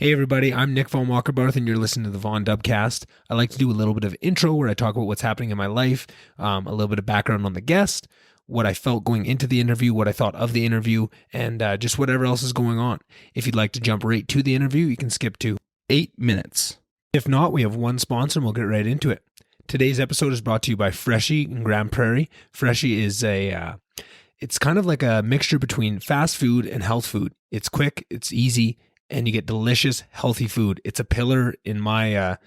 Hey everybody, I'm Nick Von Walkerbarth and you're listening to the Von Dubcast. I like to do a little bit of intro where I talk about what's happening in my life, a little bit of background on the guest, what I felt going into the interview, what I thought of the interview, and just whatever else is going on. If you'd like to jump right to the interview, you can skip to 8 minutes. If not, we have one sponsor and we'll get right into it. Today's episode is brought to you by Freshie in Grand Prairie. Freshie is it's kind of like a mixture between fast food and health food. It's quick, it's easy, and you get delicious, healthy food. It's a pillar in my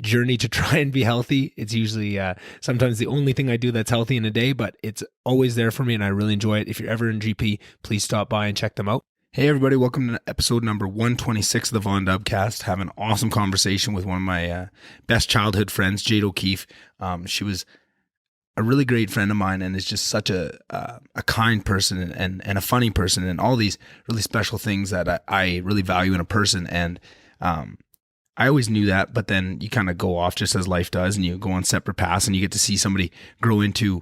journey to try and be healthy. It's usually sometimes the only thing I do that's healthy in a day, but it's always there for me and I really enjoy it. If you're ever in GP, please stop by and check them out. Hey everybody, welcome to episode number 126 of the Von Dubcast. Have an awesome conversation with one of my best childhood friends, Jayde O'Keefe. She was a really great friend of mine and is just such a kind person and a funny person and all these really special things that I really value in a person. And I always knew that, but then you kind of go off just as life does and you go on separate paths and you get to see somebody grow into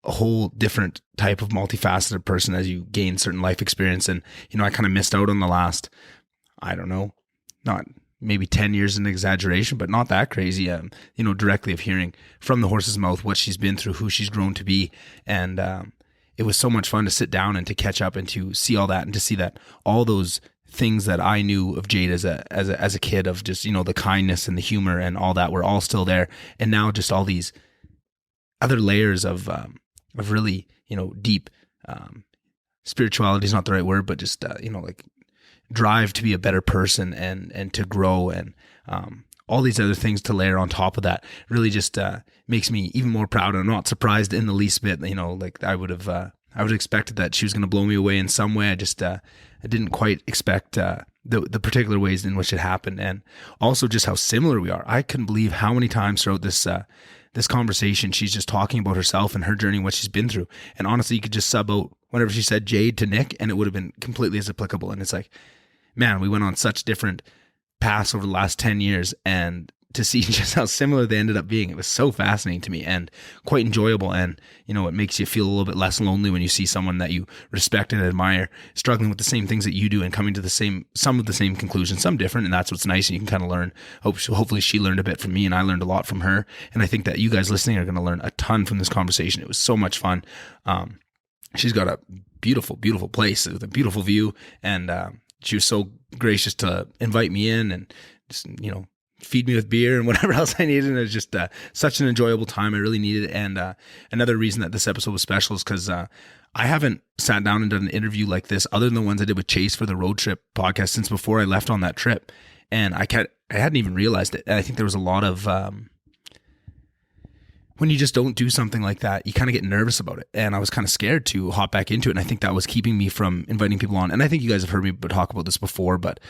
a whole different type of multifaceted person as you gain certain life experience. And, you know, I kind of missed out on the last, I don't know, not maybe 10 years in exaggeration, but not that crazy, directly of hearing from the horse's mouth what she's been through, who she's grown to be. And it was so much fun to sit down and to catch up and to see all that and to see that all those things that I knew of Jayde as a kid of just, you know, the kindness and the humor and all that were all still there. And now just all these other layers of really, you know, deep spirituality is not the right word, but just, like drive to be a better person and to grow and all these other things to layer on top of that really just makes me even more proud. I'm not surprised in the least bit. You know, like I would have expected that she was going to blow me away in some way. I just I didn't quite expect the particular ways in which it happened, and also just how similar we are. I couldn't believe how many times throughout this conversation she's just talking about herself and her journey, what she's been through. And honestly, you could just sub out whenever she said Jayde to Nick and it would have been completely as applicable. And it's like, man, we went on such different paths over the last 10 years, and to see just how similar they ended up being, it was so fascinating to me and quite enjoyable. And, you know, it makes you feel a little bit less lonely when you see someone that you respect and admire struggling with the same things that you do and coming to some of the same conclusions, some different. And that's what's nice. And you can kind of learn. Hopefully she learned a bit from me and I learned a lot from her. And I think that you guys listening are going to learn a ton from this conversation. It was so much fun. She's got a beautiful, beautiful place with a beautiful view. And she was so gracious to invite me in and just, you know, feed me with beer and whatever else I needed. And it was just such an enjoyable time. I really needed it. And another reason that this episode was special is because I haven't sat down and done an interview like this other than the ones I did with Chase for the road trip podcast since before I left on that trip. And I hadn't even realized it. And I think there was a lot of when you just don't do something like that, you kind of get nervous about it. And I was kind of scared to hop back into it. And I think that was keeping me from inviting people on. And I think you guys have heard me talk about this before, but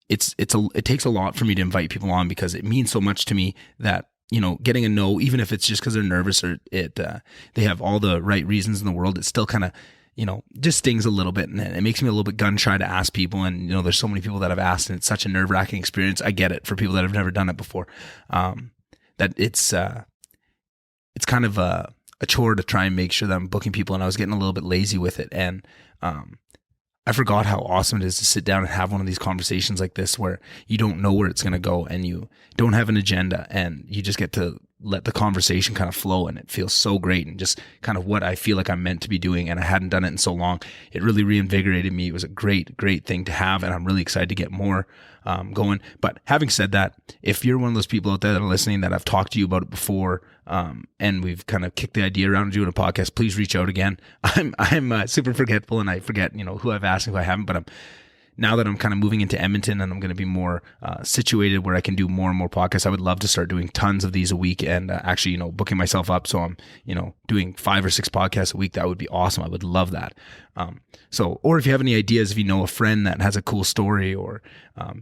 it takes a lot for me to invite people on because it means so much to me that, you know, getting a no, even if it's just because they're nervous or they have all the right reasons in the world, it still kind of, you know, just stings a little bit. And it makes me a little bit gun shy to ask people. And, you know, there's so many people that I've asked and it's such a nerve wracking experience. I get it for people that have never done it before. That it's kind of a chore to try and make sure that I'm booking people, and I was getting a little bit lazy with it. And I forgot how awesome it is to sit down and have one of these conversations like this where you don't know where it's going to go and you don't have an agenda and you just get to let the conversation kind of flow, and it feels so great and just kind of what I feel like I'm meant to be doing. And I hadn't done it in so long. It really reinvigorated me. It was a great, great thing to have, and I'm really excited to get more going. But having said that, if you're one of those people out there that are listening that I've talked to you about it before, and we've kind of kicked the idea around doing a podcast, please reach out again. I'm super forgetful and I forget, you know, who I've asked and who I haven't, but now that I'm kind of moving into Edmonton and I'm going to be more situated where I can do more and more podcasts, I would love to start doing tons of these a week and actually, you know, booking myself up. So I'm, you know, doing 5 or 6 podcasts a week. That would be awesome. I would love that. Or if you have any ideas, if you know a friend that has a cool story or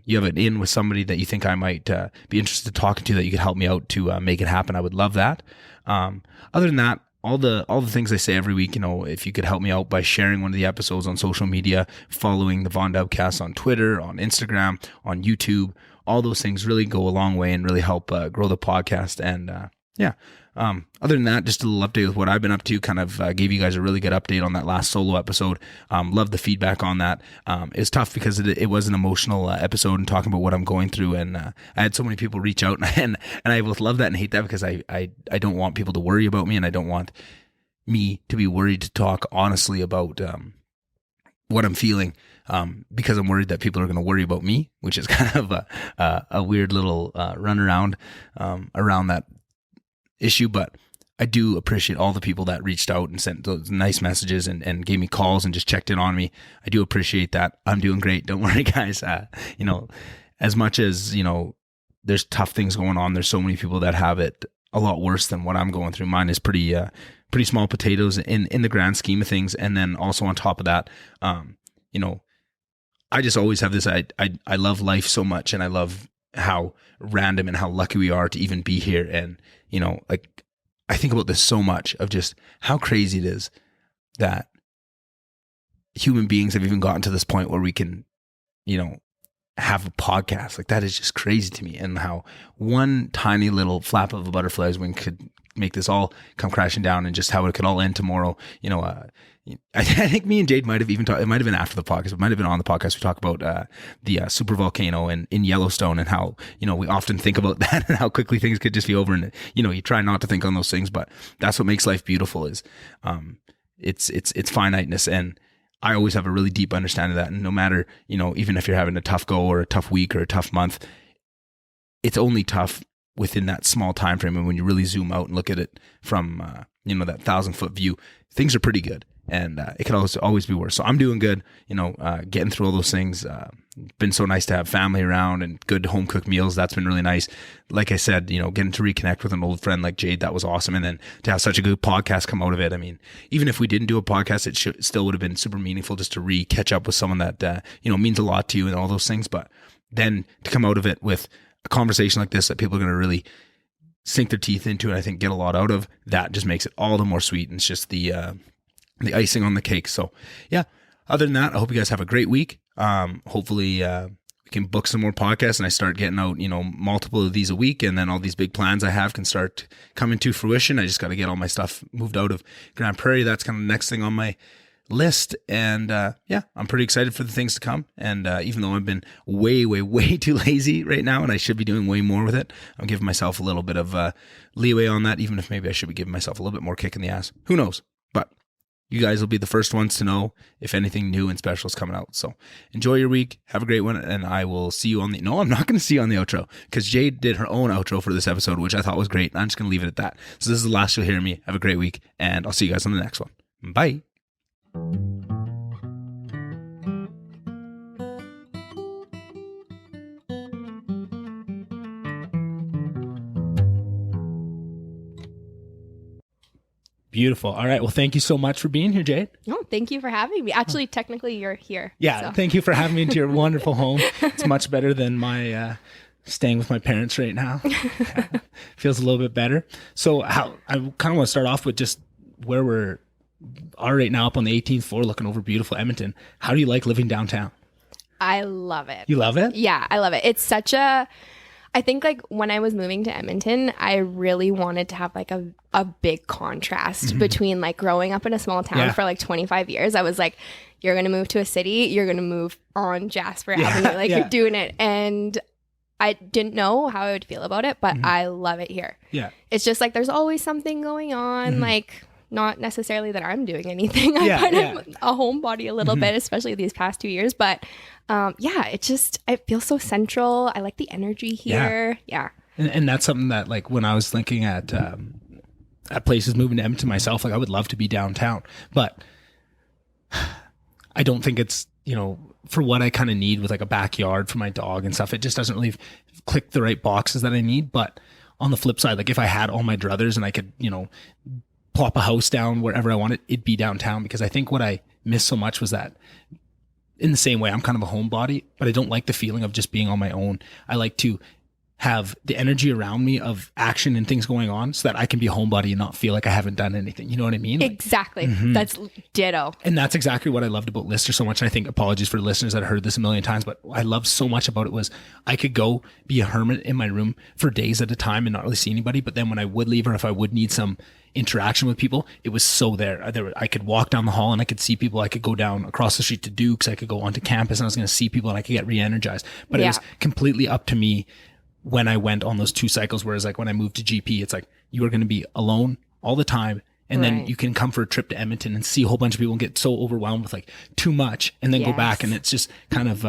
you have an in with somebody that you think I might be interested in talking to that you could help me out to make it happen, I would love that. Other than that, all the things I say every week, you know, if you could help me out by sharing one of the episodes on social media, following the Von Dubcast on Twitter, on Instagram, on YouTube, all those things really go a long way and really help grow the podcast. And Other than that, just a little update with what I've been up to. Kind of gave you guys a really good update on that last solo episode. Love the feedback on that. It's tough because it was an emotional episode and talking about what I'm going through. And I had so many people reach out, and I both love that and hate that, because I don't want people to worry about me, and I don't want me to be worried to talk honestly about what I'm feeling, because I'm worried that people are going to worry about me, which is kind of a weird little runaround around that issue. But I do appreciate all the people that reached out and sent those nice messages and gave me calls and just checked in on me. I do appreciate that. I'm doing great. Don't worry, guys. As much as, there's tough things going on, there's so many people that have it a lot worse than what I'm going through. Mine is pretty small potatoes in the grand scheme of things. And then also on top of that, I just always have this, I love life so much, and I love how random and how lucky we are to even be here. And, I think about this so much, of just how crazy it is that human beings have even gotten to this point where we can, have a podcast. Like, that is just crazy to me. And how one tiny little flap of a butterfly's wing could make this all come crashing down, and just how it could all end tomorrow. I think me and Jayde might have even talked, it might have been after the podcast, it might have been on the podcast. We talk about the super volcano in Yellowstone, and how, we often think about that and how quickly things could just be over. And, you try not to think on those things, but that's what makes life beautiful, is it's finiteness. And I always have a really deep understanding of that. And no matter, even if you're having a tough go or a tough week or a tough month, it's only tough within that small time frame. And when you really zoom out and look at it from, that 1,000-foot view, things are pretty good. And it could always be worse. So I'm doing good, getting through all those things. Been so nice to have family around and good home cooked meals. That's been really nice. Like I said, getting to reconnect with an old friend like Jayde, that was awesome. And then to have such a good podcast come out of it. I mean, even if we didn't do a podcast, it still would have been super meaningful just to catch up with someone that, means a lot to you and all those things. But then to come out of it with a conversation like this that people are going to really sink their teeth into, and I think get a lot out of, that just makes it all the more sweet. And it's just the icing on the cake. So yeah, other than that, I hope you guys have a great week. Hopefully we can book some more podcasts and I start getting out, multiple of these a week, and then all these big plans I have can start coming to fruition. I just got to get all my stuff moved out of Grand Prairie. That's kind of the next thing on my list. And I'm pretty excited for the things to come. And even though I've been way, way, way too lazy right now, and I should be doing way more with it, I'm giving myself a little bit of leeway on that, even if maybe I should be giving myself a little bit more kick in the ass. Who knows? But you guys will be the first ones to know if anything new and special is coming out. So enjoy your week. Have a great one. And I will see you on the... No, I'm not going to see you on the outro, because Jayde did her own outro for this episode, which I thought was great. And I'm just going to leave it at that. So this is the last you'll hear me. Have a great week. And I'll see you guys on the next one. Bye. Beautiful. All right. Well, thank you so much for being here, Jayde. Oh, thank you for having me. Actually, technically, you're here. Yeah. So. Thank you for having me into your wonderful home. It's much better than my staying with my parents right now. Feels a little bit better. So I kind of want to start off with just where we're right now, up on the 18th floor, looking over beautiful Edmonton. How do you like living downtown? I love it. You love it? Yeah, I love it. It's such I think like when I was moving to Edmonton, I really wanted to have like a big contrast between like growing up in a small town for like 25 years. I was like, you're going to move to a city, you're going to move on Jasper Avenue, like you're doing it. And I didn't know how I would feel about it, but I love it here. Yeah. It's just like, there's always something going on, like not necessarily that I'm doing anything. I kind of a homebody a little bit, especially these past 2 years, but it feels so central. I like the energy here. Yeah. And that's something that like when I was thinking at places moving to Edmonton myself, like I would love to be downtown, but I don't think it's, for what I kind of need with like a backyard for my dog and stuff, it just doesn't really click the right boxes that I need. But on the flip side, like if I had all my druthers and I could, plop a house down wherever I wanted, it'd be downtown, because I think what I missed so much was that in the same way, I'm kind of a homebody, but I don't like the feeling of just being on my own. I like to have the energy around me of action and things going on so that I can be a homebody and not feel like I haven't done anything. You know what I mean? Exactly. That's ditto. And that's exactly what I loved about Lister so much. And I think, apologies for listeners that heard this a million times, but what I loved so much about it was I could go be a hermit in my room for days at a time and not really see anybody. But then when I would leave, or if I would need some interaction with people, it was so there. I could walk down the hall and I could see people. I could go down across the street to Duke's. I could go onto campus and I was going to see people and I could get re-energized. But it was completely up to me when I went on those 2 cycles. Whereas like when I moved to GP, it's like you are going to be alone all the time. And then you can come for a trip to Edmonton and see a whole bunch of people and get so overwhelmed with like too much and then go back and it's just kind of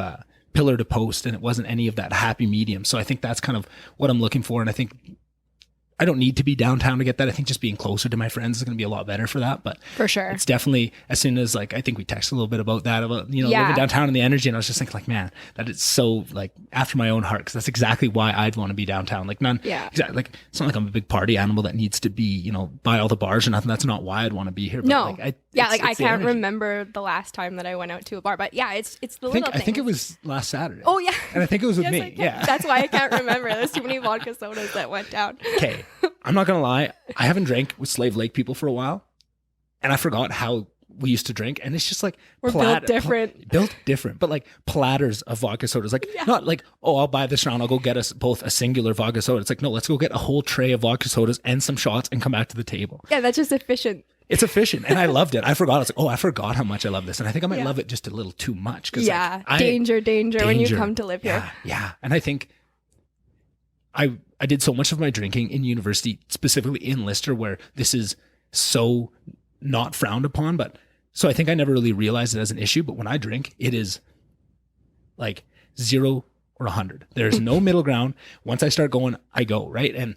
pillar to post, and it wasn't any of that happy medium. So I think that's kind of what I'm looking for. And I think I don't need to be downtown to get that. I think just being closer to my friends is going to be a lot better for that. But for sure, it's definitely, as soon as like, I think we texted a little bit about that, about, you know, living downtown and the energy. And I was just thinking like, man, that is so like after my own heart. Cause that's exactly why I'd want to be downtown. Like exactly. Like it's not like I'm a big party animal that needs to be, you know, by all the bars or nothing. That's not why I'd want to be here. But no. Like, I can't remember the last time that I went out to a bar, but it's the little things. I think it was last Saturday. Oh yeah. And I think it was with me. Yeah. That's why I can't remember. There's too many vodka sodas that went down. Okay. I'm not going to lie. I haven't drank with Slave Lake people for a while, and I forgot how we used to drink. And it's just like we're built different, but like platters of vodka sodas. Like not like, oh, I'll buy this round. I'll go get us both a singular vodka soda. It's like, no, let's go get a whole tray of vodka sodas and some shots and come back to the table. Yeah, that's just efficient. It's efficient, and I loved it. I forgot. I was like, oh, I forgot how much I love this, and I think I might love it just a little too much. Yeah, like, danger when you come to live here. Yeah, and I think I did so much of my drinking in university, specifically in Lister, where this is so not frowned upon. But so I think I never really realized it as an issue. But when I drink, it is like 0 or 100. There's no middle ground. Once I start going, I go, right? And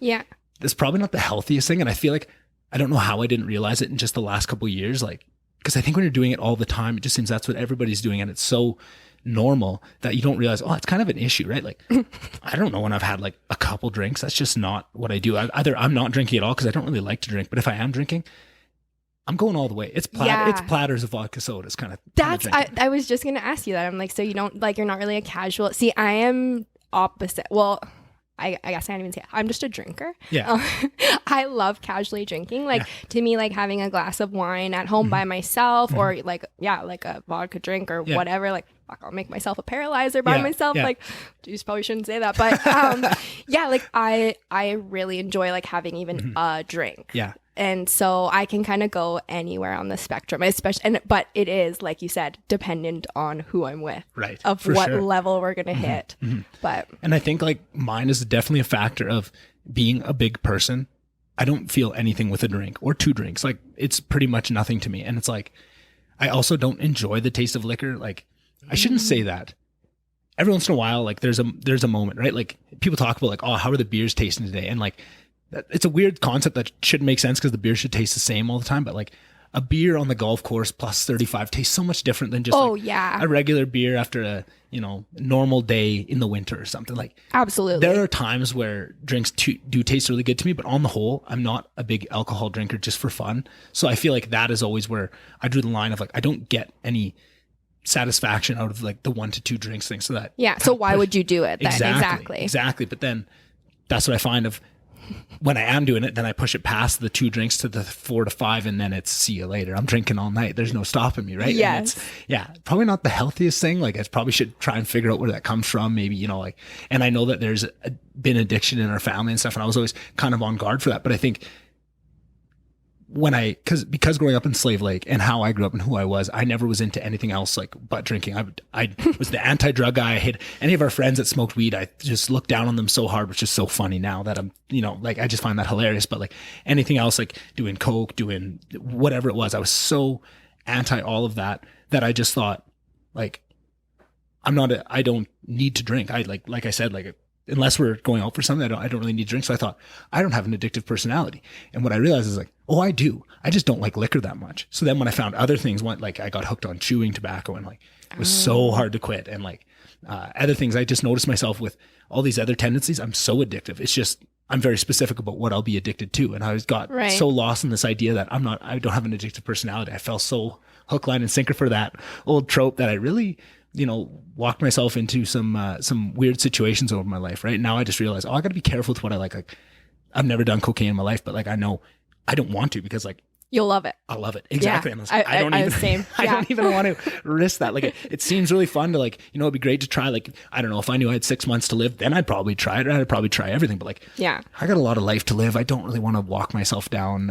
that's probably not the healthiest thing. And I feel like I don't know how I didn't realize it in just the last couple of years. Like, because I think when you're doing it all the time, it just seems that's what everybody's doing. And it's so normal that you don't realize, oh, it's kind of an issue, right? Like, I don't know when I've had like a couple drinks. That's just not what I do. Either I'm not drinking at all because I don't really like to drink, but if I am drinking, I'm going all the way. It's platters of vodka sodas kind of. I was just going to ask you that. I'm like, so you don't like, you're not really a casual. See, I am opposite. Well, I guess I can't even say it. I'm just a drinker. Yeah. I love casually drinking. Like to me, like having a glass of wine at home by myself or like a vodka drink or whatever, like fuck, I'll make myself a paralyzer by myself. Like, geez, probably shouldn't say that. But like I really enjoy like having even a drink. Yeah. And so I can kind of go anywhere on the spectrum, especially, but it is, like you said, dependent on who I'm with, right? Of what level we're going to hit. And I think like mine is definitely a factor of being a big person. I don't feel anything with a drink or 2 drinks. Like it's pretty much nothing to me. And it's like, I also don't enjoy the taste of liquor. Like I shouldn't say that. Every once in a while, like there's a moment, right? Like people talk about like, oh, how are the beers tasting today? And like, it's a weird concept that shouldn't make sense because the beer should taste the same all the time. But like a beer on the golf course plus 35 tastes so much different than just a regular beer after a, you know, normal day in the winter or something. Like absolutely. There are times where drinks do taste really good to me, but on the whole, I'm not a big alcohol drinker just for fun. So I feel like that is always where I drew the line of like, I don't get any satisfaction out of like the 1 to 2 drinks thing. So that so why would you do it then? Exactly. But then that's what I find of when I am doing it, then I push it past the 2 drinks to the 4 to 5, and then it's see you later. I'm drinking all night. There's no stopping me, right? Yes. And probably not the healthiest thing. Like I probably should try and figure out where that comes from. Maybe, you know, like, and I know that there's been addiction in our family and stuff, and I was always kind of on guard for that. But I think when because growing up in Slave Lake and how I grew up and who I was, I never was into anything else like but drinking. I was the anti-drug guy. I hate any of our friends that smoked weed. I just looked down on them so hard, which is so funny now that I'm, you know, like I just find that hilarious. But like anything else, like doing coke, doing whatever it was, I was so anti all of that I just thought like, I don't need to drink. I like I said, like unless we're going out for something, I don't really need to drink. So I thought I don't have an addictive personality. And what I realized is like, oh, I do. I just don't like liquor that much. So then when I found other things, like I got hooked on chewing tobacco and like it was so hard to quit. And like other things, I just noticed myself with all these other tendencies. I'm so addictive. It's just, I'm very specific about what I'll be addicted to. And I got so lost in this idea that I don't have an addictive personality. I fell so hook, line, and sinker for that old trope that I really walked myself into some weird situations over my life. Right now, I just realized, I got to be careful with what I like. Like, I've never done cocaine in my life, but like, I know I don't want to, because like, you'll love it. I love it. Exactly. Yeah. And I don't even, same. I don't even want to risk that. Like, it seems really fun to like, it'd be great to try. Like, I don't know, if I knew I had 6 months to live, then I'd probably try it. I'd probably try everything. But like, yeah, I got a lot of life to live. I don't really want to walk myself down,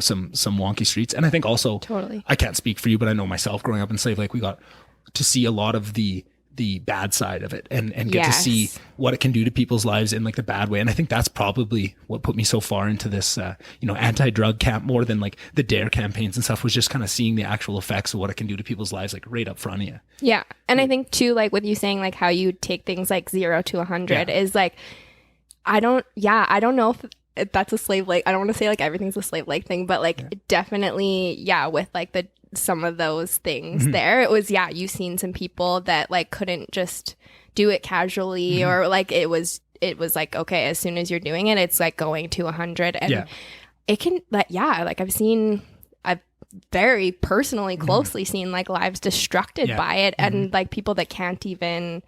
some wonky streets. And I think also, totally, I can't speak for you, but I know myself growing up in Slave Lake, we got to see a lot of the bad side of it and get to see what it can do to people's lives in like the bad way. And I think that's probably what put me so far into this, anti-drug camp, more than like the DARE campaigns and stuff, was just kind of seeing the actual effects of what it can do to people's lives, like right up front of you. Yeah. And I think too, like with you saying like how you take things like 0 to 100 is like, I don't know if that's a Slave Lake. I don't want to say like everything's a Slave Lake thing, but like definitely, with like some of those things there, it was, you've seen some people that like couldn't just do it casually, or like it was like, okay, as soon as you're doing it, it's like going to 100, and it can like I've very personally closely seen like lives destructed by it, and like people that can't even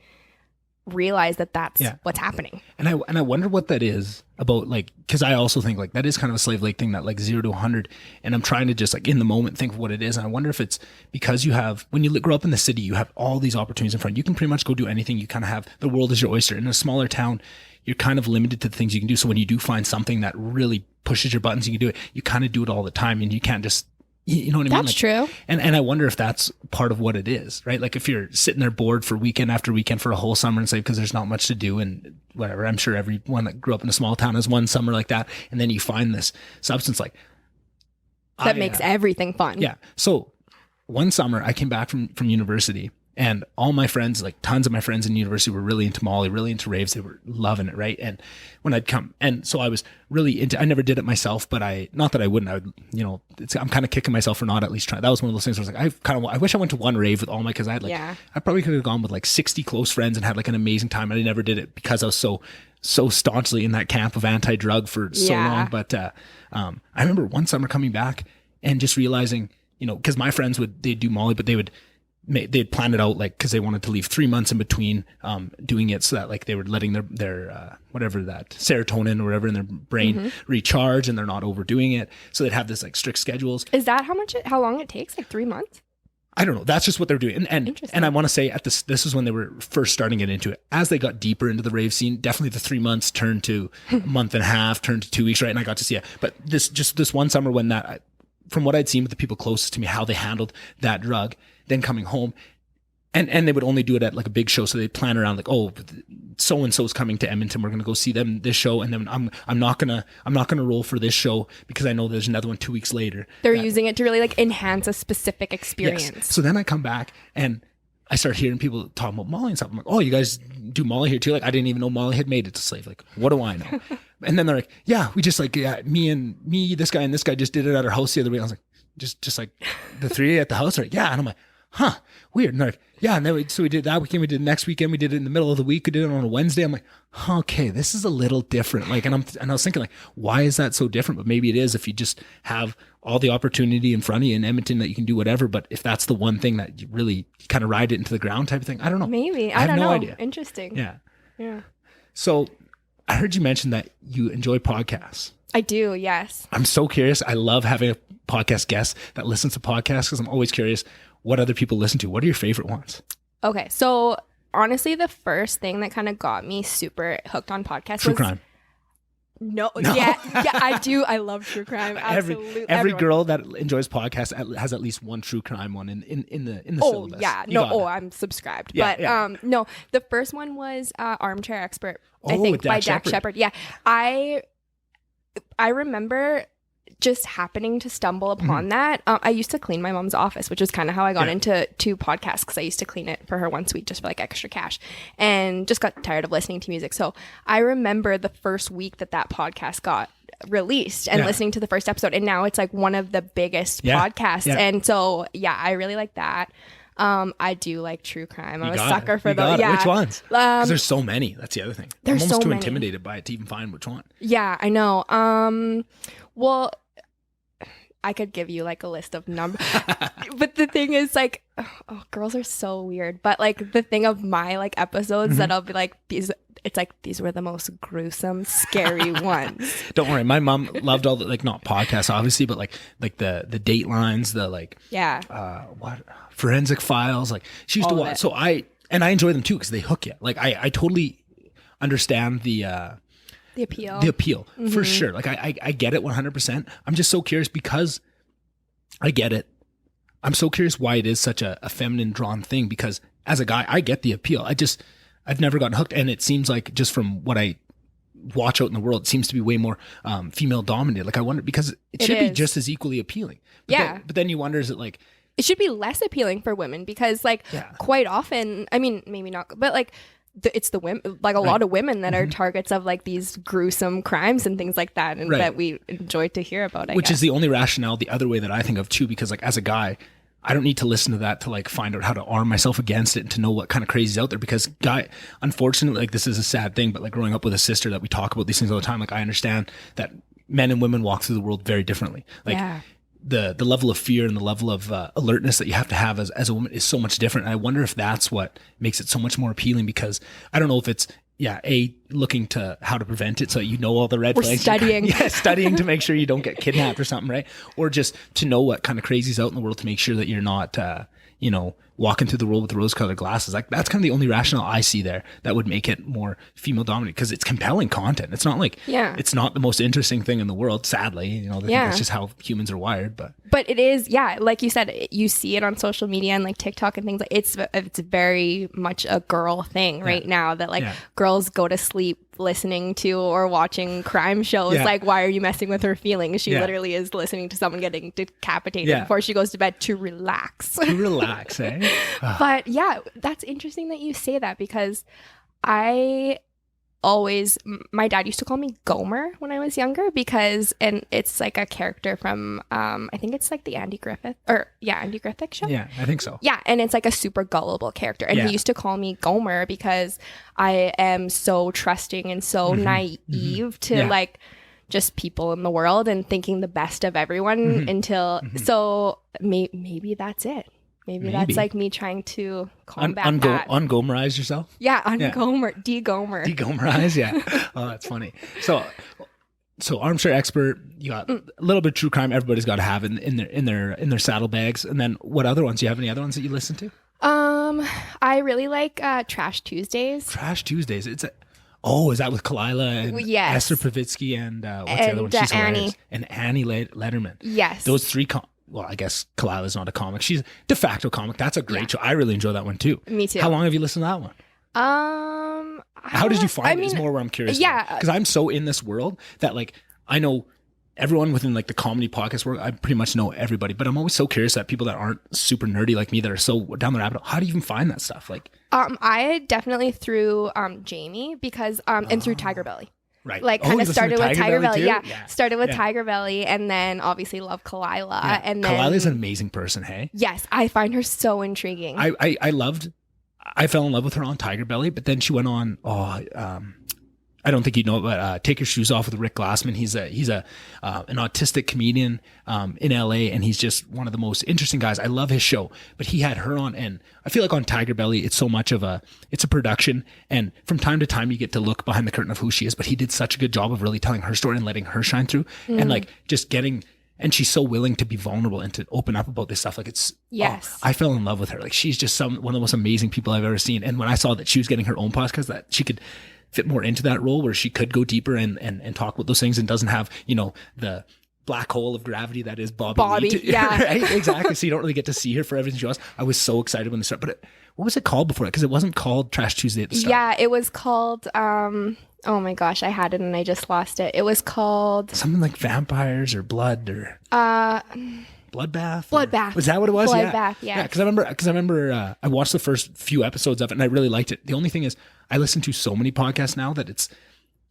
realize that that's what's happening. And I wonder what that is about, like, because I also think like that is kind of a Slave Lake thing, that like 0 to 100, and I'm trying to just like in the moment think of what it is. And I wonder if it's because you have, when you grow up in the city, you have all these opportunities in front. You can pretty much go do anything. You kind of have, the world is your oyster. In a smaller town, you're kind of limited to the things you can do. So when you do find something that really pushes your buttons, you can do it. You kind of do it all the time, and you can't just, you know what I mean? That's true. And I wonder if that's part of what it is, right? Like if you're sitting there bored for weekend after weekend for a whole summer, and say, because there's not much to do and whatever, I'm sure everyone that grew up in a small town has one summer like that. And then you find this substance like that makes everything fun. Yeah. So one summer I came back from university, and all my friends, like tons of my friends in university, were really into Molly, really into raves. They were loving it, right? And when I'd come, and so I was really into, I never did it myself, but not that I wouldn't, I would, I'm kind of kicking myself for not at least trying. That was one of those things where I was like, I wish I went to one rave with all my, because I had like, I probably could have gone with like 60 close friends and had like an amazing time. And I never did it because I was so staunchly in that camp of anti-drug for so long. But I remember one summer coming back and just realizing, because my friends they'd do Molly, but they'd plan it out like, because they wanted to leave 3 months in between doing it, so that like they were letting their whatever, that serotonin or whatever in their brain recharge, and they're not overdoing it. So they'd have this like strict schedules. Is that how long it takes? Like 3 months? I don't know. That's just what they're doing. And I want to say this is when they were first starting to get into it. As they got deeper into the rave scene, definitely the 3 months turned to a month and a half, turned to 2 weeks, right? And I got to see it. But this one summer when from what I'd seen with the people closest to me, how they handled that drug, then coming home, and they would only do it at like a big show. So they'd plan around like, oh, so-and-so's coming to Edmonton. We're going to go see them this show. And then I'm not going to roll for this show because I know there's another one 2 weeks later. They're using it to really like enhance a specific experience. Yes. So then I come back and I start hearing people talking about Molly and stuff. I'm like, oh, you guys do Molly here too? Like, I didn't even know Molly had made it to Slave. Like, what do I know? And then they're like, yeah, we just like, me, this guy and this guy just did it at our house the other week. I was like, just like the three at the house. Like, yeah. And I'm like, huh, weird. And they're like, yeah. And then so we did that weekend. We did the next weekend. We did it in the middle of the week. We did it on a Wednesday. I'm like, okay, this is a little different. Like, and I was thinking like, why is that so different? But maybe it is if you just have all the opportunity in front of you in Edmonton that you can do whatever. But if that's the one thing that you really kind of ride it into the ground type of thing, I don't know. Maybe. I have no idea. Interesting. Yeah. Yeah. So I heard you mention that you enjoy podcasts. I do, yes. I'm so curious. I love having a podcast guest that listens to podcasts, because I'm always curious what other people listen to. What are your favorite ones? Okay, so honestly, the first thing that kind of got me super hooked on podcasts True was crime. No, yeah, I do. I love true crime. Absolutely, every girl that enjoys podcasts has at least one true crime one in the syllabus. Yeah, I'm subscribed. Yeah, but no, the first one was Armchair Expert. I Oh, think Dak by Dak Shepard. Shepard. Yeah, I remember just happening to stumble upon that. I used to clean my mom's office, which is kind of how I got into podcasts, because I used to clean it for her once a week just for like extra cash, and just got tired of listening to music. So I remember the first week that podcast got released and listening to the first episode, and now it's like one of the biggest podcasts. Yeah. And so I really like that. I do like true crime. I'm a sucker for those. Yeah. Which ones? Because there's so many. That's the other thing. I'm almost too many. intimidated by it to even find which one. Yeah, I know. Well, I could give you like a list of numbers. But the thing is like, girls are so weird. But like the thing of my like episodes that I'll be like, it's like these were the most gruesome, scary ones. Don't worry, my mom loved all the like not podcasts obviously, but like the Datelines, the like what Forensic Files. Like she used to watch. So I enjoy them too because they hook you. Like I totally understand the appeal. The appeal for sure. Like I get it 100%. I'm just so curious because I get it. I'm so curious why it is such a feminine drawn thing because as a guy, I get the appeal. I've never gotten hooked. And it seems like just from what I watch out in the world, it seems to be way more female dominated. Like I wonder because it should be just as equally appealing. But then you wonder, is it like, it should be less appealing for women because like quite often, I mean, maybe not, but like it's the women, like a lot of women that are targets of like these gruesome crimes and things like that. And that we enjoy to hear about, Which is the only rationale the other way that I think of too, because like as a guy, I don't need to listen to that to like find out how to arm myself against it and to know what kind of crazy is out there because unfortunately, like this is a sad thing, but like growing up with a sister that we talk about these things all the time, like I understand that men and women walk through the world very differently. Like the level of fear and the level of alertness that you have to have as a woman is so much different. And I wonder if that's what makes it so much more appealing because I don't know if it's, looking to how to prevent it so you know all the red flags. Studying. Studying to make sure you don't get kidnapped or something, right? Or just to know what kind of crazy's out in the world to make sure that you're not, walking through the world with rose-colored glasses. Like that's kind of the only rationale I see there that would make it more female-dominated because it's compelling content. It's not like it's not the most interesting thing in the world. Sadly, that's just how humans are wired. But it is, like you said, you see it on social media and like TikTok and things like it's very much a girl thing right now that like girls go to sleep listening to or watching crime shows. Like, why are you messing with her feelings? She literally is listening to someone getting decapitated before she goes to bed to relax. Eh? But that's interesting that you say that because my dad used to call me Gomer when I was younger and it's like a character from I think it's like the Andy Griffith show. Yeah, I think so. Yeah, and it's like a super gullible character. And he used to call me Gomer because I am so trusting and so naive to like just people in the world and thinking the best of everyone until so maybe that's it. Maybe that's like me trying to combat that. Ungomerize yourself? Yeah, de-gomer. De-gomerize, yeah. Oh, that's funny. So armchair expert, you got a little bit of true crime everybody's got to have in their saddlebags. And then what other ones? Do you have any other ones that you listen to? I really like Trash Tuesdays. Trash Tuesdays. Is that with Kalila and Esther Pavitsky and what's the other one? She's Annie. Hilarious. And Annie Letterman. Yes. Those three well, I guess Kalila's not a comic. She's de facto comic. That's a great show. I really enjoy that one too. Me too. How long have you listened to that one? How did you find it? Is more where I'm curious. Yeah. Because I'm so in this world that like I know everyone within like the comedy podcast world. I pretty much know everybody, but I'm always so curious that people that aren't super nerdy like me that are so down the rabbit hole, how do you even find that stuff? Like, I definitely through Jamie because and through Tiger Belly. Right. Like kind of started with Tiger Belly. Yeah. Started with Tiger Belly and then obviously love Kalila. Yeah. And then Kalila's an amazing person, hey? Yes. I find her so intriguing. I fell in love with her on Tiger Belly, but then she went on, I don't think you know, but Take Your Shoes Off with Rick Glassman. He's an autistic comedian in LA, and he's just one of the most interesting guys. I love his show, but he had her on, and I feel like on Tiger Belly, it's so much of it's a production, and from time to time you get to look behind the curtain of who she is, but he did such a good job of really telling her story and letting her shine through, and like just getting. And she's so willing to be vulnerable and to open up about this stuff. Like I fell in love with her. Like she's just one of the most amazing people I've ever seen. And when I saw that she was getting her own podcast, that she could fit more into that role where she could go deeper and talk about those things and doesn't have, the black hole of gravity that is Bobby. Yeah. Right? Exactly. So you don't really get to see her for everything she was. I was so excited when they started. But what was it called before that? Because it wasn't called Trash Tuesday at the start. Yeah, it was called oh my gosh, I had it and I just lost it. It was called something like Vampires or Blood or Bloodbath. Bloodbath. Was that what it was? Bloodbath, yeah. Because I remember I watched the first few episodes of it and I really liked it. The only thing is I listen to so many podcasts now that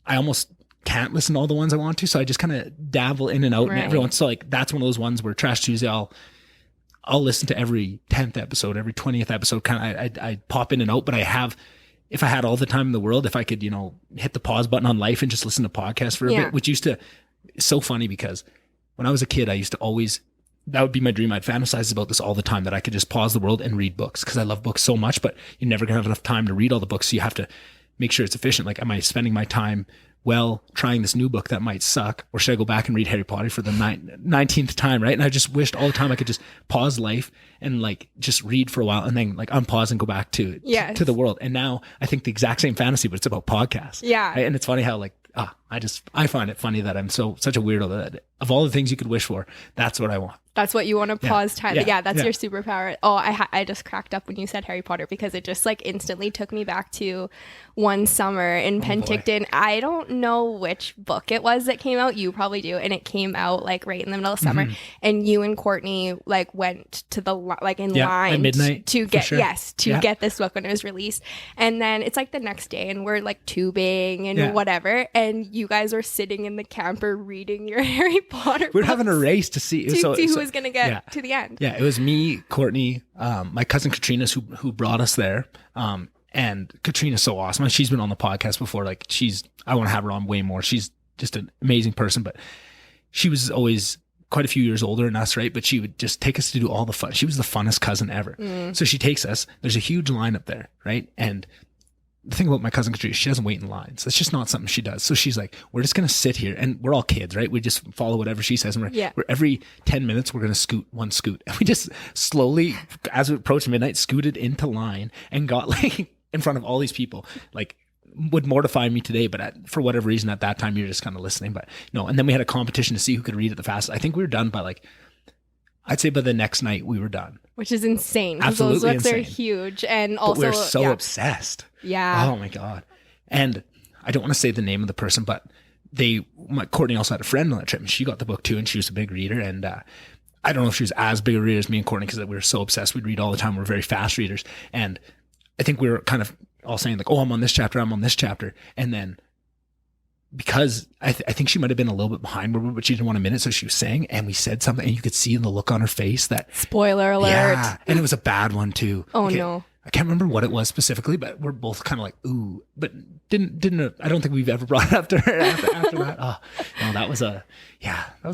I almost can't listen to all the ones I want to. So I just kind of dabble in and out and every once. So like that's one of those ones where Trash Tuesday I'll listen to every 10th episode, every 20th episode. I pop in and out, but if I had all the time in the world, if I could, hit the pause button on life and just listen to podcasts for a bit, which used to, it's so funny because when I was a kid, I used to always, that would be my dream. I'd fantasize about this all the time, that I could just pause the world and read books, because I love books so much, but you're never going to have enough time to read all the books. So you have to make sure it's efficient. Like, am I spending my time trying this new book that might suck, or should I go back and read Harry Potter for the 19th time, right? And I just wished all the time I could just pause life and like just read for a while and then like unpause and go back to the world. And now I think the exact same fantasy, but it's about podcasts. Yeah. Right? And it's funny how like, I find it funny that I'm such a weirdo that of all the things you could wish for, that's what I want. That's what you want to pause time. Yeah, that's Yeah. your superpower. Oh, I just cracked up when you said Harry Potter, because it just like instantly took me back to one summer in Penticton. I don't know which book it was that came out. You probably do. And it came out like right in the middle of summer. And you and Courtney like went to the like in line at midnight to get sure. get this book when it was released. And then it's like the next day and we're like tubing and whatever. And you guys were sitting in the camper reading your Harry Potter We were having a race to see who was going to get to the end. Yeah, it was me, Courtney, my cousin Katrina's who brought us there. And Katrina's so awesome. She's been on the podcast before. Like I want to have her on way more. She's just an amazing person, but she was always quite a few years older than us, right? But she would just take us to do all the fun. She was the funnest cousin ever. So she takes us. There's a huge line up there, right? And the thing about my cousin Katrina, she doesn't wait in lines. That's just not something she does. So she's like, we're just going to sit here, and we're all kids, right? We just follow whatever she says. And we're every 10 minutes, we're going to scoot one scoot. And we just slowly, as we approached midnight, scooted into line and got like in front of all these people. Like, would mortify me today, but for whatever reason at that time, you're just kind of listening. But no, and then we had a competition to see who could read it the fastest. I think we were done by like, I'd say by the next night we were done. Which is insane. Absolutely those books insane. are huge. And also, but we're so obsessed. Yeah. Oh my God. And I don't want to say the name of the person, but Courtney also had a friend on that trip, and she got the book too, and she was a big reader. And I don't know if she was as big a reader as me and Courtney, because we were so obsessed. We'd read all the time. We're very fast readers. And I think we were kind of all saying like, oh, I'm on this chapter. And then because I think she might have been a little bit behind, but she didn't want to admit it. So she was saying, and we said something, and you could see in the look on her face that spoiler alert. Yeah. And it was a bad one too. Oh no. I can't remember what it was specifically, but we're both kind of like, ooh, but didn't, I don't think we've ever brought it up to her after that. Oh, no, that was a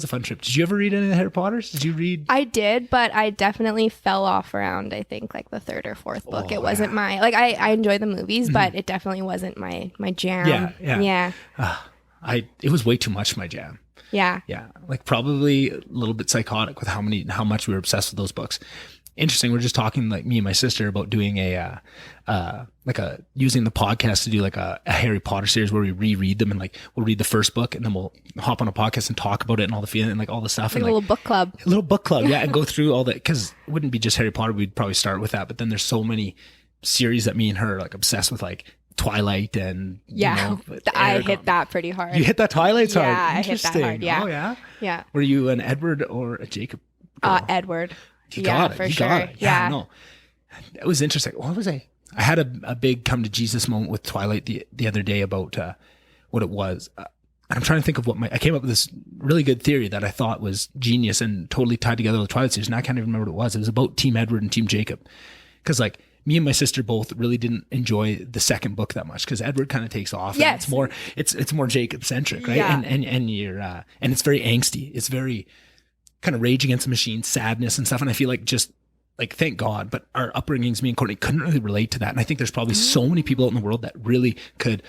fun trip. Did you ever read any of the Harry Potters? Did you read? I did, but I definitely fell off around, I think like the third or fourth book. It wasn't my, like, I enjoy the movies, but it definitely wasn't my jam. Yeah. It was way too much my jam. Yeah. Yeah. Like probably a little bit psychotic with how much we were obsessed with those books. Interesting. We're just talking, like me and my sister, about doing using the podcast to do like a Harry Potter series where we reread them, and like we'll read the first book and then we'll hop on a podcast and talk about it and all the feeling and like all the stuff. Like and a little book club. A little book club. Yeah. And go through all that, because it wouldn't be just Harry Potter. We'd probably start with that, but then there's so many series that me and her are like obsessed with, like Twilight and I hit that pretty hard. You hit that Twilight hard? Yeah, I hit that hard. Yeah. Oh yeah. Yeah. Were you an Edward or a Jacob girl? Edward. You got it. For you sure. got it. Yeah. No, it was interesting. What was I had a big come to Jesus moment with Twilight the other day about what it was. I'm trying to think of I came up with this really good theory that I thought was genius and totally tied together with the Twilight series, and I can't even remember what it was. It was about Team Edward and Team Jacob, because like me and my sister both really didn't enjoy the second book that much, because Edward kind of takes off. Yes. And it's more Jacob centric, right? Yeah. And you're and it's very angsty. It's very kind of Rage Against the Machine, sadness and stuff. And I feel like just like, thank God, but our upbringings, me and Courtney, couldn't really relate to that. And I think there's probably so many people out in the world that really could,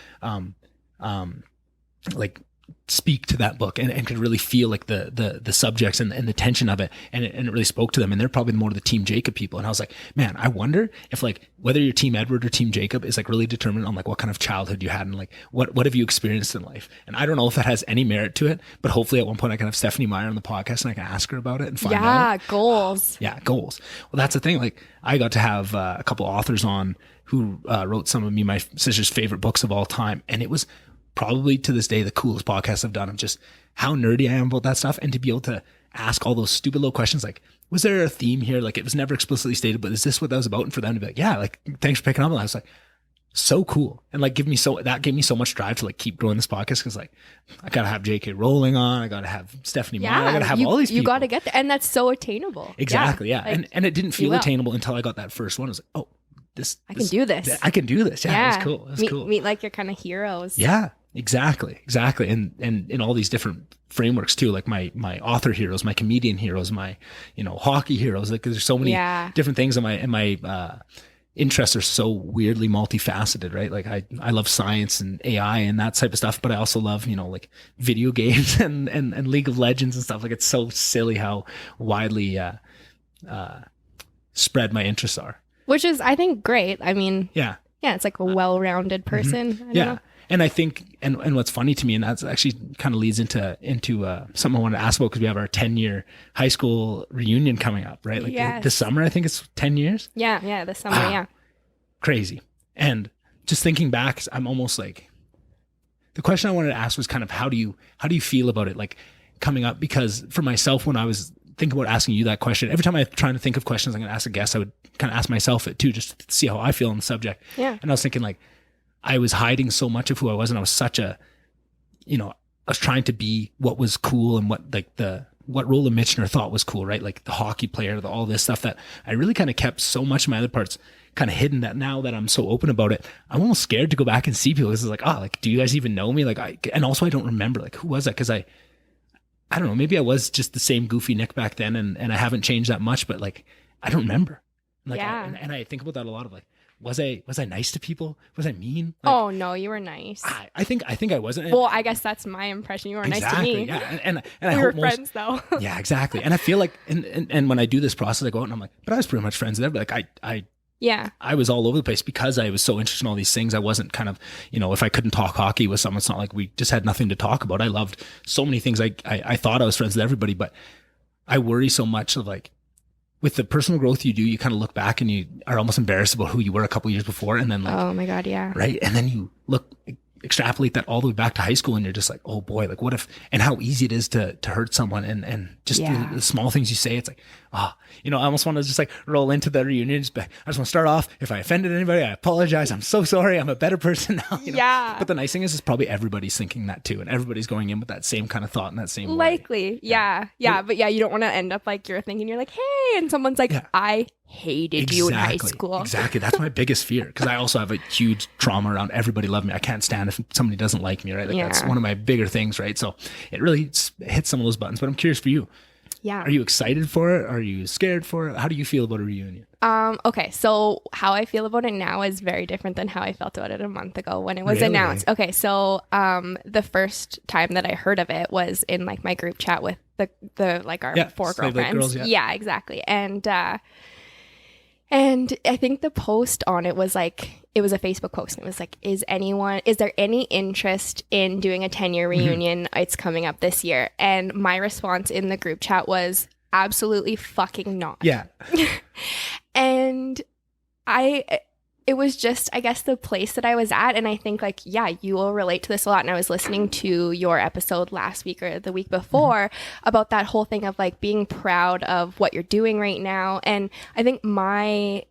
like speak to that book and could really feel like the subjects and the tension of it. And it really spoke to them. And they're probably more the Team Jacob people. And I was like, man, I wonder if like whether you're Team Edward or Team Jacob is like really determined on like what kind of childhood you had and like what have you experienced in life. And I don't know if that has any merit to it, but hopefully at one point I can have Stephanie Meyer on the podcast and I can ask her about it and find out. Yeah, goals. Yeah, goals. Well, that's the thing. Like I got to have a couple authors on who wrote some of my sister's favorite books of all time. And it was probably to this day the coolest podcast I've done, of just how nerdy I am about that stuff, and to be able to ask all those stupid little questions like, was there a theme here? Like it was never explicitly stated, but is this what that was about? And for them to be like, yeah, like thanks for picking up. And I was like, so cool. And like that gave me so much drive to like keep growing this podcast, because like I gotta have JK Rowling on, I gotta have Stephanie Meyer, I gotta have all these people. You gotta get there, and that's so attainable. Exactly, yeah. Like, and it didn't feel attainable until I got that first one. I was like, oh, I can do this. I can do this. Yeah, it was cool. It was cool. Meet like your kind of heroes. Yeah. Exactly. And in all these different frameworks too, like my author heroes, my comedian heroes, my, hockey heroes. Like there's so many different things, and my interests are so weirdly multifaceted, right? Like I love science and AI and that type of stuff, but I also love, like video games and League of Legends and stuff. Like it's so silly how widely spread my interests are. Which is, I think, great. I mean, yeah, it's like a well-rounded person. I don't know. And I think, and what's funny to me, and that's actually kind of leads into something I wanted to ask about, because we have our 10-year high school reunion coming up, right? Like this summer, I think it's 10 years. Yeah, this summer, Crazy. And just thinking back, I'm almost like, the question I wanted to ask was kind of how do you feel about it, like coming up? Because for myself, when I was thinking about asking you that question, every time I'm trying to think of questions I'm going to ask a guest, I would kind of ask myself it too, just to see how I feel on the subject. Yeah. And I was thinking, like, I was hiding so much of who I was, and I was such a, I was trying to be what was cool and what Roland Michener thought was cool, right? Like the hockey player, all this stuff, that I really kind of kept so much of my other parts kind of hidden, that now that I'm so open about it, I'm almost scared to go back and see people. This is like, like, do you guys even know me? Like and also I don't remember, like, who was that? Cause I don't know, maybe I was just the same goofy Nick back then, and I haven't changed that much, but like, I don't remember. Like, and I think about that a lot of, like, was I nice to people? Was I mean? Like, oh no, you were nice. I think I wasn't. Well, I guess that's my impression. You were nice to me. Yeah, and I we hope were friends though. Yeah, exactly. And I feel like, and when I do this process, I go out and I'm like, but I was pretty much friends with everybody. Like I was all over the place because I was so interested in all these things. I wasn't kind of, if I couldn't talk hockey with someone, it's not like we just had nothing to talk about. I loved so many things. I thought I was friends with everybody, but I worry so much of, like, with the personal growth you do, you kind of look back and you are almost embarrassed about who you were a couple years before. And then, like, oh my God, yeah. Right. And then you extrapolate that all the way back to high school, and you're just like, oh boy, like, what if, and how easy it is to hurt someone, and just the small things you say. It's like, I almost want to just like roll into the reunion. I just want to start off, if I offended anybody, I apologize. I'm so sorry. I'm a better person now. Yeah. But the nice thing is probably everybody's thinking that too. And everybody's going in with that same kind of thought and that same likely. way. Yeah. But you don't want to end up like you're thinking, you're like, hey, and someone's like, I hated you in high school. Exactly. That's my biggest fear, because I also have a huge trauma around everybody loving me. I can't stand if somebody doesn't like me, right? Like that's one of my bigger things, right? So it really hits some of those buttons. But I'm curious for you. Yeah. Are you excited for it? Are you scared for it? How do you feel about a reunion? Okay. So how I feel about it now is very different than how I felt about it a month ago when it was announced. Okay. So, the first time that I heard of it was in like my group chat with the like our 4 girlfriends. Girls, yeah, exactly. And I think the post on it was like, it was a Facebook post, and it was like, is there any interest in doing a 10-year reunion? Mm-hmm. It's coming up this year. And my response in the group chat was absolutely fucking not. Yeah. And it was just, I guess, the place that I was at. And I think like, you will relate to this a lot. And I was listening to your episode last week or the week before about that whole thing of like being proud of what you're doing right now. And I think my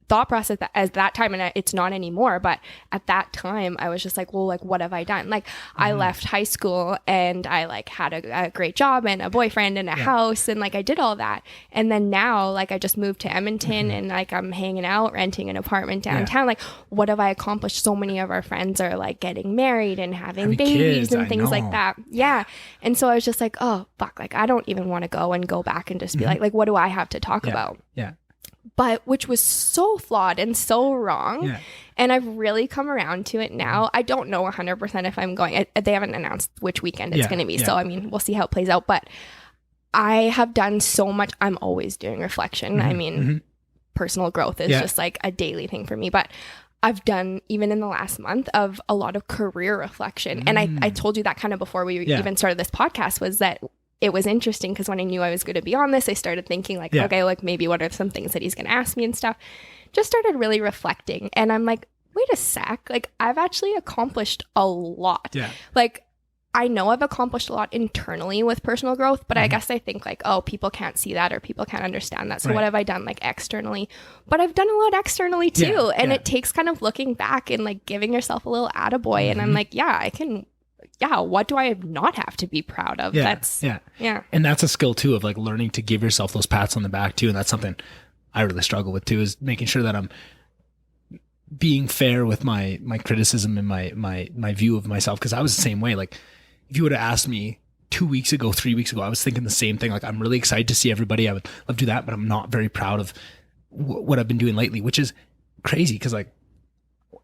thought process at that time, and it's not anymore, but at that time I was just like, well, like, what have I done? Like, I left high school and I like had a great job and a boyfriend and a house, and like I did all that. And then now, like, I just moved to Edmonton and like I'm hanging out, renting an apartment downtown. Like, what have I accomplished? So many of our friends are like getting married and having babies and things like that. Yeah. And so I was just like, oh fuck, like I don't even want to go back and just be like, what do I have to talk about? Yeah. But which was so flawed and so wrong. Yeah. And I've really come around to it now. I don't know 100% if I'm going. They haven't announced which weekend it's going to be. Yeah. So, I mean, we'll see how it plays out. But I have done so much. I'm always doing reflection. I mean, personal growth is just like a daily thing for me. But I've done, even in the last month, of a lot of career reflection. And I told you that kind of before we even started this podcast, was that it was interesting because when I knew I was going to be on this, I started thinking like, okay, like maybe what are some things that he's going to ask me and stuff. Just started really reflecting. And I'm like, wait a sec. Like, I've actually accomplished a lot. Yeah. Like, I know I've accomplished a lot internally with personal growth, but I guess I think like, oh, people can't see that or people can't understand that. So what have I done like externally? But I've done a lot externally too. And it takes kind of looking back and like giving yourself a little attaboy. And I'm like, I can... what do I not have to be proud of? And that's a skill too, of like learning to give yourself those pats on the back too. And that's something I really struggle with too, is making sure that I'm being fair with my criticism and my view of myself, because I was the same way. Like, if you would have asked me 2 weeks ago, 3 weeks ago, I was thinking the same thing. Like, I'm really excited to see everybody. I would love to do that, but I'm not very proud of what I've been doing lately, which is crazy. Because like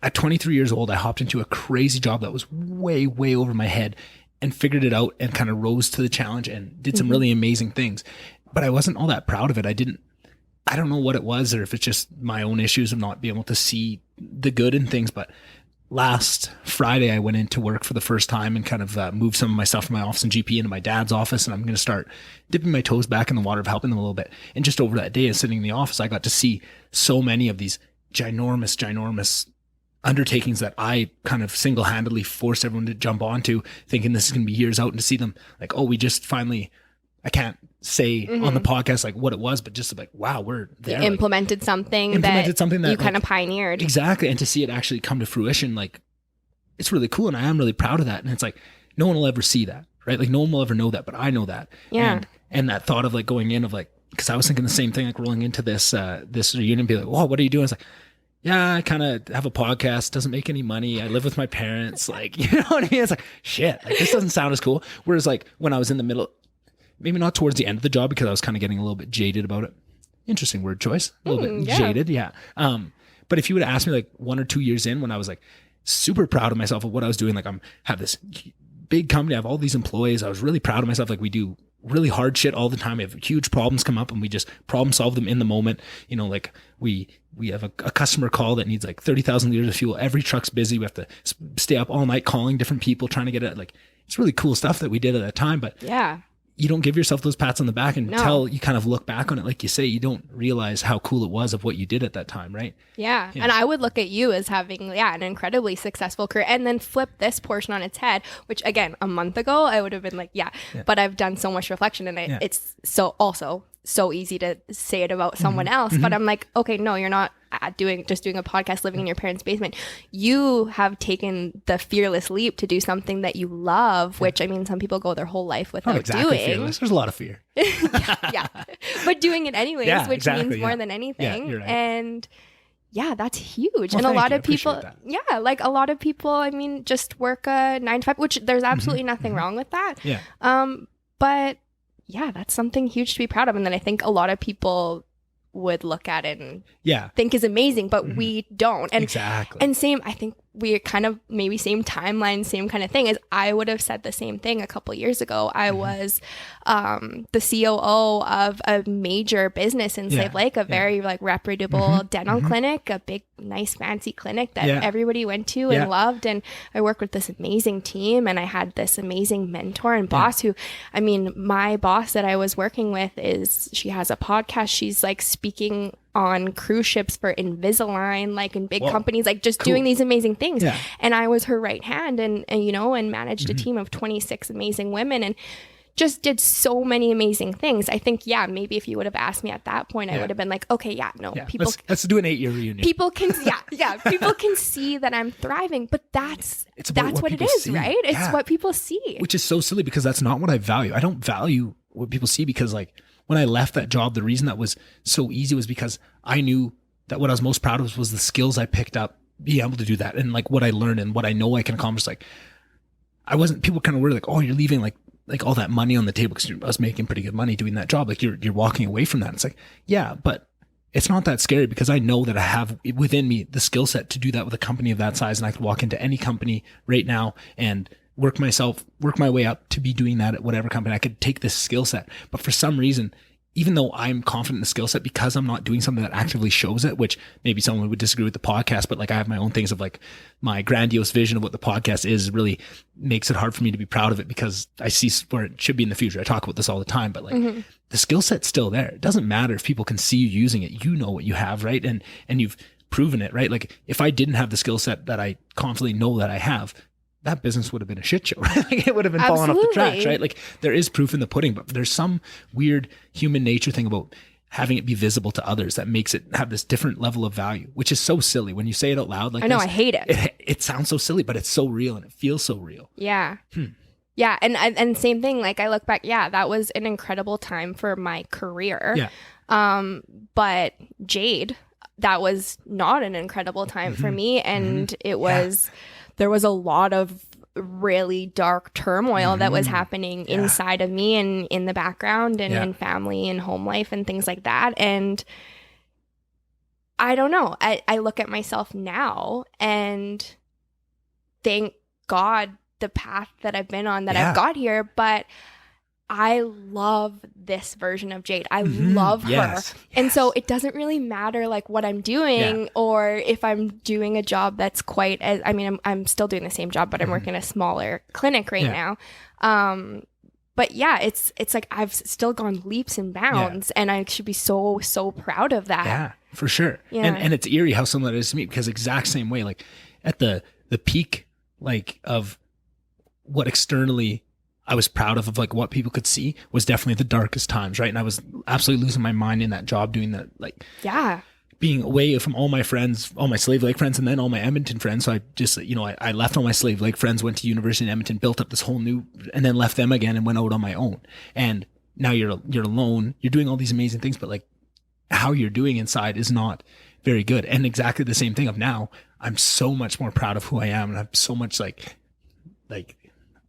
at 23 years old, I hopped into a crazy job that was way, way over my head and figured it out and kind of rose to the challenge and did some really amazing things. But I wasn't all that proud of it. I don't know what it was, or if it's just my own issues of not being able to see the good in things. But last Friday, I went into work for the first time and kind of moved some of my stuff from my office and GP into my dad's office. And I'm going to start dipping my toes back in the water of helping them a little bit. And just over that day and sitting in the office, I got to see so many of these ginormous undertakings that I kind of single-handedly forced everyone to jump onto, thinking this is going to be years out, and to see them like, oh, we just finally, I can't say on the podcast like what it was, but just like, wow, we're there. Implemented something that you kind of pioneered. Exactly. And to see it actually come to fruition, like, it's really cool. And I am really proud of that. And it's like, no one will ever see that, right? Like, no one will ever know that, but I know that. Yeah. And that thought of like going in of like, because I was thinking the same thing, like rolling into this reunion, be like, whoa, what are you doing? It's like, yeah, I kind of have a podcast, doesn't make any money. I live with my parents. Like, you know what I mean? It's like, shit, like, this doesn't sound as cool. Whereas like when I was in the middle, maybe not towards the end of the job, because I was kind of getting a little bit jaded about it. Interesting word choice. A little bit jaded. Yeah. But if you would have asked me like 1 or 2 years in, when I was like super proud of myself of what I was doing, like have this big company, I have all these employees. I was really proud of myself. Like, we do really hard shit all the time. We have huge problems come up and we just problem solve them in the moment. You know, like we have a customer call that needs like 30,000 liters of fuel. Every truck's busy. We have to stay up all night calling different people, trying to get it. Like, it's really cool stuff that we did at that time. But yeah, you don't give yourself those pats on the back until you kind of look back on it. Like you say, you don't realize how cool it was of what you did at that time, right? Yeah. And I would look at you as having, an incredibly successful career, and then flip this portion on its head, which again, a month ago, I would have been like, but I've done so much reflection, and it's so easy to say it about someone else. But I'm like, okay, no, you're not doing a podcast living in your parents' basement. You have taken the fearless leap to do something that you love, which, I mean, some people go their whole life without doing. Fearless. There's a lot of fear. But doing it anyways, which means more than anything. Right. And that's huge. Well, and a lot of people, like a lot of people, I mean, just work a 9 to 5, which there's absolutely nothing wrong with that. Yeah. But that's something huge to be proud of. And then I think a lot of people would look at it and think is amazing, but we don't. And and same, I think we kind of maybe same timeline, same kind of thing, as I would have said the same thing a couple years ago. I was the COO of a major business in Slave Lake, a very like reputable dental clinic, a big, nice, fancy clinic that everybody went to and loved. And I worked with this amazing team, and I had this amazing mentor and boss who, I mean, my boss that I was working with she has a podcast. She's like speaking on cruise ships for Invisalign, like in big companies, like just doing these amazing things. And I was her right hand, and managed a team of 26 amazing women, and just did so many amazing things. I think, maybe if you would have asked me at that point, I would have been like, okay, people. Let's do an 8-year reunion. People can, people can see that I'm thriving, but that's what it is, right? It's what people see. Which is so silly, because that's not what I value. I don't value what people see, because like when I left that job, the reason that was so easy was because I knew that what I was most proud of was the skills I picked up, being able to do that, and like what I learned and what I know I can accomplish. Like, people kind of were like, oh, you're leaving like all that money on the table, because I was making pretty good money doing that job. Like you're walking away from that. It's like, but it's not that scary, because I know that I have within me the skill set to do that with a company of that size. And I could walk into any company right now and work my way up to be doing that at whatever company. I could take this skill set. But for some reason, even though I'm confident in the skill set, because I'm not doing something that actively shows it, which maybe someone would disagree with the podcast, but like I have my own things of like my grandiose vision of what the podcast is, really makes it hard for me to be proud of it, because I see where it should be in the future. I talk about this all the time, but like the skill set's still there. It doesn't matter if people can see you using it. You know what you have, right? And you've proven it, right? Like if I didn't have the skill set that I confidently know that I have, that business would have been a shit show, right? Like it would have been falling off the tracks, right? Like there is proof in the pudding, but there's some weird human nature thing about having it be visible to others that makes it have this different level of value, which is so silly when you say it out loud. Like I know, I hate it. It sounds so silly, but it's so real and it feels so real. Yeah. Yeah. And same thing, like I look back, that was an incredible time for my career. But Jayde, that was not an incredible time for me. And it was, there was a lot of really dark turmoil that was happening inside of me and in the background and in family and home life and things like that. And I don't know. I look at myself now and thank God the path that I've been on that I've got here, but I love this version of Jayde. I love her. And so it doesn't really matter like what I'm doing or if I'm doing a job that's quite as, I mean, I'm still doing the same job, but I'm working in a smaller clinic right now. But yeah, it's like I've still gone leaps and bounds and I should be so proud of that. Yeah, for sure. And it's eerie how similar it is to me because exact same way, like at the peak, like of what externally I was proud of like what people could see was definitely the darkest times, right? And I was absolutely losing my mind in that job doing that, like being away from all my friends, all my Slave Lake friends, and then all my Edmonton friends. So I just, you know, I left all my Slave Lake friends, went to university in Edmonton, built up this whole new, and then left them again and went out on my own. And now you're alone, you're doing all these amazing things, but like how you're doing inside is not very good. And exactly the same thing of now, I'm so much more proud of who I am. And I'm so much like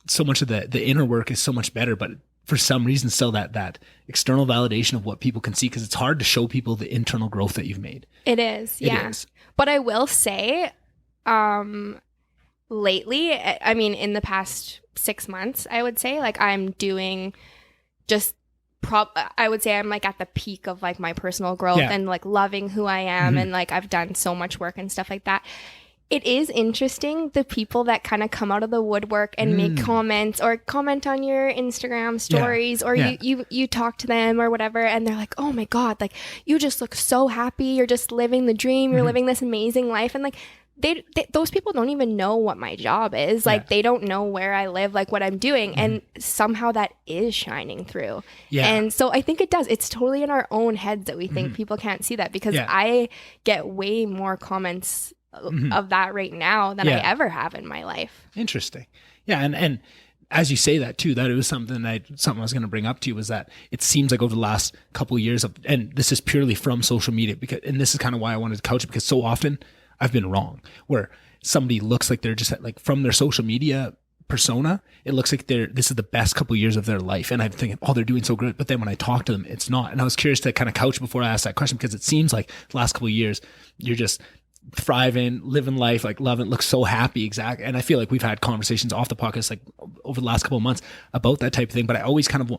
so much of the inner work is so much better, but for some reason still that external validation of what people can see, because it's hard to show people the internal growth that you've made. It is. It is. But I will say, lately, I mean, in the past 6 months, I would say like I'm doing just I would say I'm like at the peak of like my personal growth and like loving who I am. And like I've done so much work and stuff like that. It is interesting, the people that kind of come out of the woodwork and make comments or comment on your Instagram stories or you talk to them or whatever. And they're like, oh my God, like you just look so happy. You're just living the dream. You're living this amazing life. And like, those people don't even know what my job is. Like they don't know where I live, like what I'm doing. And somehow that is shining through. And so I think it does. It's totally in our own heads that we think people can't see that, because I get way more comments of that right now than I ever have in my life. Interesting. Yeah. And as you say that too, that it was something I was going to bring up to you, was that it seems like over the last couple of years and this is purely from social media, and this is kind of why I wanted to couch it, because so often I've been wrong, where somebody looks like they're just like from their social media persona, it looks like this is the best couple of years of their life. And I'm thinking, oh, they're doing so good. But then when I talk to them, it's not. And I was curious to kind of couch before I asked that question, because it seems like the last couple of years, you're just thriving, living life, like loving, look so happy. Exactly. And I feel like we've had conversations off the podcast, like over the last couple of months about that type of thing. But I always kind of,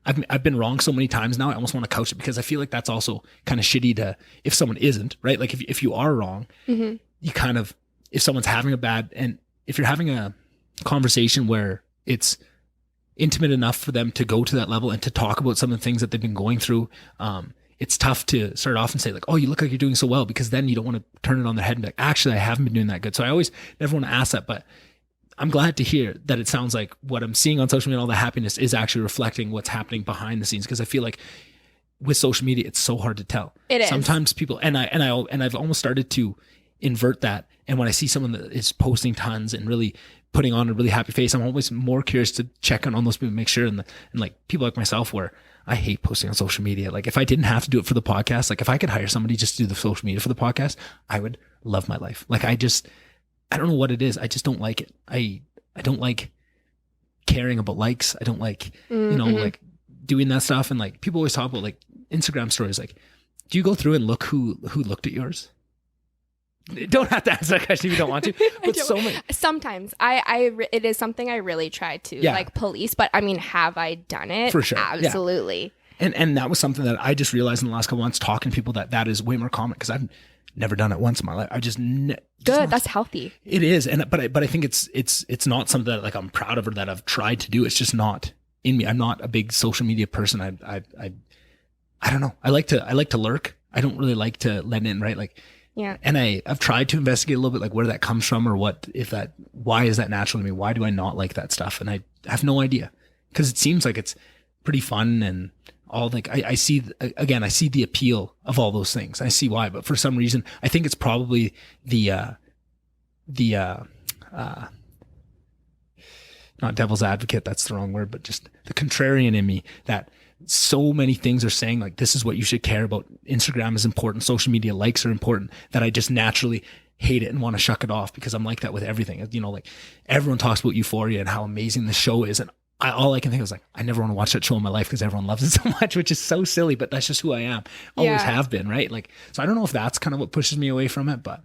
I've been wrong so many times now. I almost want to couch it, because I feel like that's also kind of shitty to, if someone isn't, right? Like if you are wrong, you kind of, if someone's having and if you're having a conversation where it's intimate enough for them to go to that level and to talk about some of the things that they've been going through, it's tough to start off and say like, oh, you look like you're doing so well, because then you don't want to turn it on their head and be like, actually, I haven't been doing that good. So I always never want to ask that, but I'm glad to hear that it sounds like what I'm seeing on social media, all the happiness is actually reflecting what's happening behind the scenes. Because I feel like with social media, it's so hard to tell. It is. Sometimes people, and I've almost started to invert that. And when I see someone that is posting tons and really putting on a really happy face, I'm always more curious to check on those people, make sure. And like people like myself, where I hate posting on social media. Like if I didn't have to do it for the podcast, like if I could hire somebody just to do the social media for the podcast, I would love my life. Like I don't know what it is. I just don't like it. I don't like caring about likes. I don't like, like doing that stuff. And like people always talk about like Instagram stories. Like, do you go through and look who looked at yours? You don't have to answer that question if you don't want to. But so many. Sometimes it is something I really try to like police. But I mean, have I done it? For sure. Absolutely. Yeah. And that was something that I just realized in the last couple months talking to people that is way more common, because I've never done it once in my life. I just good. That's healthy. It is, but I think it's not something that like I'm proud of or that I've tried to do. It's just not in me. I'm not a big social media person. I don't know. I like to lurk. I don't really like to let in, right? Like. Yeah. And I've tried to investigate a little bit, like where that comes from, or why is that natural to me? Why do I not like that stuff? And I have no idea, because it seems like it's pretty fun and all. Like I see the appeal of all those things. I see why, but for some reason, I think it's probably the not devil's advocate, that's the wrong word, but just the contrarian in me, that so many things are saying like, this is what you should care about. Instagram is important. Social media likes are important, that I just naturally hate it and want to shuck it off, because I'm like that with everything. You know, like everyone talks about Euphoria and how amazing the show is. And all I can think is like, I never want to watch that show in my life because everyone loves it so much, which is so silly, but that's just who I am. Always have been, right? Like, so I don't know if that's kind of what pushes me away from it, but.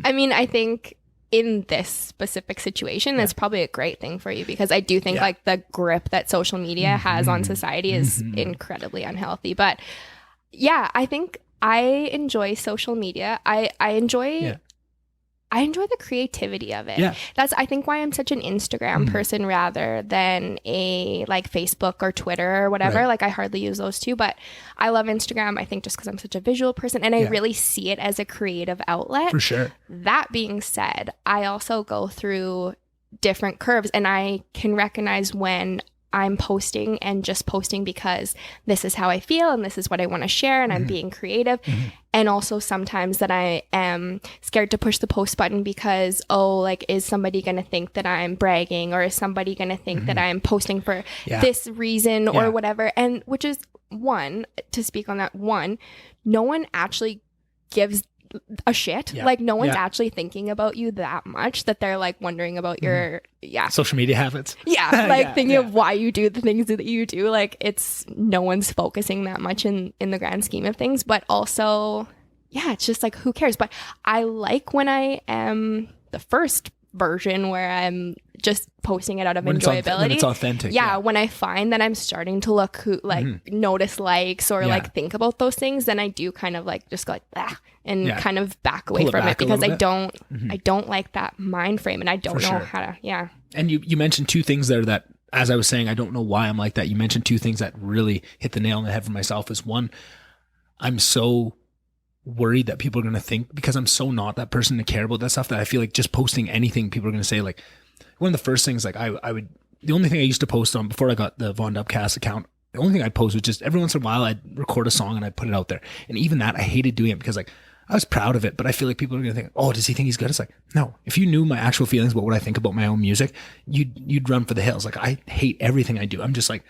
I mean, I think in this specific situation, that's probably a great thing for you, because I do think like the grip that social media has on society is incredibly unhealthy. But yeah, I think I enjoy social media. I enjoy the creativity of it. Yeah. That's, I think, why I'm such an Instagram person rather than a like Facebook or Twitter or whatever. Right. Like I hardly use those two, but I love Instagram, I think, just because I'm such a visual person and I really see it as a creative outlet. For sure. That being said, I also go through different curves, and I can recognize when I'm posting and just posting because this is how I feel and this is what I want to share and I'm being creative. And also sometimes that I am scared to push the post button because, oh, like, is somebody going to think that I'm bragging, or is somebody going to think that I'm posting for this reason or whatever? And which is, one, to speak on that, one, no one actually gives a shit. Like no one's actually thinking about you that much that they're like wondering about your social media habits. Like thinking of why you do the things that you do. Like it's, no one's focusing that much in the grand scheme of things. But also it's just like, who cares? But I like when I am the first version where I'm just posting it out of enjoyability. When it's authentic. When I find that I'm starting to look notice likes or like think about those things, then I do kind of like just go like and kind of back away from it, because I don't like that mind frame, and I don't know how to And you mentioned two things there that, as I was saying, I don't know why I'm like that. You mentioned two things that really hit the nail on the head for myself. Is one, I'm so worried that people are going to think, because I'm so not that person to care about that stuff, that I feel like just posting anything, people are going to say, like, one of the first things, like I would, the only thing I used to post on before I got the Von Dubcast account, the only thing I'd post was just every once in a while I'd record a song and I'd put it out there. And even that, I hated doing it, because like I was proud of it, but I feel like people are going to think, oh, does he think he's good? It's like, no, if you knew my actual feelings about what I think about my own music, you'd run for the hills. Like I hate everything I do. I'm just like,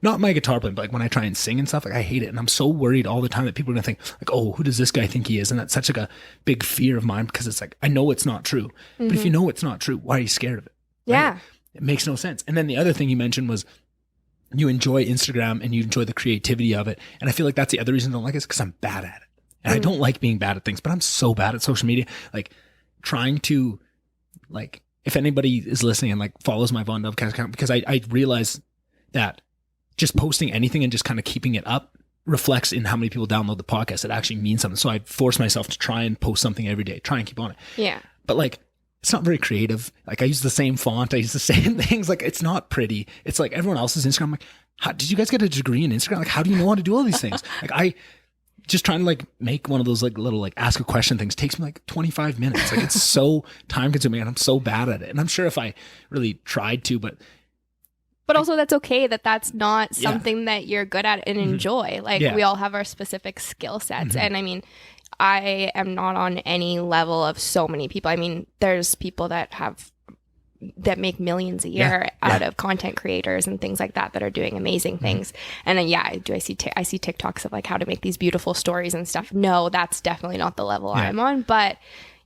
not my guitar playing, but like when I try and sing and stuff, like I hate it. And I'm so worried all the time that people are going to think like, oh, who does this guy think he is? And that's such like a big fear of mine, because it's like, I know it's not true, but if you know it's not true, why are you scared of it? Right? It makes no sense. And then the other thing you mentioned was you enjoy Instagram and you enjoy the creativity of it. And I feel like that's the other reason I don't like it, is because I'm bad at it. And I don't like being bad at things, but I'm so bad at social media. Like trying to, like, if anybody is listening and like follows my Von Dubcast account, because I realize that just posting anything and just kind of keeping it up reflects in how many people download the podcast. It actually means something. So I force myself to try and post something every day, try and keep on it. Yeah. But like, it's not very creative. Like I use the same font. I use the same things. Like it's not pretty. It's like everyone else's Instagram. I'm like, how did you guys get a degree in Instagram? Like, how do you know how to do all these things? Like I just trying to like make one of those like little like ask a question things takes me like 25 minutes. Like it's so time consuming and I'm so bad at it. And I'm sure if I really tried to, but also that's okay that that's not something that you're good at and enjoy. Like we all have our specific skill sets. And I mean, I am not on any level of so many people. I mean, there's people that make millions a year out of content creators and things like that are doing amazing things. And then, I see TikToks of like how to make these beautiful stories and stuff. No, that's definitely not the level I'm on. But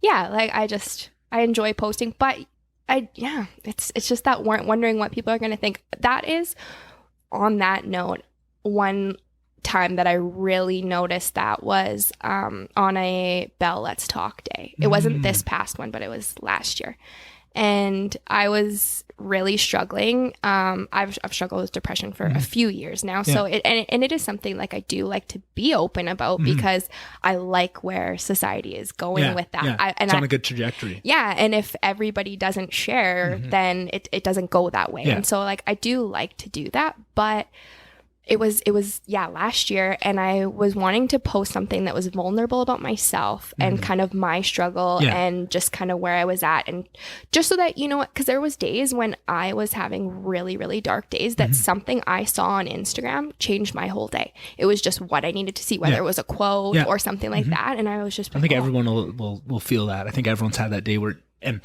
like I enjoy posting, but it's just that wondering what people are going to think. That is, on that note, one time that I really noticed that was on a Bell Let's Talk day. It wasn't this past one, but it was last year. And I was really struggling. I've struggled with depression for a few years now. So it is something like I do like to be open about, because I like where society is going with that. It's on a good trajectory. Yeah. And if everybody doesn't share, then it doesn't go that way. And so like, I do like to do that, but it was last year, and I was wanting to post something that was vulnerable about myself and kind of my struggle and just kind of where I was at, and just so that, you know what, because there was days when I was having really, really dark days that something I saw on Instagram changed my whole day. It was just what I needed to see, whether it was a quote or something like that, and I was just I think everyone will feel that. I think everyone's had that day where, and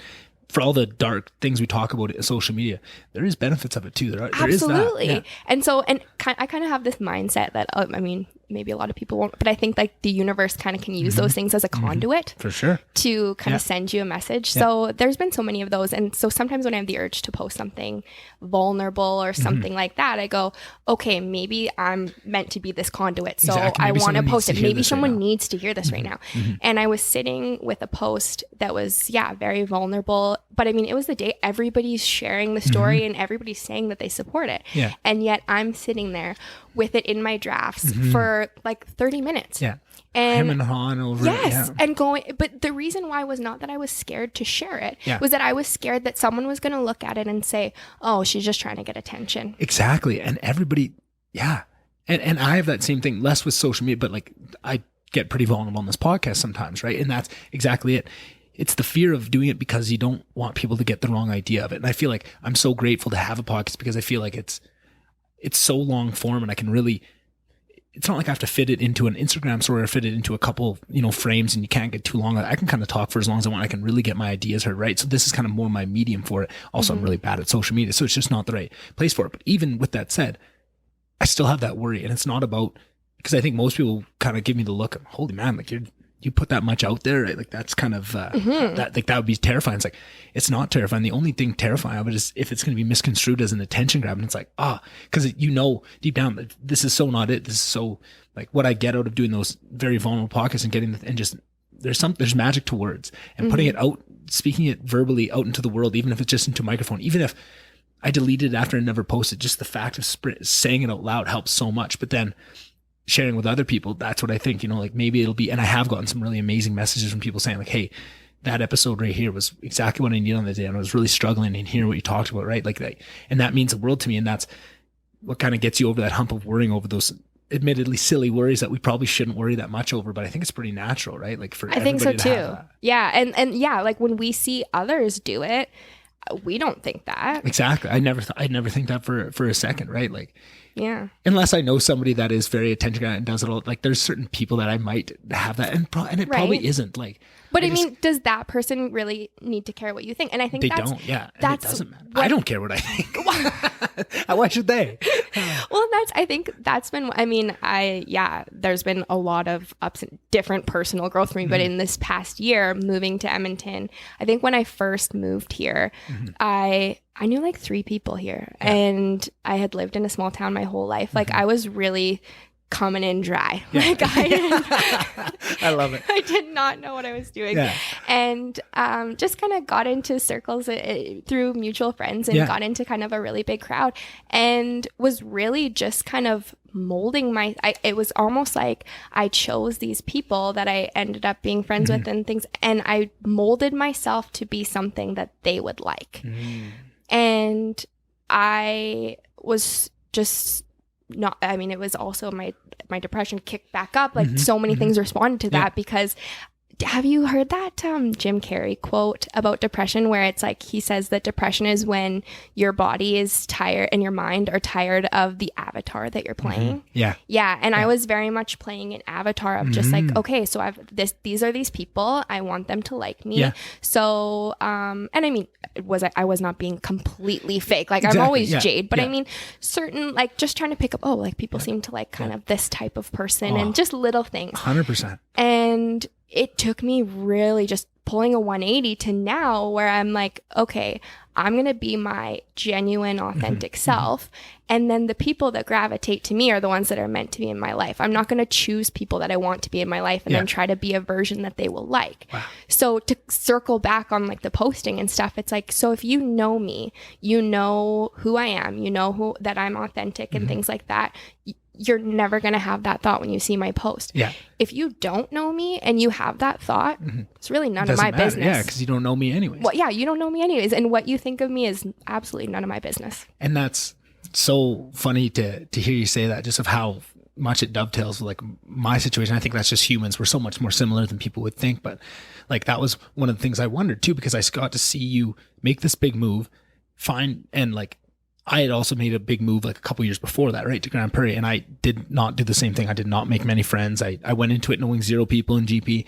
for all the dark things we talk about in social media, there is benefits of it too. There Absolutely. is that. Yeah. And so, I kind of have this mindset that, I mean, maybe a lot of people won't, but I think like the universe kind of can use those things as a conduit For sure. to kind of send you a message. So there's been so many of those. And so sometimes when I have the urge to post something vulnerable or something like that, I go, okay, maybe I'm meant to be this conduit. So Exactly. I Maybe want to someone post needs it. to hear Maybe this right someone now. needs to hear this right now. And I was sitting with a post that was, very vulnerable. But I mean, it was the day everybody's sharing the story and everybody's saying that they support it. Yeah. And yet I'm sitting there with it in my drafts for like 30 minutes. Yeah. And Him and Han over yes, it. Yeah. and going, but the reason why was not that I was scared to share it, Yeah. was that I was scared that someone was going to look at it and say, oh, she's just trying to get attention. Exactly. And everybody, yeah. And I have that same thing, less with social media, but like I get pretty vulnerable on this podcast sometimes, right? And that's exactly it. It's the fear of doing it because you don't want people to get the wrong idea of it. And I feel like I'm so grateful to have a podcast because I feel like it's so long form and I can really, it's not like I have to fit it into an Instagram story or fit it into a couple, frames and you can't get too long. I can kind of talk for as long as I want. I can really get my ideas heard, right? So this is kind of more my medium for it. Also, I'm really bad at social media, so it's just not the right place for it. But even with that said, I still have that worry. And it's not about, because I think most people kind of give me the look, holy man, like you put that much out there, right? Like that's kind of that would be terrifying. It's like, it's not terrifying. The only thing terrifying of it is if it's going to be misconstrued as an attention grab. And it's like, because deep down that this is so not it. This is so like what I get out of doing those very vulnerable podcasts and getting and just there's magic to words and putting it out, speaking it verbally out into the world, even if it's just into a microphone, even if I deleted it after I never posted, just the fact of saying it out loud helps so much. But then sharing with other people, that's what I think, like maybe it'll be, and I have gotten some really amazing messages from people saying like, hey, that episode right here was exactly what I needed on the day. And I was really struggling and hearing what you talked about, right? Like that. And that means the world to me. And that's what kind of gets you over that hump of worrying over those admittedly silly worries that we probably shouldn't worry that much over, but I think it's pretty natural, right? Like for I think so everybody to have too. that. Yeah. And yeah, like when we see others do it, we don't think that. Exactly. I'd never think that for a second, right? Like, yeah. Unless I know somebody that is very attention and does it all, like there's certain people that I might have that, and it probably isn't. Like, but I mean, does that person really need to care what you think? And I think they don't. Yeah, and it doesn't matter. I don't care what I think. Why should they? Well, I think that's been. I mean, there's been a lot of ups and different personal growth for me. But in this past year, moving to Edmonton, I think when I first moved here, I knew like 3 people here, and I had lived in a small town my whole life. Like I was really coming in dry. Yeah. Like I love it. I did not know what I was doing. Yeah. And just kind of got into circles through mutual friends and got into kind of a really big crowd and was really just kind of molding it was almost like I chose these people that I ended up being friends with and things, and I molded myself to be something that they would like. And I was just not, I mean, it was also my depression kicked back up. Like so many things responded to that because have you heard that Jim Carrey quote about depression where it's like he says that depression is when your body is tired and your mind are tired of the avatar that you're playing? Yeah. And I was very much playing an avatar of just like, okay, so these are these people, I want them to like me. So and I mean, I was not being completely fake, like I'm always Jayde, but I mean certain, like just trying to pick up, like people seem to like kind of this type of person and just little things. 100%. And it took me really just pulling a 180 to now where I'm like, okay, I'm going to be my genuine, authentic self. And then the people that gravitate to me are the ones that are meant to be in my life. I'm not going to choose people that I want to be in my life and then try to be a version that they will like. Wow. So to circle back on like the posting and stuff, it's like, so if you know me, you know who I am, you know that I'm authentic and things like that. You're never going to have that thought when you see my post. Yeah. If you don't know me and you have that thought, it's really none of my business. Yeah, because you don't know me anyways. Well, yeah, you don't know me anyways. And what you think of me is absolutely none of my business. And that's so funny to hear you say that, just of how much it dovetails with like my situation. I think that's just humans. We're so much more similar than people would think. But like that was one of the things I wondered too, because I got to see you make this big move, and like, I had also made a big move like a couple years before that, right, to Grand Prairie, and I did not do the same thing. I did not make many friends. I went into it knowing 0 people in GP.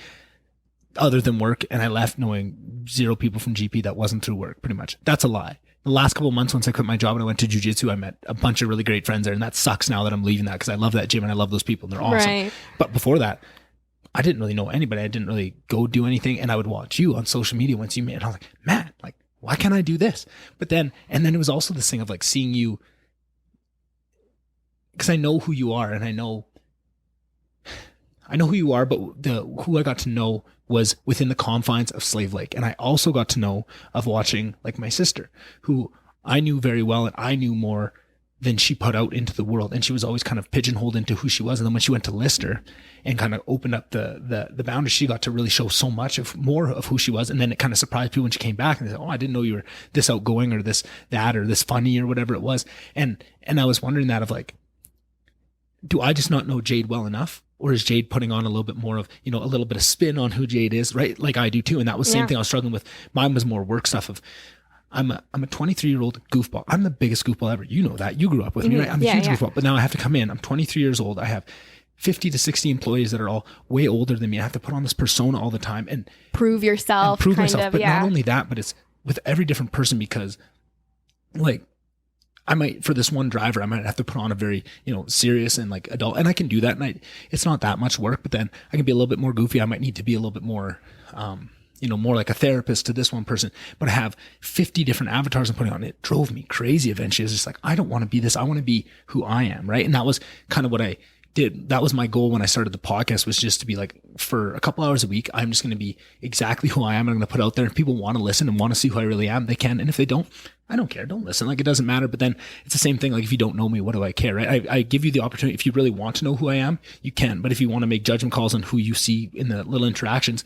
other than work. And I left knowing 0 people from GP that wasn't through work, pretty much. That's a lie. The last couple of months, once I quit my job and I went to jiu-jitsu, I met a bunch of really great friends there. And that sucks now that I'm leaving that, because I love that gym and I love those people and they're awesome. Right. But before that, I didn't really know anybody. I didn't really go do anything. And I would watch you on social media once you met. And I was like, man, like, why can't I do this? But then it was also this thing of like seeing you, because I know who you are and I know who you are, but who I got to know was within the confines of Slave Lake. And I also got to know of watching like my sister, who I knew very well and I knew more than she put out into the world. And she was always kind of pigeonholed into who she was. And then when she went to Lister and kind of opened up the boundaries, she got to really show so much more of who she was. And then it kind of surprised people when she came back and they said, oh, I didn't know you were this outgoing or that or this funny or whatever it was. And I was wondering that of like, do I just not know Jayde well enough? Or is Jayde putting on a little bit more of, a little bit of spin on who Jayde is, right? Like I do too. And that was the same thing I was struggling with. Mine was more work stuff of, I'm a 23-year-old goofball. I'm the biggest goofball ever. You know that. You grew up with me, right? I'm a huge goofball. But now I have to come in. I'm 23 years old. I have 50 to 60 employees that are all way older than me. I have to put on this persona all the time and prove yourself. But not only that, but it's with every different person, because like I might, for this one driver, I might have to put on a very, serious and like adult, and I can do that. And it's not that much work, but then I can be a little bit more goofy. I might need to be a little bit more, more like a therapist to this one person, but I have 50 different avatars I'm putting on. It drove me crazy eventually. It's just like, I don't want to be this. I want to be who I am. Right. And that was kind of what I did. That was my goal when I started the podcast, was just to be like, for a couple hours a week, I'm just going to be exactly who I am. I'm going to put out there. If people want to listen and want to see who I really am, they can. And if they don't, I don't care. Don't listen. Like, it doesn't matter. But then it's the same thing. Like, if you don't know me, what do I care? Right. I give you the opportunity. If you really want to know who I am, you can. But if you want to make judgment calls on who you see in the little interactions,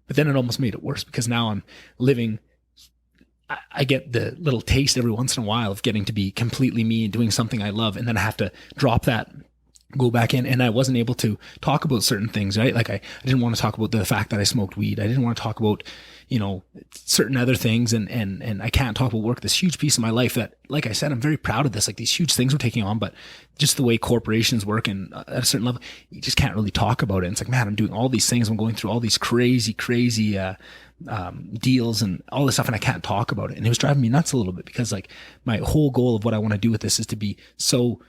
but then it almost made it worse, because now I'm living, I get the little taste every once in a while of getting to be completely me and doing something I love. And then I have to drop that, go back in, and I wasn't able to talk about certain things, right? Like I didn't want to talk about the fact that I smoked weed. I didn't want to talk about, certain other things. And I can't talk about work, this huge piece of my life that, like I said, I'm very proud of this, like these huge things we're taking on, but just the way corporations work and at a certain level, you just can't really talk about it. And it's like, man, I'm doing all these things. I'm going through all these crazy, deals and all this stuff, and I can't talk about it. And it was driving me nuts a little bit, because like my whole goal of what I want to do with this is to be so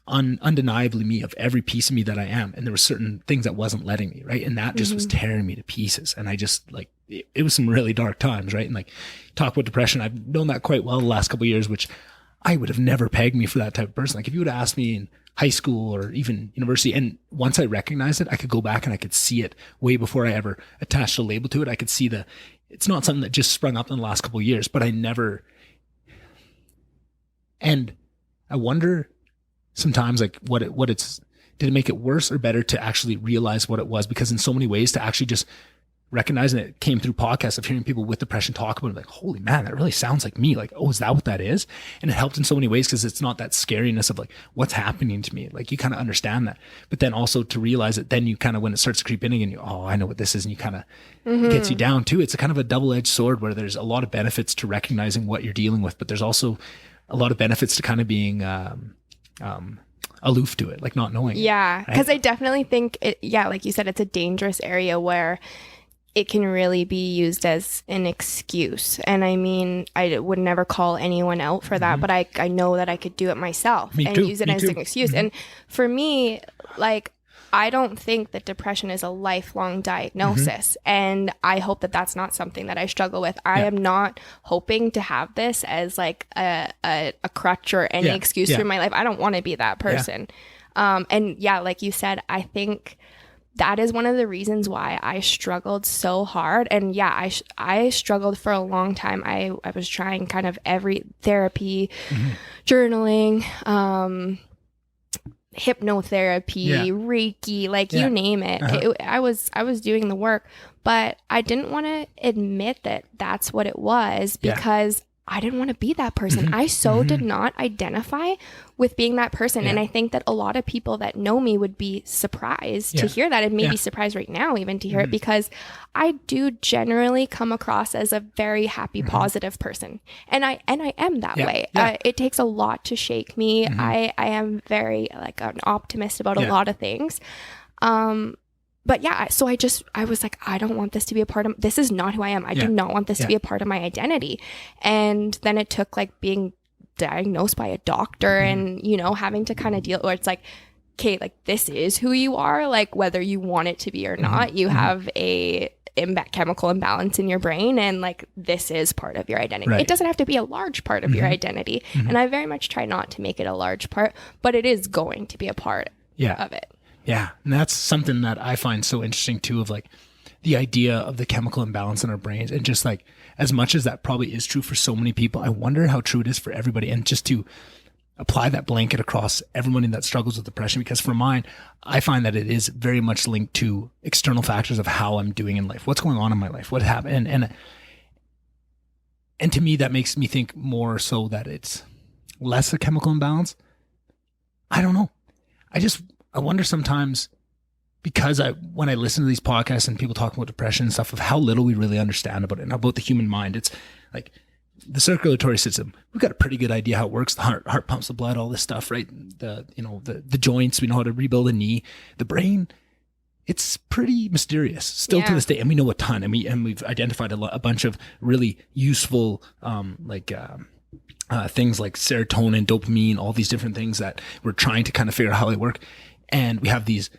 undeniably me, of every piece of me that I am. And there were certain things that wasn't letting me, right? And that just was tearing me to pieces. And I just like, it was some really dark times, right? And like, talk about depression, I've known that quite well the last couple of years, which I would have never pegged me for that type of person. Like, if you would have asked me in high school or even university, and once I recognized it, I could go back and I could see it way before I ever attached a label to it. I could see it's not something that just sprung up in the last couple of years, but I never, and I wonder sometimes, like, did it make it worse or better to actually realize what it was? Because in so many ways, to actually just recognize, and it came through podcasts of hearing people with depression talk about it, like, holy man, that really sounds like me. Like, oh, is that what that is? And it helped in so many ways, because it's not that scariness of like, what's happening to me? Like, you kind of understand that, but then also to realize it, then you kind of, when it starts to creep in again, I know what this is. And you kind of gets you down too. It's a kind of a double-edged sword, where there's a lot of benefits to recognizing what you're dealing with, but there's also a lot of benefits to kind of being, aloof to it, like not knowing. Yeah, because I definitely think like you said, it's a dangerous area where it can really be used as an excuse. And I mean, I would never call anyone out for that, but I know that I could do it myself and use it as an excuse. And for me, like, I don't think that depression is a lifelong diagnosis. And I hope that that's not something that I struggle with. I am not hoping to have this as like a crutch or any excuse for my life. I don't want to be that person. And like you said, I think that is one of the reasons why I struggled so hard. And I struggled for a long time. I was trying kind of every therapy, journaling, hypnotherapy, Reiki, like you name it. I was doing the work, but I didn't want to admit that that's what it was, because I didn't want to be that person. I did not identify with being that person. And I think that a lot of people that know me would be surprised to hear that, and maybe surprised right now even to hear it, because I do generally come across as a very happy, positive person. And I am that way. It takes a lot to shake me. I am very like an optimist about a lot of things. but yeah, so I was like, I don't want this to be a part of, this is not who I am. I do not want this to be a part of my identity. And then it took like being diagnosed by a doctor and, you know, having to kind of deal where it's like, okay, like this is who you are, like whether you want it to be or not, you have a chemical imbalance in your brain, and like this is part of your identity. It doesn't have to be a large part of your identity. And I very much try not to make it a large part, but it is going to be a part of it. Yeah. And that's something that I find so interesting too, of like the idea of the chemical imbalance in our brains. And just like, as much as that probably is true for so many people, I wonder how true it is for everybody. And just to apply that blanket across everyone that struggles with depression, because for mine, I find that it is very much linked to external factors of how I'm doing in life, what's going on in my life, what happened. And to me, that makes me think more so that it's less a chemical imbalance. I don't know. I wonder sometimes, because when I listen to these podcasts and people talk about depression and stuff, of how little we really understand about it and about the human mind. It's like the circulatory system. We've got a pretty good idea how it works. The heart pumps the blood, all this stuff, right? The joints, we know how to rebuild a knee. The brain, it's pretty mysterious still to this day. And we know a ton, and we've identified a bunch of really useful, things like serotonin, dopamine, all these different things that we're trying to kind of figure out how they work. And we have these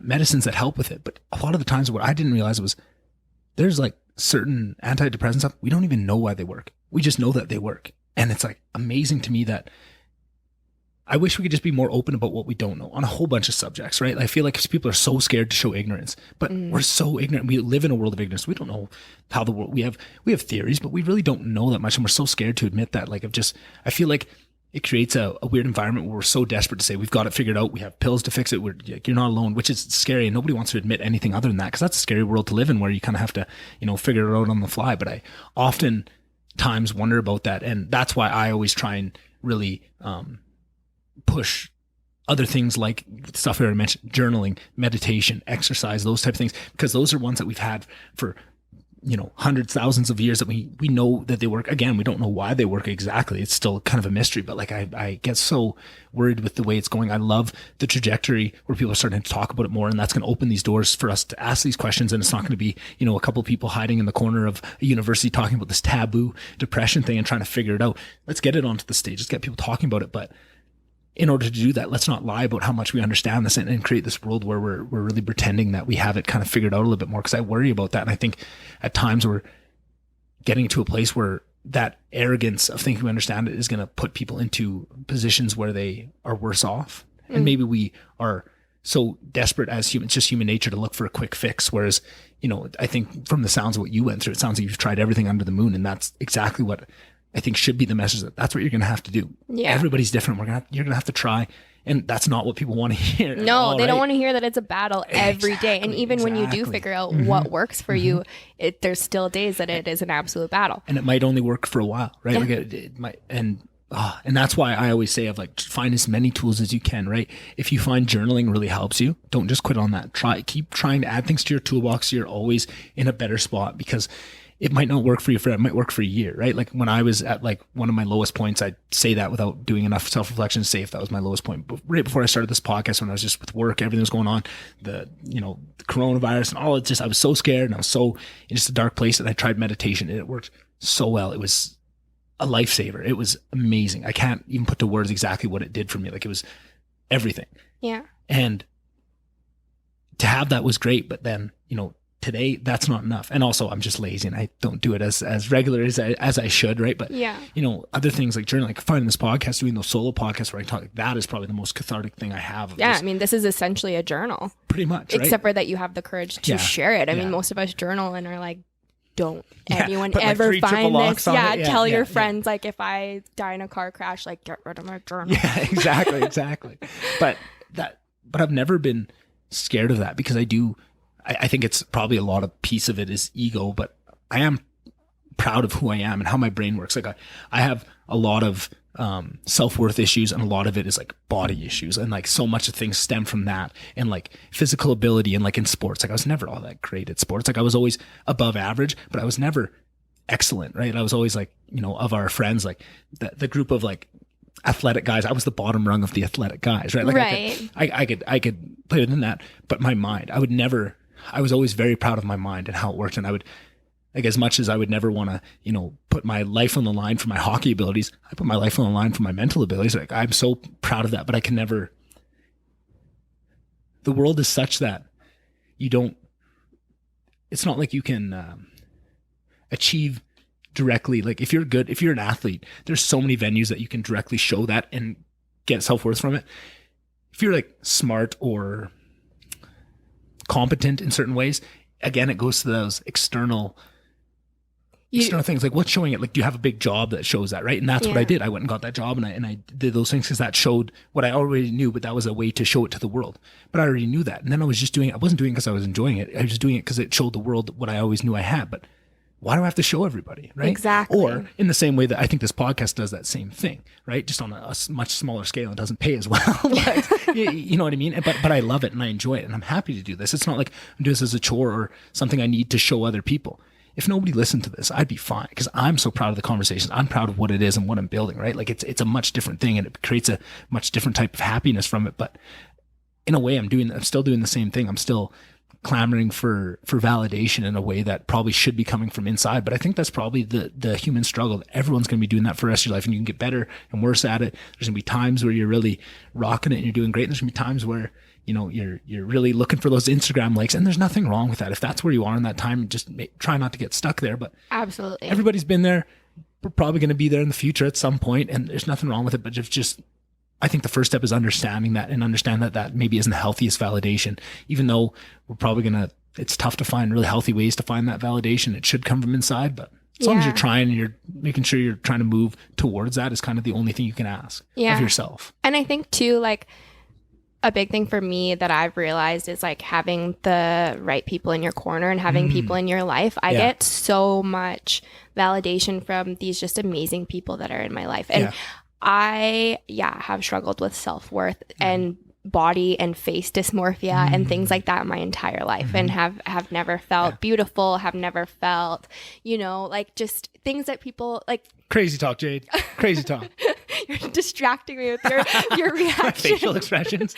medicines that help with it. But a lot of the times what I didn't realize was there's like certain antidepressant stuff, we don't even know why they work. We just know that they work. And it's like amazing to me that I wish we could just be more open about what we don't know on a whole bunch of subjects, right? I feel like people are so scared to show ignorance, but we're so ignorant. We live in a world of ignorance. We don't know how the world, we have theories, but we really don't know that much. And we're so scared to admit that. Like, I feel like it creates a weird environment where we're so desperate to say we've got it figured out. We have pills to fix it. You're not alone, which is scary. And nobody wants to admit anything other than that, because that's a scary world to live in, where you kind of have to, figure it out on the fly. But I oftentimes wonder about that. And that's why I always try and really push other things like stuff I already mentioned, journaling, meditation, exercise, those type of things, because those are ones that we've had for hundreds, thousands of years, that we know that they work. Again, we don't know why they work exactly. It's still kind of a mystery, but like I get so worried with the way it's going. I love the trajectory where people are starting to talk about it more, and that's going to open these doors for us to ask these questions. And it's not going to be, a couple of people hiding in the corner of a university talking about this taboo depression thing and trying to figure it out. Let's get it onto the stage. Let's get people talking about it. But in order to do that, let's not lie about how much we understand this and create this world where we're really pretending that we have it kind of figured out a little bit more. Because I worry about that. And I think at times we're getting to a place where that arrogance of thinking we understand it is going to put people into positions where they are worse off. And maybe we are so desperate as humans, just human nature, to look for a quick fix. Whereas, I think from the sounds of what you went through, it sounds like you've tried everything under the moon. And that's exactly what I think should be the message, that's what you're going to have to do. Yeah. Everybody's different. You're going to have to try. And that's not what people want to hear. No, they don't want to hear that it's a battle every day. And even when you do figure out what works for you, there's still days that it is an absolute battle. And it might only work for a while, right? Yeah. Like it might, and that's why I always say, find as many tools as you can, right? If you find journaling really helps you, don't just quit on that. Keep trying to add things to your toolbox. So you're always in a better spot, because it might not work for you it might work for a year, right? Like when I was at like one of my lowest points, I'd say that without doing enough self-reflection to say if that was my lowest point. But right before I started this podcast, when I was just with work, everything was going on, the coronavirus and all, I was so scared, and I was so in just a dark place, and I tried meditation, and it worked so well. It was a lifesaver. It was amazing. I can't even put to words exactly what it did for me. Like, it was everything. Yeah. And to have that was great, but then, today that's not enough. And also I'm just lazy and I don't do it as regular as I should, right? But other things like journaling, like finding this podcast, doing those solo podcasts where I talk, that is probably the most cathartic thing I have. Yeah, this is essentially a journal. Pretty much, right? Except for that you have the courage to share it. I mean, most of us journal and are like, don't anyone ever find this. Tell your friends, like, if I die in a car crash, like, get rid of my journal. Yeah, exactly. But I've never been scared of that, because I think it's probably a lot of piece of it is ego, but I am proud of who I am and how my brain works. Like I have a lot of self-worth issues, and a lot of it is like body issues, and like so much of things stem from that, and like physical ability, and like in sports, like I was never all that great at sports. Like I was always above average, but I was never excellent, right? I was always like, of our friends, like the group of like athletic guys. I was the bottom rung of the athletic guys, right? Like Right. I could play within that, but my mind, I was always very proud of my mind and how it worked. And I would, like, as much as I would never want to, you know, put my life on the line for my hockey abilities, I put my life on the line for my mental abilities. Like, I'm so proud of that, but I can never, the world is such that it's not like you can achieve directly. Like, if you're an athlete, there's so many venues that you can directly show that and get self-worth from it. If you're like smart or competent in certain ways, again, it goes to those external things. Like, what's showing it? Like, do you have a big job that shows that, right? And that's what I did. I went and got that job, and I did those things because that showed what I already knew, but that was a way to show it to the world. But I already knew that. And then I was just doing it. I wasn't doing it because I was enjoying it. I was just doing it because it showed the world what I always knew I had. But why do I have to show everybody, right? Exactly. Or in the same way that I think this podcast does that same thing, right? Just on a much smaller scale. It doesn't pay as well. But, you know what I mean? But I love it and I enjoy it and I'm happy to do this. It's not like I'm doing this as a chore or something I need to show other people. If nobody listened to this, I'd be fine because I'm so proud of the conversation. I'm proud of what it is and what I'm building, right? Like, it's a much different thing and it creates a much different type of happiness from it. But in a way, I'm still doing the same thing. I'm still clamoring for validation in a way that probably should be coming from inside. But I think that's probably the human struggle. Everyone's going to be doing that for the rest of your life, and you can get better and worse at it. There's going to be times where you're really rocking it and you're doing great. And there's going to be times where, you know, you're really looking for those Instagram likes, and there's nothing wrong with that. If that's where you are in that time, just try not to get stuck there. But Absolutely. everybody's been there. We're probably going to be there in the future at some point, and there's nothing wrong with it. But just I think the first step is understanding that and understand that maybe isn't the healthiest validation, even though we're probably it's tough to find really healthy ways to find that validation. It should come from inside, but as long as you're trying and you're making sure you're trying to move towards that is kind of the only thing you can ask of yourself. And I think too, like, a big thing for me that I've realized is like having the right people in your corner and having people in your life. I get so much validation from these just amazing people that are in my life. And I have struggled with self-worth and body and face dysmorphia and things like that my entire life, and have never felt beautiful, have never felt, you know, like, just things that people like. Crazy talk, Jade. Crazy talk. You're distracting me with your reaction. Facial expressions.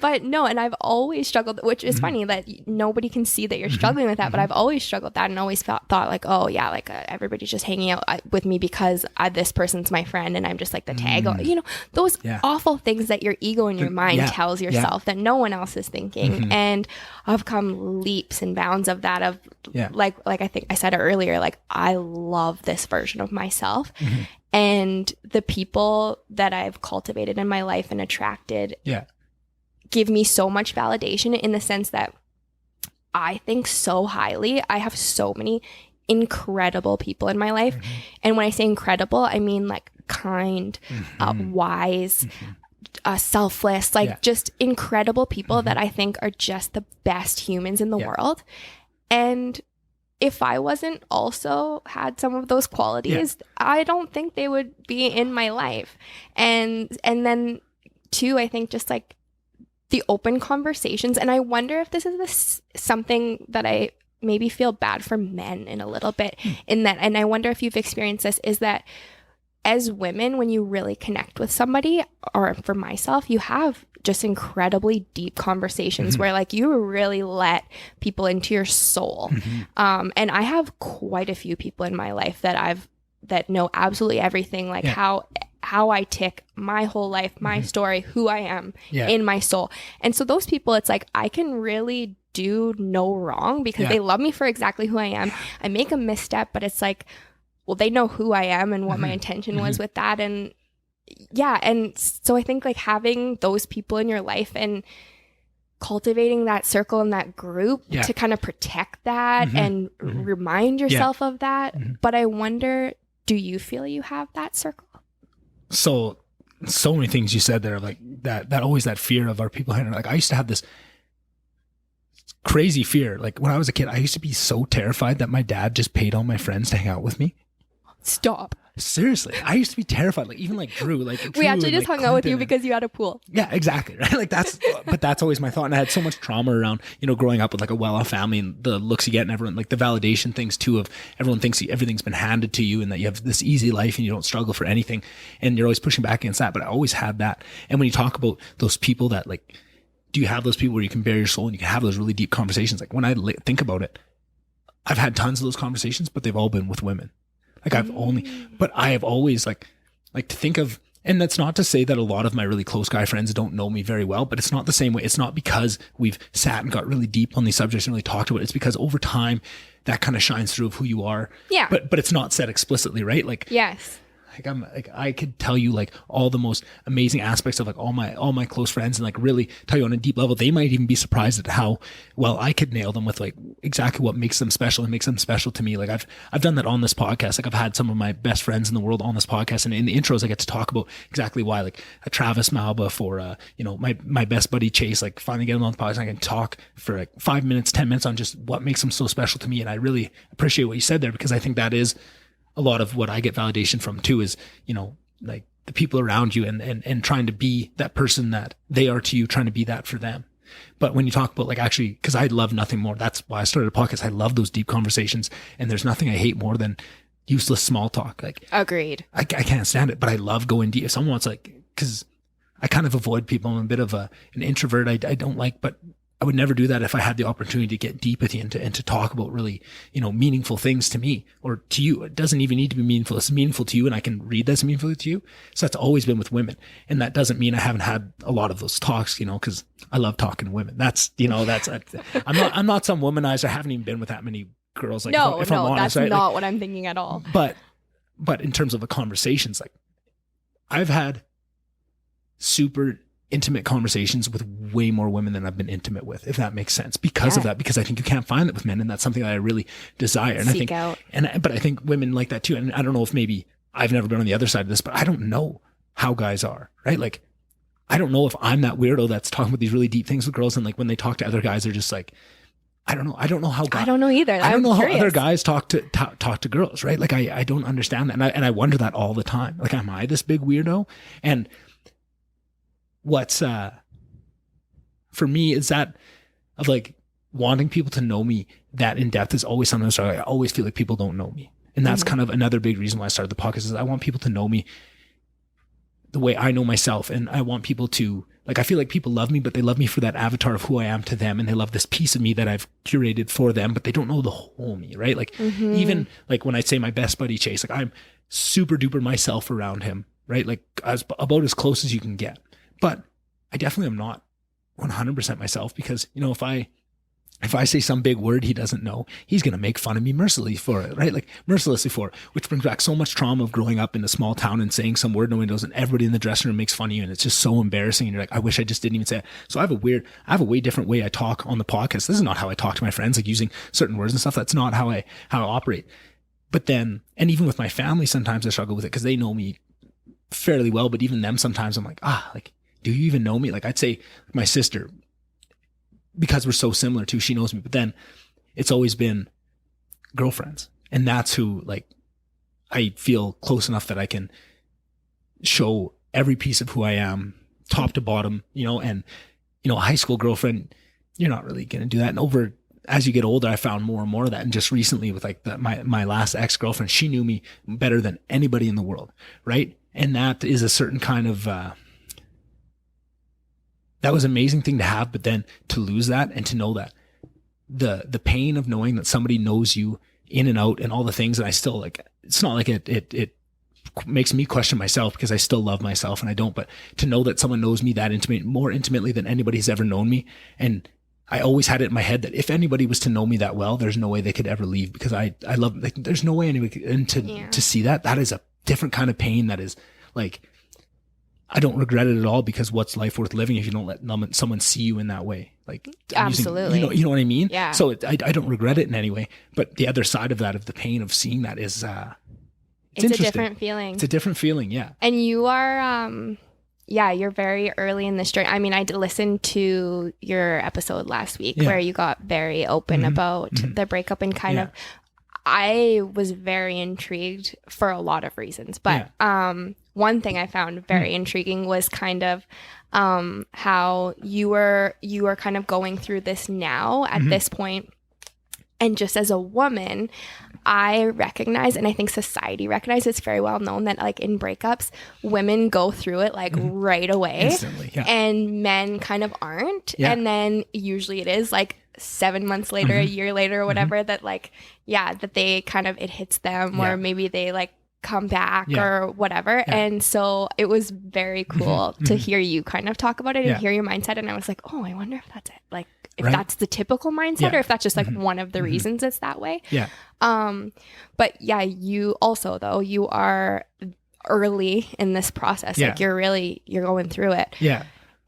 But no, and I've always struggled, which is funny that nobody can see that you're struggling with that, but I've always struggled with that and always thought like, oh yeah, like everybody's just hanging out with me because this person's my friend and I'm just like the tag, you know, those awful things that your ego in your mind tells yourself that no one else is thinking. And I've come leaps and bounds of that, of like I think I said it earlier, like, I love this version of myself. And the people that I've cultivated in my life and attracted give me so much validation, in the sense that I think so highly. I have so many incredible people in my life. And when I say incredible, I mean like kind, wise, selfless, like just incredible people that I think are just the best humans in the world. And if I wasn't also had some of those qualities, I don't think they would be in my life. And then too, I think just like the open conversations, and I wonder if this is something that I maybe feel bad for men in a little bit, in that, and I wonder if you've experienced this, is that as women, when you really connect with somebody, or for myself, you have just incredibly deep conversations where like you really let people into your soul. And I have quite a few people in my life that know absolutely everything, like how I tick, my whole life, my story, who I am in my soul. And so those people, it's like, I can really do no wrong because they love me for exactly who I am. I make a misstep, but it's like, well, they know who I am and what my intention was with that. And and so I think like having those people in your life and cultivating that circle and that group to kind of protect that and remind yourself of that. But I wonder, do you feel you have that circle? So many things you said there, like that always that fear of our people hanging. Like, I used to have this crazy fear. Like, when I was a kid, I used to be so terrified that my dad just paid all my friends to hang out with me. Stop. seriously, I used to be terrified. Like even like Drew, We actually just hung out with you Clinton because you had a pool. yeah, exactly. Right. Like but that's always my thought. And I had so much trauma around, growing up with like a well-off family and the looks you get and everyone, like the validation things too, of everyone thinks everything's been handed to you and that you have this easy life and you don't struggle for anything. And you're always pushing back against that. But I always had that. And when you talk about those people that like, do you have those people where you can bare your soul and you can have those really deep conversations? Like when I think about it, I've had tons of those conversations, but they've all been with women. Like I have always like to think of, and that's not to say that a lot of my really close guy friends don't know me very well, but it's not the same way. It's not because we've sat and got really deep on these subjects and really talked about it. It's because over time that kind of shines through of who you are. Yeah. But it's not said explicitly, right? Like, yes. Like I could tell you like all the most amazing aspects of like all my close friends and like really tell you on a deep level. They might even be surprised at how well I could nail them with like exactly what makes them special and makes them special to me. Like I've done that on this podcast. Like I've had some of my best friends in the world on this podcast, and in the intros I get to talk about exactly why, like a Travis Malba for my best buddy Chase, like finally get him on the podcast. I can talk for like 5 minutes, 10 minutes on just what makes them so special to me. And I really appreciate what you said there, because I think that is a lot of what I get validation from too, is, like the people around you and trying to be that person that they are to you, trying to be that for them. But when you talk about like actually, cause I love nothing more. That's why I started a podcast. I love those deep conversations, and there's nothing I hate more than useless small talk. Like agreed. I can't stand it, but I love going deep. If someone wants like, cause I kind of avoid people. I'm a bit of an introvert. I don't like, but I would never do that if I had the opportunity to get deep with you and to talk about really, meaningful things to me or to you. It doesn't even need to be meaningful. It's meaningful to you, and I can read that's meaningful to you. So that's always been with women. And that doesn't mean I haven't had a lot of those talks, cause I love talking to women. I'm not some womanizer. I haven't even been with that many girls. Like no, if I'm honest, that's right? not what I'm thinking at all. But in terms of the conversations, like I've had super intimate conversations with way more women than I've been intimate with, if that makes sense, because of that, because I think you can't find that with men. And that's something that I really desire. And Seek out. But I think women like that too. And I don't know if maybe I've never been on the other side of this, but I don't know how guys are, right? Like, I don't know if I'm that weirdo that's talking about these really deep things with girls. And like when they talk to other guys, they're just like, I don't know. I don't know how guys, I don't know either. I don't know curious. how other guys talk to girls, right? Like I don't understand that. And I wonder that all the time. Like, am I this big weirdo? And what's, for me is that of like wanting people to know me that in depth is always something I always feel like people don't know me. And that's kind of another big reason why I started the podcast, is I want people to know me the way I know myself. And I want people to, like, I feel like people love me, but they love me for that avatar of who I am to them. And they love this piece of me that I've curated for them, but they don't know the whole me, right? Like even like when I say my best buddy Chase, like I'm super duper myself around him, right? Like about as close as you can get. But I definitely am not 100% myself, because, if I say some big word he doesn't know, he's going to make fun of me mercilessly for it, right? Like mercilessly for it, which brings back so much trauma of growing up in a small town and saying some word no one knows, and everybody in the dressing room makes fun of you. And it's just so embarrassing. And you're like, I wish I just didn't even say it. So I have a way different way I talk on the podcast. This is not how I talk to my friends, like using certain words and stuff. That's not how I operate. But then, and even with my family, sometimes I struggle with it because they know me fairly well, but even them, sometimes I'm like, like, do you even know me? Like I'd say my sister, because we're so similar too, she knows me, but then it's always been girlfriends. And that's who, like, I feel close enough that I can show every piece of who I am, top to bottom, and, a high school girlfriend, you're not really going to do that. And as you get older, I found more and more of that. And just recently with like my last ex-girlfriend, she knew me better than anybody in the world. Right. And that is a certain kind of, that was an amazing thing to have, but then to lose that and to know that the pain of knowing that somebody knows you in and out and all the things, and I still like, it's not like it makes me question myself, because I still love myself and I don't, but to know that someone knows me that more intimately than anybody's ever known me. And I always had it in my head that if anybody was to know me that well, there's no way they could ever leave, because I love, like, there's no way anybody, and to see that is a different kind of pain. That is like, I don't regret it at all, because what's life worth living if you don't let someone see you in that way? Like, absolutely, you know what I mean? Yeah. So I don't regret it in any way, but the other side of that, of the pain of seeing that, is it's a different feeling. It's a different feeling, yeah. And you are, you're very early in this journey. I mean, I listened to your episode last week where you got very open about the breakup and kind of. I was very intrigued for a lot of reasons, but one thing I found very intriguing was kind of how you were kind of going through this now at this point. And just as a woman, I recognize, and I think society recognizes, it's very well known that like in breakups, women go through it like right away. Instantly, and men kind of aren't. And then usually it is like 7 months later, a year later or whatever, that like, that they kind of, it hits them, or maybe they like come back or whatever. And so it was very cool to hear you kind of talk about it and hear your mindset. And I was like, oh, I wonder if that's it. Like, if that's the typical mindset or if that's just like one of the reasons it's that way. But you also, though, you are early in this process. Like you're going through it.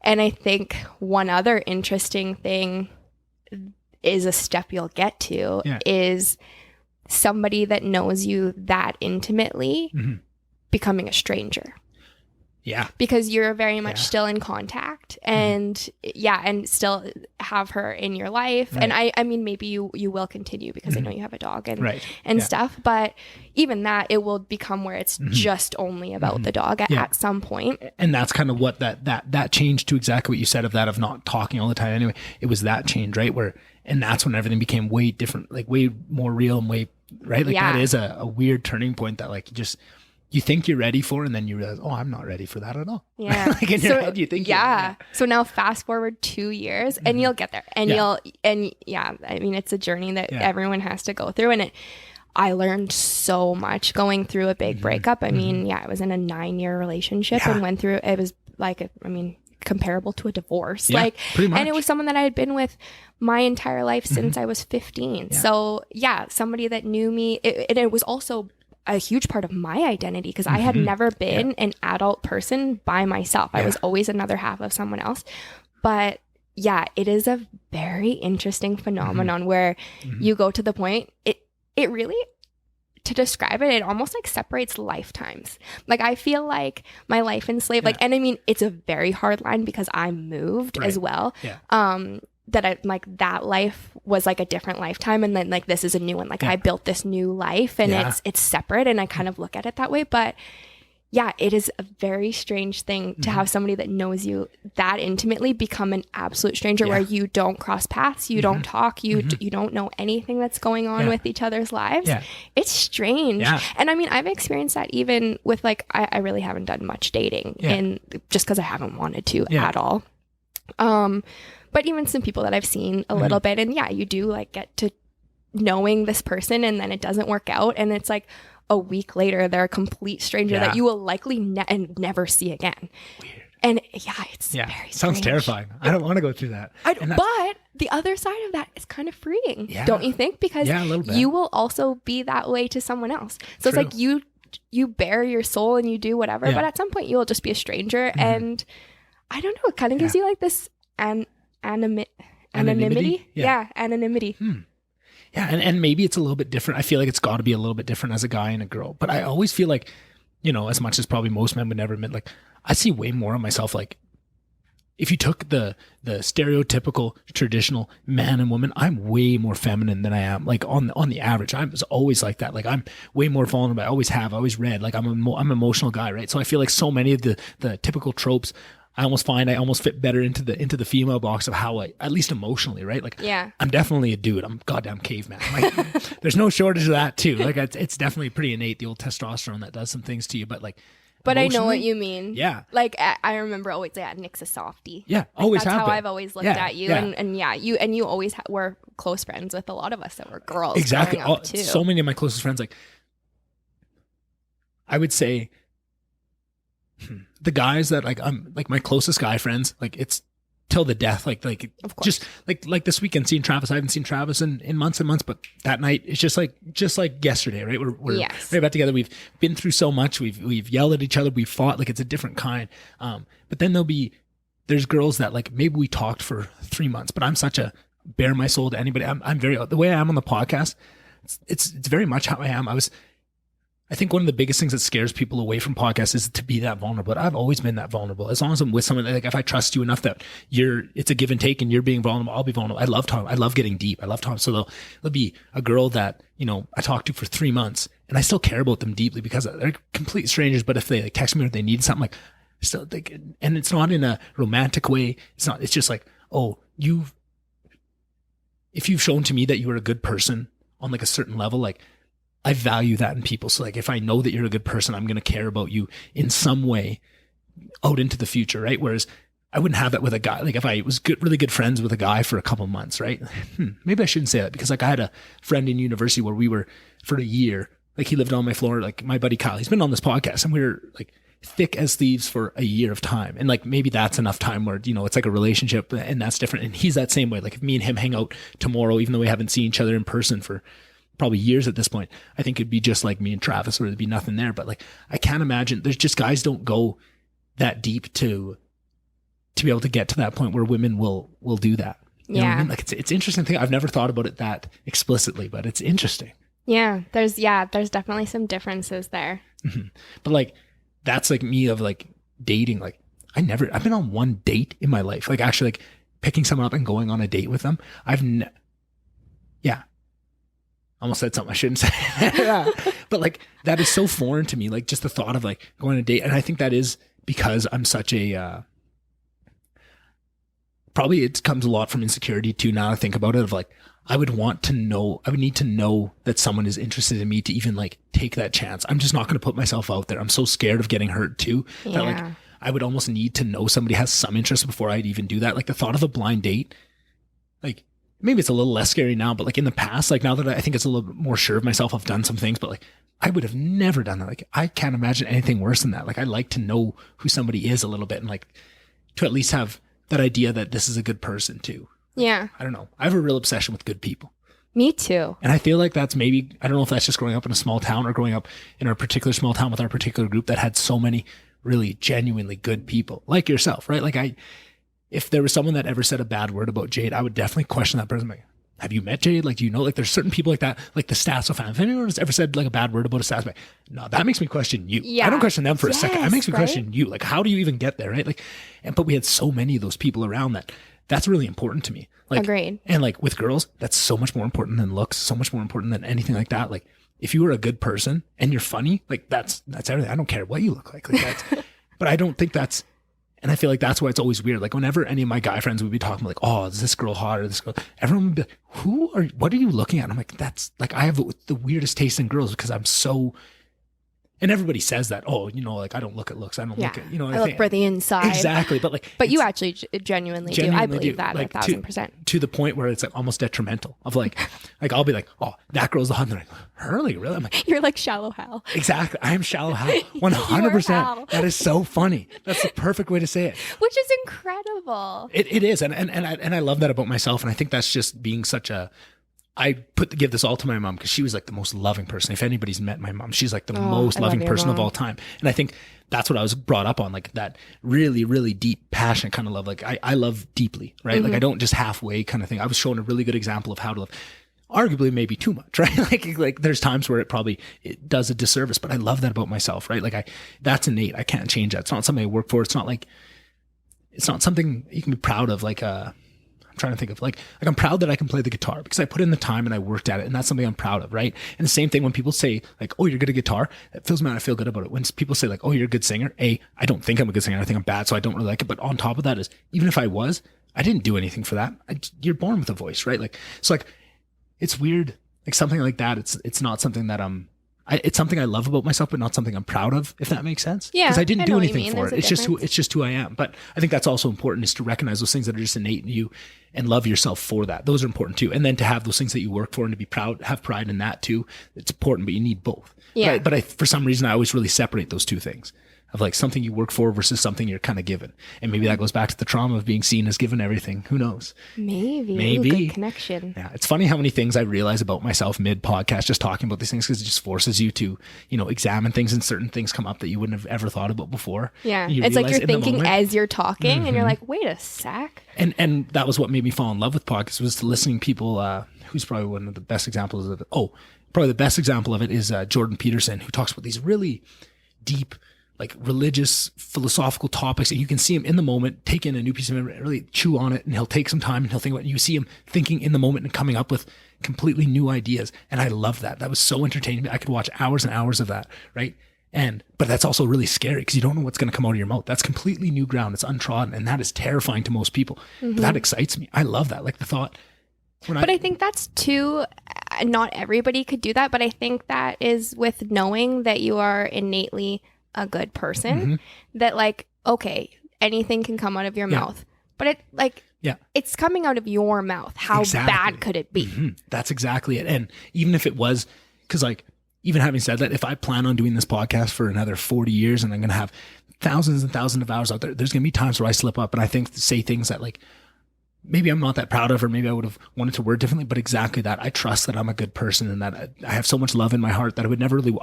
And I think one other interesting thing is a step you'll get to is somebody that knows you that intimately becoming a stranger. Because you're very much still in contact and and still have her in your life. And I mean, maybe you will continue because I know you have a dog and stuff, but even that, it will become where it's just only about the dog at some point. And that's kind of what that changed to exactly what you said of not talking all the time. Anyway, it was that change, right? And that's when everything became way different, like way more real and way, right? Like that is a weird turning point that like you think you're ready for, and then you realize, oh, I'm not ready for that at all. Like in your head, you think So now fast forward 2 years and you'll get there. And I mean, it's a journey that everyone has to go through. And I learned so much going through a big breakup. I mean, I was in a 9-year relationship and went through, it was like, comparable to a divorce. Pretty much. And it was someone that I had been with my entire life since I was 15. So somebody that knew me, it was also a huge part of my identity because I had never been an adult person by myself. I was always another half of someone else. But it is a very interesting phenomenon where you go to the point, it really, to describe it almost like separates lifetimes. Like I feel like my life enslaved, like, and I mean, it's a very hard line because I moved as well. That I like that life was like a different lifetime, and then like this is a new one. Like I built this new life, and it's separate, and I kind of look at it that way. But it is a very strange thing to have somebody that knows you that intimately become an absolute stranger, where you don't cross paths, you don't talk, you don't know anything that's going on with each other's lives. It's strange. And I mean, I've experienced that even with like I really haven't done much dating, and just because I haven't wanted to at all. But even some people that I've seen a little bit, and you do like get to knowing this person, and then it doesn't work out, and it's like a week later they're a complete stranger that you will likely never see again. Weird. And it's very strange. Sounds terrifying. I don't want to go through that. But the other side of that is kind of freeing, don't you think? Because a little bit. You will also be that way to someone else. So it's like you bare your soul and you do whatever, but at some point you'll just be a stranger, and I don't know, it kind of gives you like this anonymity. Anonymity. And maybe it's a little bit different. I feel like it's got to be a little bit different as a guy and a girl. But I always feel like, as much as probably most men would never admit, like I see way more of myself. Like if you took the stereotypical traditional man and woman, I'm way more feminine than I am. Like on the average, I was always like that. Like I'm way more vulnerable. I always have. I always read. Like I'm an emotional guy, right? So I feel like so many of the typical tropes, I almost fit better into the female box of how I, at least emotionally, right? Like, I'm definitely a dude. I'm a goddamn caveman. Like, there's no shortage of that too. Like, it's definitely pretty innate, the old testosterone that does some things to you. But like, but I know what you mean. Yeah. Like I remember always Nick's a softie. Yeah, like, always that's have how been. I've always looked at you, and you always were close friends with a lot of us that were girls. Exactly. Growing up too. So many of my closest friends, like I would say. The guys that like I'm like my closest guy friends, like it's till the death, like just like this weekend seeing Travis. I haven't seen Travis in months and months, but that night it's just like yesterday, right? We're right back together. We've been through so much. We've yelled at each other. We've fought. Like it's a different kind. But then there's girls that like maybe we talked for 3 months, but I'm such a bare my soul to anybody. I'm very, the way I am on the podcast. It's very much how I am. I think one of the biggest things that scares people away from podcasts is to be that vulnerable. But I've always been that vulnerable. As long as I'm with someone, like if I trust you enough that it's a give and take and you're being vulnerable, I'll be vulnerable. I love talking. I love getting deep. I love talking. So there'll be a girl that, I talked to for 3 months and I still care about them deeply because they're complete strangers. But if they like text me or they need something, like still, and it's not in a romantic way. It's just like, oh, if you've shown to me that you are a good person on like a certain level, like, I value that in people. So like, if I know that you're a good person, I'm going to care about you in some way out into the future. Right. Whereas I wouldn't have that with a guy. Like if I was really good friends with a guy for a couple months, right? Maybe I shouldn't say that because like I had a friend in university where we were for a year, like he lived on my floor, like my buddy Kyle, he's been on this podcast and we were like thick as thieves for a year of time. And like, maybe that's enough time where, it's like a relationship and that's different. And he's that same way. Like if me and him hang out tomorrow, even though we haven't seen each other in person for probably years at this point, I think it'd be just like me and Travis, or there'd be nothing there. But like, I can't imagine, there's just guys don't go that deep to be able to get to that point where women will do that. You know what I mean? Like it's interesting thing. I've never thought about it that explicitly, but it's interesting. Yeah. There's definitely some differences there. Mm-hmm. But like, that's like me of like dating. Like I've been on one date in my life. Like actually like picking someone up and going on a date with them. Almost said something I shouldn't say. Yeah. But like, that is so foreign to me. Like just the thought of like going on a date. And I think that is because I'm such a, probably it comes a lot from insecurity too. Now I think about it of like, I would need to know that someone is interested in me to even like take that chance. I'm just not going to put myself out there. I'm so scared of getting hurt too. That like, I would almost need to know somebody has some interest before I'd even do that. Like the thought of a blind date, like, maybe it's a little less scary now, but like in the past, like now that I think it's a little bit more sure of myself, I've done some things, but like I would have never done that. Like I can't imagine anything worse than that. Like I like to know who somebody is a little bit and like to at least have that idea that this is a good person too. Yeah. I don't know. I have a real obsession with good people. Me too. And I feel like that's maybe, I don't know if that's just growing up in a small town or growing up in our particular small town with our particular group that had so many really genuinely good people like yourself, right? Like if there was someone that ever said a bad word about Jayde, I would definitely question that person. Like, have you met Jayde? Like, do you know, like there's certain people like that, like the Stasso fan. If anyone has ever said like a bad word about a Stasso fan, no, that makes me question you. Yeah. I don't question them for a second. It makes me question you. Like, how do you even get there? Right. Like, but we had so many of those people around that's really important to me. Like, agreed. And like with girls, that's so much more important than looks, so much more important than anything like that. Like if you were a good person and you're funny, like that's everything. I don't care what you look like that's, but I don't think that's, and I feel like that's why it's always weird. Like whenever any of my guy friends would be talking like, oh, is this girl hot or this girl? Everyone would be like, what are you looking at? And I'm like, that's like, I have the weirdest taste in girls because I'm so, and everybody says that, oh, like I don't look at looks. I don't look at, I look for the inside. Exactly. But like, but you actually genuinely do. I believe that like 1,000%. To the point where it's like almost detrimental of like I'll be like, oh, that girl's the hot. They're like, Hurley, really? I'm like, you're like shallow Hal. Exactly. I am shallow Hal. 100%. That is so funny. That's the perfect way to say it. Which is incredible. It is. And I love that about myself. And I think that's just being such a, I give this all to my mom because she was like the most loving person. If anybody's met my mom, she's like the most loving person of all time. And I think that's what I was brought up on, like that really, really deep, passionate kind of love. Like I love deeply, right? Like I don't just halfway kind of thing. I was shown a really good example of how to love. Arguably maybe too much, right? like there's times where it does a disservice, but I love that about myself, right? Like that's innate. I can't change that. It's not something I work for. It's not something you can be proud of. Like, I'm trying to think of like I'm proud that I can play the guitar because I put in the time and I worked at it, and that's something I'm proud of, right? And the same thing when people say like, oh, you're good at guitar, it fills me out. I feel good about it. When people say like, oh, you're a good singer, I don't think I'm a good singer. I think I'm bad, so I don't really like it. But on top of that is, even if I was, I didn't do anything for that. You're born with a voice, right? Like, so like, it's weird. Like something like that. It's not something that it's something I love about myself, but not something I'm proud of, if that makes sense. Yeah. Because I didn't do anything for it. It's just who I am. But I think that's also important, is to recognize those things that are just innate in you and love yourself for that. Those are important too. And then to have those things that you work for and to be proud, have pride in that too. It's important, but you need both. Yeah. But for some reason, I always really separate those two things of like something you work for versus something you're kind of given. And maybe that goes back to the trauma of being seen as given everything. Who knows? Maybe. Ooh, good connection. Yeah. It's funny how many things I realize about myself mid podcast, just talking about these things, because it just forces you to, examine things, and certain things come up that you wouldn't have ever thought about before. Yeah. It's like you're thinking as you're talking and you're like, wait a sec. And that was what made me fall in love with podcasts, was to listening to people, who's probably one of the best examples of it. probably the best example of it is Jordan Peterson, who talks about these really deep, like religious, philosophical topics. And you can see him in the moment, take in a new piece of information, really chew on it. And he'll take some time and he'll think about it. And you see him thinking in the moment and coming up with completely new ideas. And I love that. That was so entertaining. I could watch hours and hours of that. Right. But that's also really scary because you don't know what's going to come out of your mouth. That's completely new ground. It's untrodden. And that is terrifying to most people. But that excites me. I love that. Like the thought. I think that's too, not everybody could do that. But I think that is with knowing that you are innately a good person, that like, okay, anything can come out of your mouth, but it like, it's coming out of your mouth. How bad could it be? That's exactly it. And even if it was, because like, even having said that, if I plan on doing this podcast for another 40 years and I'm going to have thousands and thousands of hours out there, there's going to be times where I slip up and I think say things that like, maybe I'm not that proud of, or maybe I would have wanted to word differently, but exactly that. I trust that I'm a good person and that I have so much love in my heart that I would never really,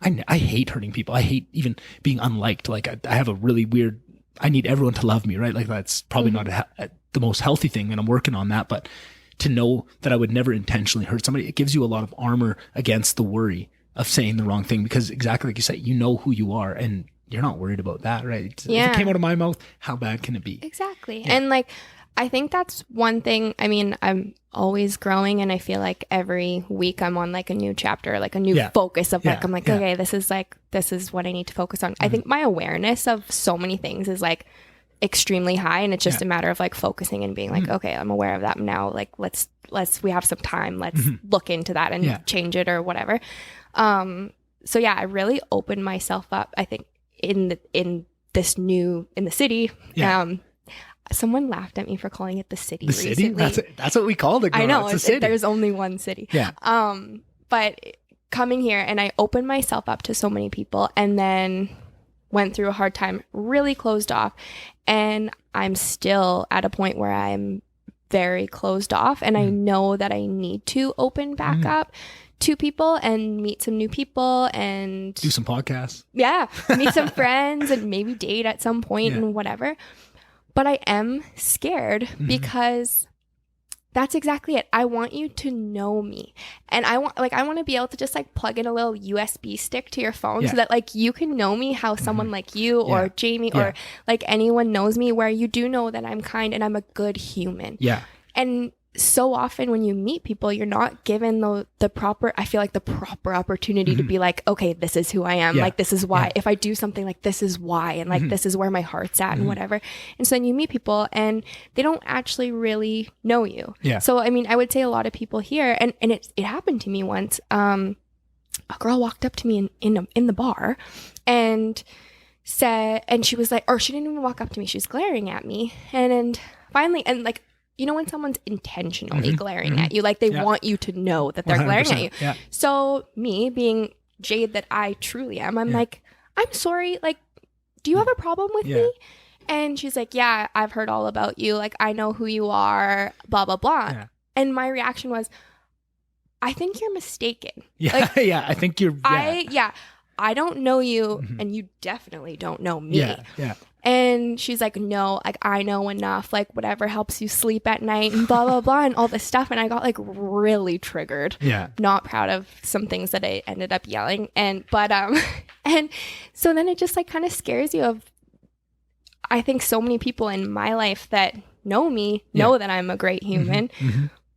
I hate hurting people. I hate even being unliked. Like I have a really weird, I need everyone to love me, right? Like that's probably not the most healthy thing, and I'm working on that. But to know that I would never intentionally hurt somebody, it gives you a lot of armor against the worry of saying the wrong thing, because exactly like you said, you know who you are and you're not worried about that, right? If it came out of my mouth, how bad can it be? Exactly. Yeah. And like, I think that's one thing. I mean, I'm always growing, and I feel like every week I'm on like a new chapter, like a new focus of like, I'm like, okay, this is what I need to focus on. I think my awareness of so many things is like extremely high, and it's just a matter of like focusing and being like, okay, I'm aware of that now. Like, we have some time. Let's look into that and change it or whatever. So yeah, I really opened myself up, I think, in the city. Someone laughed at me for calling it the city. The recently. City? That's what we called it. I know. It's a city. There's only one city. Yeah. But coming here, and I opened myself up to so many people, and then went through a hard time, really closed off. And I'm still at a point where I'm very closed off, and I know that I need to open back up to people and meet some new people and do some podcasts. Yeah. Meet some friends and maybe date at some point and whatever. But I am scared because that's exactly it. I want you to know me. And I want to be able to just like plug in a little USB stick to your phone so that like you can know me how someone like you or Jamie or like anyone knows me, where you do know that I'm kind and I'm a good human. Yeah. And so often when you meet people, you're not given the proper, I feel like the proper opportunity to be like, okay, this is who I am. Like, this is why, if I do something, like, this is why, and like, this is where my heart's at and whatever. And so then you meet people and they don't actually really know you. Yeah. So, I mean, I would say a lot of people here, and it happened to me once. A girl walked up to me in the bar and said, and she was like, or she didn't even walk up to me. She was glaring at me. And finally, and like, you know, when someone's intentionally glaring at you, like they want you to know that they're glaring at you. Yeah. So me being Jayde that I truly am, I'm like, I'm sorry. Like, do you have a problem with me? And she's like, yeah, I've heard all about you. Like, I know who you are, blah, blah, blah. Yeah. And my reaction was, I think you're mistaken. Yeah. Like, I think you're, I don't know you, and you definitely don't know me. Yeah. And she's like, no, like, I know enough, like, whatever helps you sleep at night and blah, blah, blah, and all this stuff. And I got like really triggered. Yeah. Not proud of some things that I ended up yelling. And so then it just like kind of scares you of, I think so many people in my life that know me know that I'm a great human.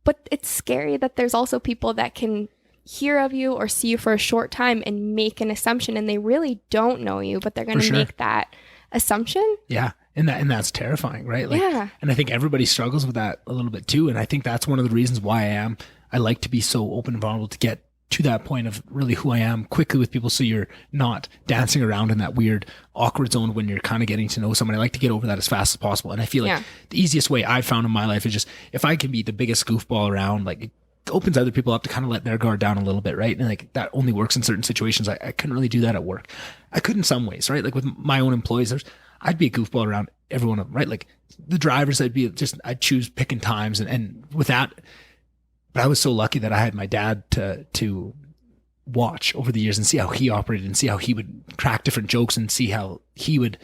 But it's scary that there's also people that can hear of you or see you for a short time and make an assumption, and they really don't know you, but they're going to make that assumption. Yeah. And that's terrifying, right? Like, and I think everybody struggles with that a little bit too. And I think that's one of the reasons why I like to be so open and vulnerable, to get to that point of really who I am quickly with people, so you're not dancing around in that weird awkward zone when you're kind of getting to know someone. I like to get over that as fast as possible. And I feel like the easiest way I've found in my life is just, if I can be the biggest goofball around, like, it opens other people up to kind of let their guard down a little bit, right? And like, that only works in certain situations. I couldn't really do that at work. I could in some ways, right? Like with my own employees, I'd be a goofball around everyone, right? Like the drivers, I'd choose picking times and with that. But I was so lucky that I had my dad to watch over the years and see how he operated and see how he would crack different jokes and see how he would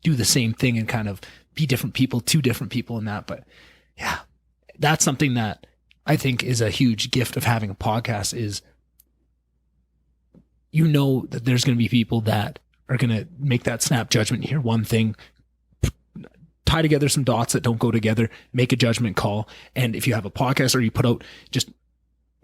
do the same thing and kind of be different people, two different people in that. But yeah, that's something that I think is a huge gift of having a podcast, is you know that there's going to be people that are going to make that snap judgment, hear one thing, tie together some dots that don't go together, make a judgment call. And if you have a podcast or you put out just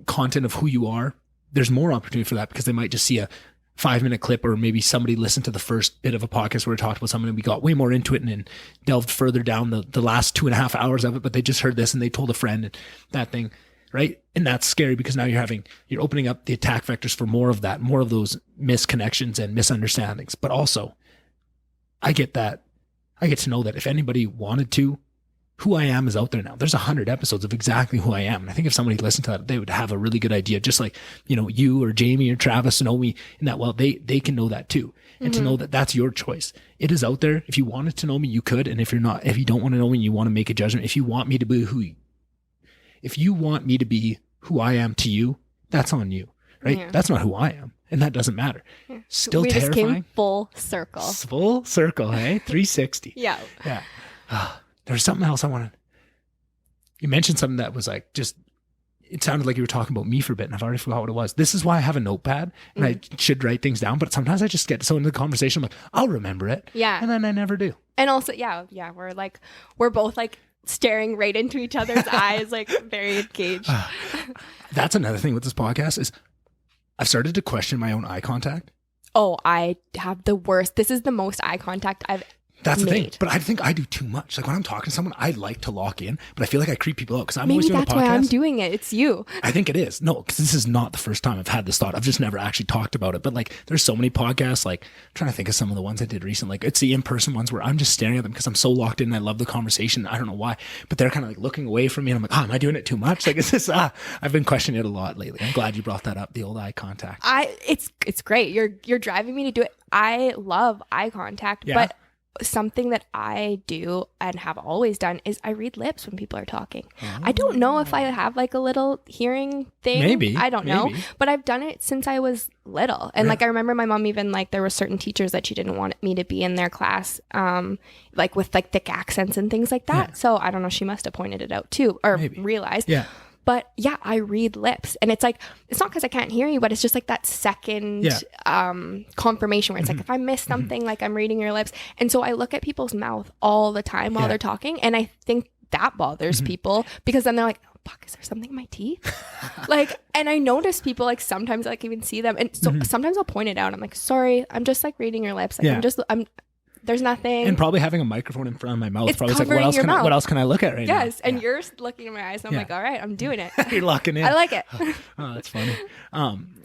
content of who you are, there's more opportunity for that, because they might just see a 5-minute clip, or maybe somebody listened to the first bit of a podcast where we talked about something and we got way more into it and delved further down the last 2.5 hours of it, but they just heard this and they told a friend and that thing, right? And that's scary, because now you're opening up the attack vectors for more of that, more of those misconnections and misunderstandings. But also, I get to know that if anybody wanted to, who I am is out there now. There's 100 episodes of exactly who I am. And I think if somebody listened to that, they would have a really good idea. Just like, you or Jamie or Travis know me in that, well, they can know that too. And to know that that's your choice. It is out there. If you wanted to know me, you could. And if you don't want to know me, you want to make a judgment. If you want me to be who I am to you, that's on you, right? Yeah. That's not who I am. And that doesn't matter. Yeah. Still terrifying. We just came full circle. Full circle, hey? 360. Yeah. Yeah. There's something else I wanted. You mentioned something that was like, it sounded like you were talking about me for a bit, and I've already forgot what it was. This is why I have a notepad, and I should write things down, but sometimes I just get so into the conversation, I'm like, I'll remember it. Yeah. And then I never do. And also, we're both like staring right into each other's eyes, like very engaged. That's another thing with this podcast is I've started to question my own eye contact. Oh, I have the worst. This is the most eye contact I've That's the made. thing. But I think I do too much. Like when I'm talking to someone, I like to lock in, but I feel like I creep people out because I'm always doing a podcast. Maybe that's why I'm doing it. It's you. I think it is. No, because this is not the first time I've had this thought. I've just never actually talked about it. But like there's so many podcasts, like I'm trying to think of some of the ones I did recently. Like it's the in-person ones where I'm just staring at them because I'm so locked in and I love the conversation. I don't know why, but they're kind of like looking away from me and I'm like, am I doing it too much? Like, is this, I've been questioning it a lot lately. I'm glad you brought that up, the old eye contact. It's great. You're driving me to do it. I love eye contact, but something that I do and have always done is I read lips when people are talking. Oh. I don't know if I have like a little hearing thing. Maybe. I don't know. But I've done it since I was little. And like I remember my mom even like there were certain teachers that she didn't want me to be in their class like with like thick accents and things like that. Yeah. So I don't know, she must have pointed it out too or realized. Yeah. But yeah, I read lips and it's like, it's not because I can't hear you, but it's just like that second confirmation where it's like, if I miss something, like I'm reading your lips. And so I look at people's mouth all the time while they're talking. And I think that bothers people because then they're like, oh, fuck, is there something in my teeth? Like, and I notice people like sometimes I like even see them. And so sometimes I'll point it out. I'm like, sorry, I'm just like reading your lips. Like there's nothing. And probably having a microphone in front of my mouth. It's probably like, what else can I look at right now? Yes. And you're looking in my eyes. And I'm like, all right, I'm doing it. You're locking in. I like it. Oh, that's funny.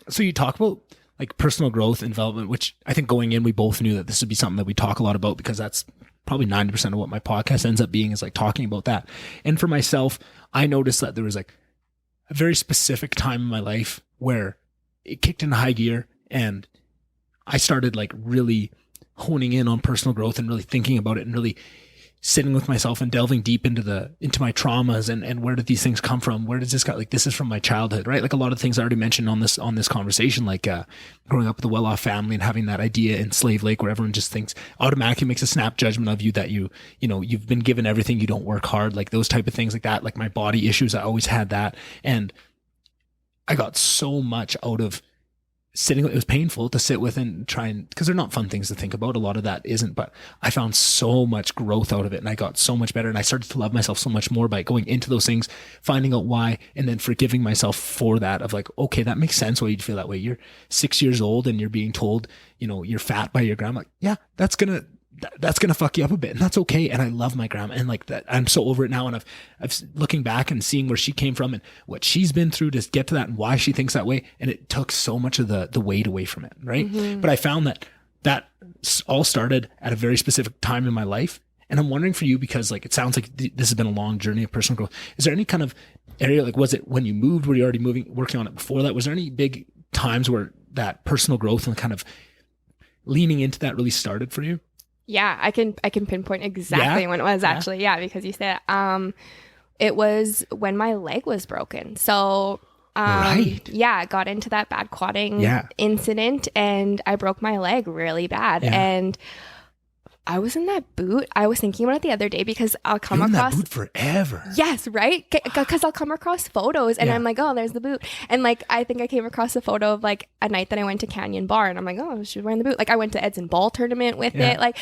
So you talk about like personal growth and development, which I think going in, we both knew that this would be something that we talk a lot about because that's probably 90% of what my podcast ends up being is like talking about that. And for myself, I noticed that there was like a very specific time in my life where it kicked into high gear and I started like really honing in on personal growth and really thinking about it and really sitting with myself and delving deep into my traumas and where did these things come from? Where does this go? Like, this is from my childhood, right? Like a lot of things I already mentioned on this conversation, like, growing up with a well-off family and having that idea in Slave Lake where everyone just thinks automatically makes a snap judgment of you that you've been given everything. You don't work hard, like those type of things like that. Like my body issues, I always had that. And I got so much out of sitting. It was painful to sit with and try and, because they're not fun things to think about. A lot of that isn't, but I found so much growth out of it and I got so much better and I started to love myself so much more by going into those things, finding out why, and then forgiving myself for that of like, okay, that makes sense why you'd feel that way. You're 6 years old and you're being told, you're fat by your grandma. Like, yeah, that's gonna fuck you up a bit and that's okay. And I love my grandma and like that, I'm so over it now. And I've looking back and seeing where she came from and what she's been through to get to that and why she thinks that way. And it took so much of the weight away from it. Right. But I found that all started at a very specific time in my life. And I'm wondering for you, because like, it sounds like this has been a long journey of personal growth. Is there any kind of area, like, was it when you moved, were you already working on it before that? Was there any big times where that personal growth and kind of leaning into that really started for you? Yeah, I can pinpoint exactly when it was actually. Yeah, because you said it was when my leg was broken. So I got into that bad quadding incident and I broke my leg really bad. Yeah. And I was in that boot. I was thinking about it the other day because I'll come You're in across that boot forever. Yes, right? Because I'll come across photos and I'm like, oh, there's the boot. And like, I think I came across a photo of like a night that I went to Canyon Bar and I'm like, oh, she's wearing the boot. Like I went to Edson Ball tournament with it. Like,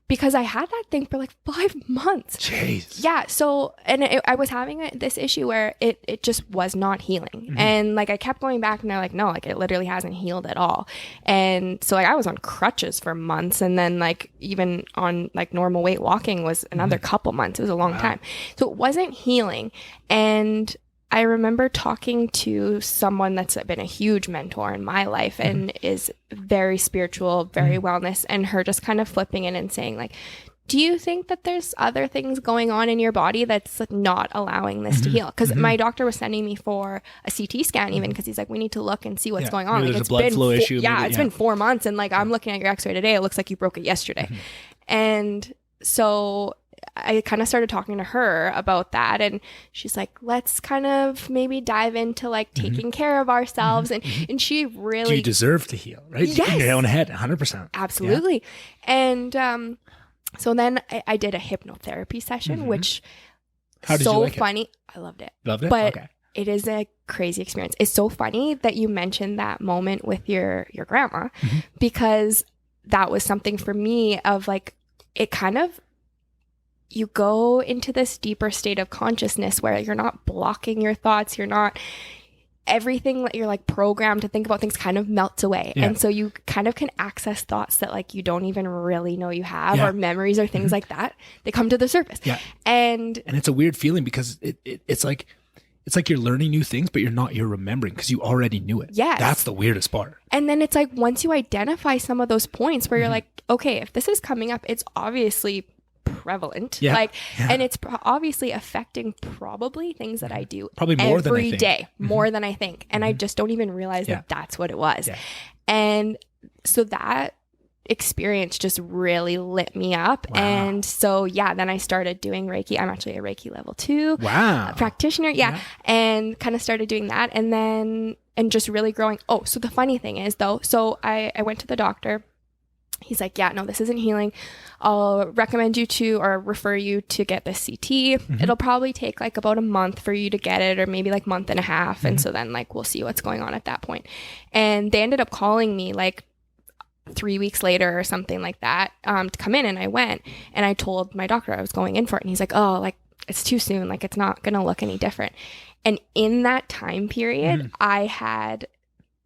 because I had that thing for like 5 months. Jeez. Yeah. So, and I was having this issue where it just was not healing. And like, I kept going back and they're like, no, like it literally hasn't healed at all. And so like, I was on crutches for months. And then like, even on like normal weight walking was another couple months. It was a long time. So it wasn't healing. And I remember talking to someone that's been a huge mentor in my life and is very spiritual, very wellness, and her just kind of flipping in and saying like, do you think that there's other things going on in your body that's not allowing this to heal? Because my doctor was sending me for a CT scan even because he's like, we need to look and see what's going on. Maybe Like there's a blood been flow issue. It's been 4 months and like I'm looking at your x-ray today. It looks like you broke it yesterday. And so I kind of started talking to her about that and she's like, let's kind of maybe dive into like taking care of ourselves. And she really... You deserve to heal, right? Yes. In your own head, 100%. Absolutely. And so then I did a hypnotherapy session, which How did you like it? funny. I loved it. Loved it? But Okay. it is a crazy experience. It's so funny that you mentioned that moment with your grandma because that was something for me of like, it kind of... You go into this deeper state of consciousness where you're not blocking your thoughts. You're not, everything that you're like programmed to think about things kind of melts away. Yeah. And so you kind of can access thoughts that like you don't even really know you have or memories or things like that. They come to the surface. Yeah. And it's a weird feeling because it's like you're learning new things, but you're remembering because you already knew it. Yes. That's the weirdest part. And then it's like, once you identify some of those points where you're like, okay, if this is coming up, it's obviously prevalent, and it's obviously affecting probably things that I do probably more than I every think. day, more than I think, and I just don't even realize that that's what it was. And so that experience just really lit me up. And so then I started doing Reiki. I'm actually a Reiki level 2 practitioner, and kind of started doing that, and just really growing. Oh, so the funny thing is though, so I went to the doctor. He's like, yeah, no, this isn't healing. I'll recommend you to or refer you to get this CT. It'll probably take like about a month for you to get it or maybe like month and a half. And so then like we'll see what's going on at that point. And they ended up calling me like 3 weeks later or something like that to come in. And I went and I told my doctor I was going in for it. And he's like, oh, like it's too soon. Like it's not going to look any different. And in that time period, I had...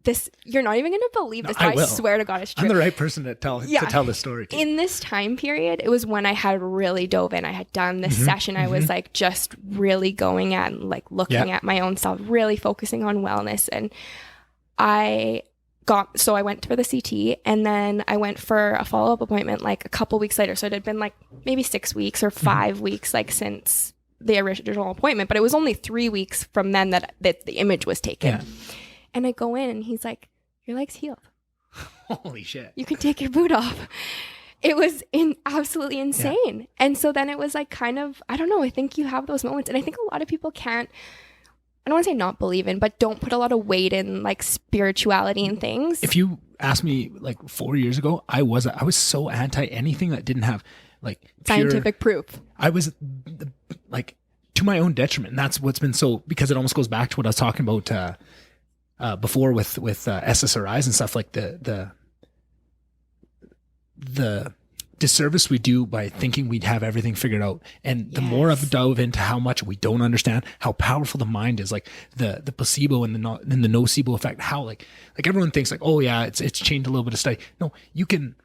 this, you're not even going to believe this. I swear to God, it's true. I'm the right person to tell this story to. In this time period, it was when I had really dove in. I had done this session. I was like just really going at and like looking at my own self, really focusing on wellness. And I went for the CT and then I went for a follow-up appointment like a couple weeks later. So it had been like maybe 6 weeks or 5 weeks like since the original appointment, but it was only 3 weeks from then that the image was taken. Yeah. And I go in and he's like, your leg's healed. Holy shit. You can take your boot off. It was absolutely insane. Yeah. And so then it was like kind of, I don't know, I think you have those moments. And I think a lot of people can't, I don't want to say not believe in, but don't put a lot of weight in like spirituality and things. If you asked me like 4 years ago, I was so anti anything that didn't have like scientific proof. I was like to my own detriment. And that's what's been so, because it almost goes back to what I was talking about before with SSRIs and stuff, like the disservice we do by thinking we'd have everything figured out. And the more I've dove into how much we don't understand, how powerful the mind is, like the placebo and the nocebo effect, how like everyone thinks like, oh yeah, it's changed a little bit of study. No, you can,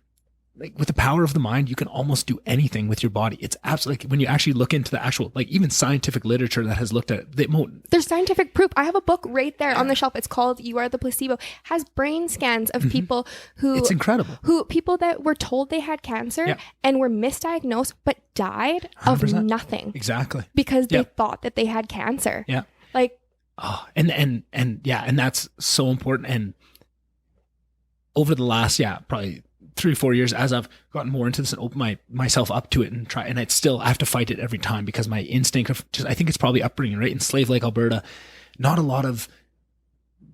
like with the power of the mind, you can almost do anything with your body. It's absolutely, when you actually look into the actual, like even scientific literature that has looked at there's scientific proof. I have a book right there on the shelf. It's called You Are the Placebo. Has brain scans of people who, it's incredible. People that were told they had cancer and were misdiagnosed, but died 100%. of nothing. Exactly. Because they thought that they had cancer. Yeah. Like, and that's so important. And over the last, probably 3 or 4 years, as I've gotten more into this and opened myself up to it and I have to fight it every time because my instinct of I think it's probably upbringing, right? In Slave Lake, Alberta, not a lot of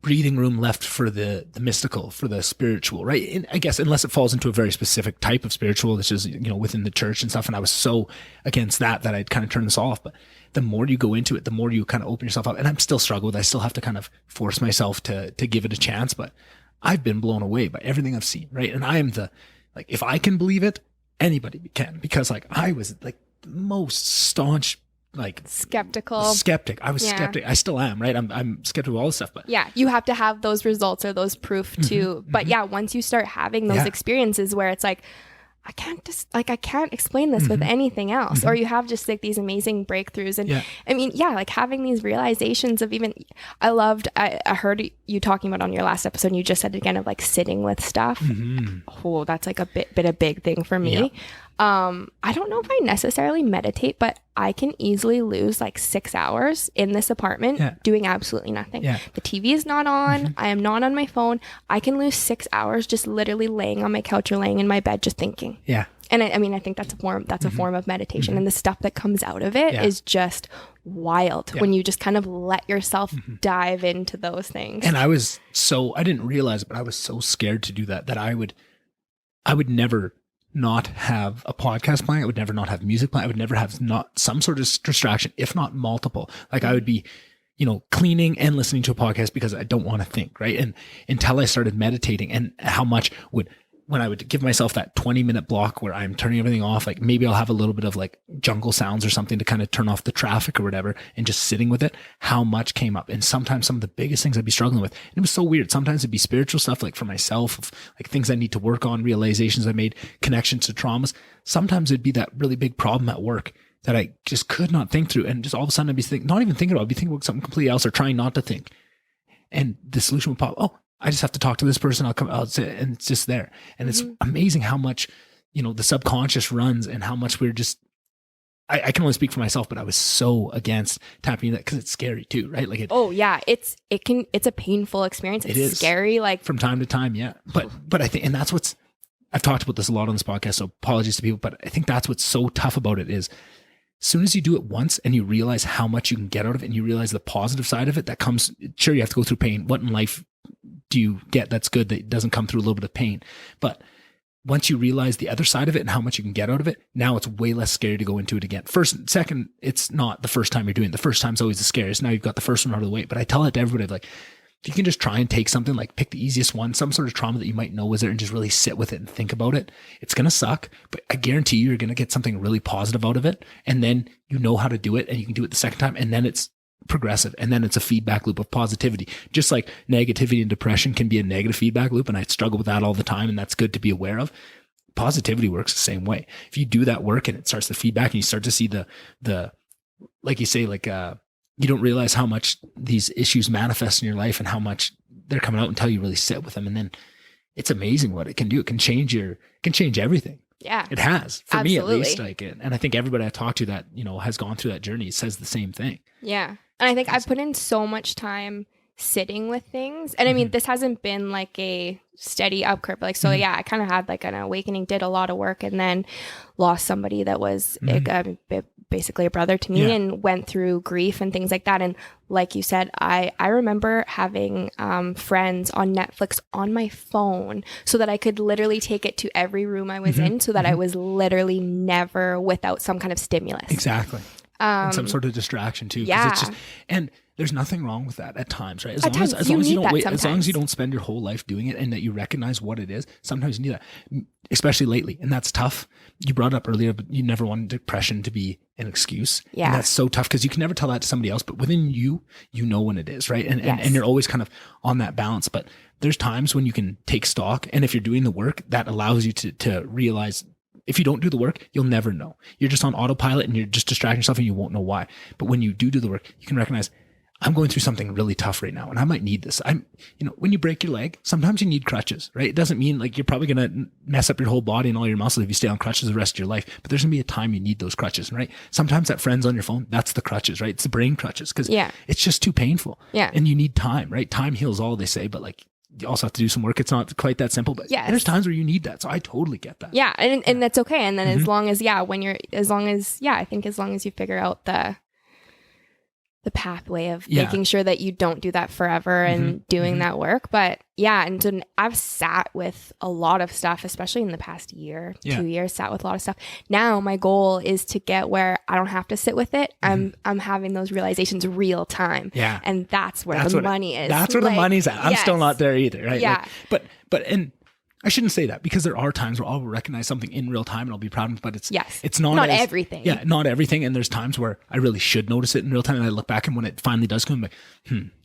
breathing room left for the mystical, for the spiritual, right? And I guess unless it falls into a very specific type of spiritual, which is, within the church and stuff. And I was so against that I'd kind of turn this off. But the more you go into it, the more you kind of open yourself up. And I'm still struggling with it. I still have to kind of force myself to give it a chance. But I've been blown away by everything I've seen, right? And I am if I can believe it, anybody can. Because I was the most staunch skeptic. I was skeptic. I still am, right? I'm skeptical of all this stuff, but yeah, you have to have those results or those proof to. But yeah, once you start having those experiences where it's I can't explain this with anything else, or you have just these amazing breakthroughs, and I mean, having these realizations of I heard you talking about on your last episode, and you just said it again of sitting with stuff. Oh, that's a big thing for me. I don't know if I necessarily meditate, but I can easily lose 6 hours in this apartment doing absolutely nothing. The TV is not on. I am not on my phone. I can lose 6 hours just literally laying on my couch or laying in my bed just thinking. And I think that's a form of meditation, and the stuff that comes out of it is just wild when you just kind of let yourself dive into those things. And I didn't realize it, but I was so scared to do that I would never not have a podcast playing. I would never not have music playing. I would never have not some sort of distraction, if not multiple. I would be, cleaning and listening to a podcast because I don't want to think, right? And until I started meditating, and how much when I would give myself that 20-minute block where I'm turning everything off, maybe I'll have a little bit of jungle sounds or something to kind of turn off the traffic or whatever, and just sitting with it, how much came up. And sometimes some of the biggest things I'd be struggling with. And it was so weird. Sometimes it'd be spiritual stuff, for myself, of things I need to work on, realizations I made, connections to traumas. Sometimes it'd be that really big problem at work that I just could not think through. And just all of a sudden I'd be not even thinking about it. I'd be thinking about something completely else or trying not to think. And the solution would pop. Oh, I just have to talk to this person. I'll say, and it's just there. And it's amazing how much, the subconscious runs, and how much we're just, I can only speak for myself, but I was so against tapping that because it's scary too, right? It's a painful experience. It's scary. From time to time. Yeah. But I think, and that's I've talked about this a lot on this podcast, so apologies to people, but I think that's what's so tough about it is, as soon as you do it once and you realize how much you can get out of it, and you realize the positive side of it that comes, sure, you have to go through pain. What in life do you get that's good that doesn't come through a little bit of pain? But once you realize the other side of it and how much you can get out of it, now it's way less scary to go into it again. Second, it's not the first time you're doing it. The first time's always the scariest. Now you've got the first one out of the way. But I tell it to everybody, if you can just try and take something, pick the easiest one, some sort of trauma that you might know was there, and just really sit with it and think about it. It's going to suck, but I guarantee you're going to get something really positive out of it. And then you know how to do it, and you can do it the second time. And then it's progressive. And then it's a feedback loop of positivity. Just like negativity and depression can be a negative feedback loop. And I struggle with that all the time. And that's good to be aware of. Positivity works the same way. If you do that work and it starts to feedback, and you start to see the like you say, you don't realize how much these issues manifest in your life and how much they're coming out until you really sit with them. And then it's amazing what it can do. It can change everything. Yeah. It has, for me at least. And I think everybody I talk to that, has gone through that journey says the same thing. Yeah. And I think I've put in so much time sitting with things. And I mean, this hasn't been a steady up curve. I kind of had an awakening, did a lot of work, and then lost somebody that was basically a brother to me, and went through grief and things like that. And like you said, I remember having friends on Netflix on my phone so that I could literally take it to every room I was in, so that I was literally never without some kind of stimulus. Exactly. And some sort of distraction too. Yeah. It's and there's nothing wrong with that at times, right? As long as you don't spend your whole life doing it, and that you recognize what it is, sometimes you need that, especially lately. And that's tough. You brought it up earlier, but you never wanted depression to be an excuse. Yeah. And that's so tough because you can never tell that to somebody else, but within you know when it is, right? And you're always kind of on that balance. But there's times when you can take stock, and if you're doing the work, that allows you to realize. If you don't do the work, you'll never know. You're just on autopilot, and you're just distracting yourself, and you won't know why. But when you do the work, you can recognize, I'm going through something really tough right now, and I might need this. When you break your leg, sometimes you need crutches, right? It doesn't mean you're probably going to mess up your whole body and all your muscles if you stay on crutches the rest of your life, but there's going to be a time you need those crutches, right? Sometimes that friend's on your phone, that's the crutches, right? It's the brain crutches, because it's just too painful. Yeah. And you need time, right? Time heals all, they say, but you also have to do some work. It's not quite that simple, but there's times where you need that. So I totally get that. Yeah. And that's okay. And then as long as you figure out the pathway of making sure that you don't do that forever and doing that work. But yeah, and so I've sat with a lot of stuff, especially in the past year, 2 years, sat with a lot of stuff. Now my goal is to get where I don't have to sit with it. I'm having those realizations real time. Yeah. And that's where the money is. That's where the money's at. I'm still not there either, right? Yeah. Like, but and I shouldn't say that, because there are times where I'll recognize something in real time and I'll be proud of it, but it's not everything. Yeah, not everything. And there's times where I really should notice it in real time, and I look back, and when it finally does come, I'm like,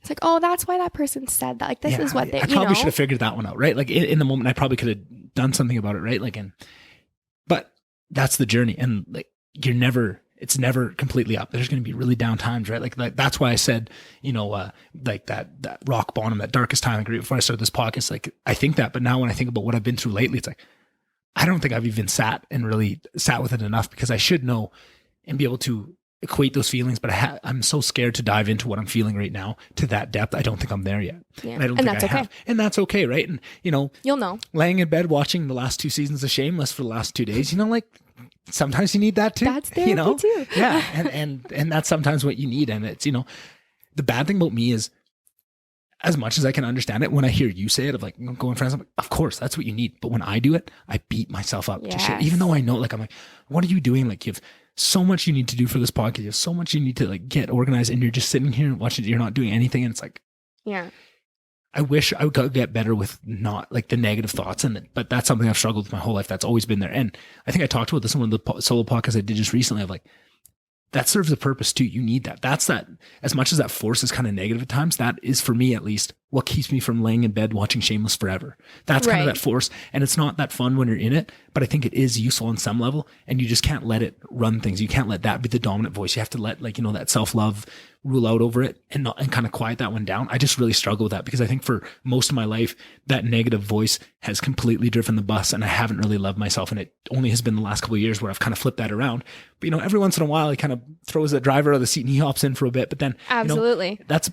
It's like, oh, that's why that person said that. Like, this is what they, I probably should have figured that one out, right? Like in the moment, I probably could have done something about it, right? Like, but that's the journey, and like it's never completely up. There's going to be really down times, right? Like that's why I said, like that rock bottom, that darkest time, before I started this podcast, like I think that, but now when I think about what I've been through lately, it's like, I don't think I've even sat with it enough, because I should know and be able to equate those feelings, but I'm so scared to dive into what I'm feeling right now to that depth. I don't think I'm there yet. Yeah. And I don't think I have. And that's okay, right? And you'll know. Laying in bed watching the last 2 seasons of Shameless for the last 2 days, like sometimes you need that too. That's therapy too. Yeah. And that's sometimes what you need. And it's, the bad thing about me is, as much as I can understand it, when I hear you say it, of like going friends, I'm like, of course, that's what you need. But when I do it, I beat myself up to shit. Even though I know, like, I'm like, what are you doing? Like, you have so much you need to do for this podcast. You have so much you need to like get organized, and you're just sitting here and watching. You're not doing anything. And it's like, yeah. I wish I would get better with not like the negative thoughts, but that's something I've struggled with my whole life. That's always been there. And I think I talked about this in one of the solo podcasts I did just recently, of like, that serves a purpose too. You need that. That's that. As much as that force is kind of negative at times, that is, for me at least, what keeps me from laying in bed watching Shameless forever. That's kind of that force. And it's not that fun when you're in it, but I think it is useful on some level, and you just can't let it run things. You can't let that be the dominant voice. You have to let, like, that self-love rule out over it, and kind of quiet that one down. I just really struggle with that, because I think for most of my life, that negative voice has completely driven the bus, and I haven't really loved myself. And it only has been the last couple of years where I've kind of flipped that around. But, every once in a while, he kind of throws that driver out of the seat and he hops in for a bit, but then absolutely, that's,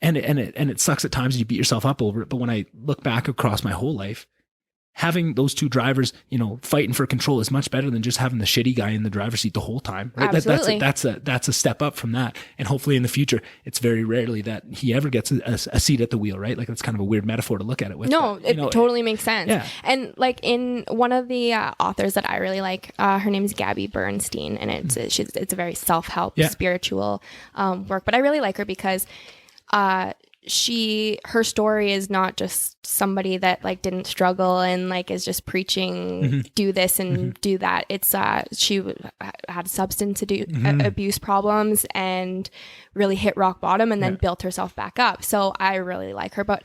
and it sucks at times, and you beat yourself up over it. But when I look back across my whole life, having those two drivers, fighting for control is much better than just having the shitty guy in the driver's seat the whole time. Right? Absolutely. That's a step up from that. And hopefully in the future, it's very rarely that he ever gets a seat at the wheel, right? Like, that's kind of a weird metaphor to look at it with. No, it totally makes sense. Yeah. And like, in one of the authors that I really like, her name is Gabby Bernstein, and it's a very self-help, spiritual work. But I really like her because her story is not just somebody that like didn't struggle and like is just preaching do this and do that. It's she had substance abuse problems and really hit rock bottom, and then built herself back up. So I really like her. But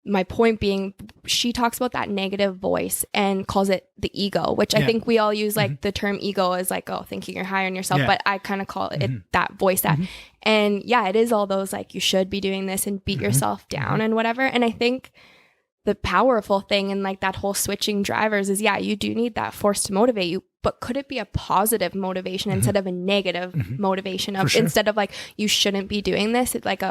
my point being, she talks about that negative voice and calls it the ego, which I think we all use like the term ego as like, oh, thinking you're higher on yourself. But I kind of call it that voice that. And yeah, it is all those like, you should be doing this and beat yourself down and whatever. And I think the powerful thing in like that whole switching drivers is, you do need that force to motivate you, but could it be a positive motivation instead of a negative motivation of, instead of like, you shouldn't be doing this? It's like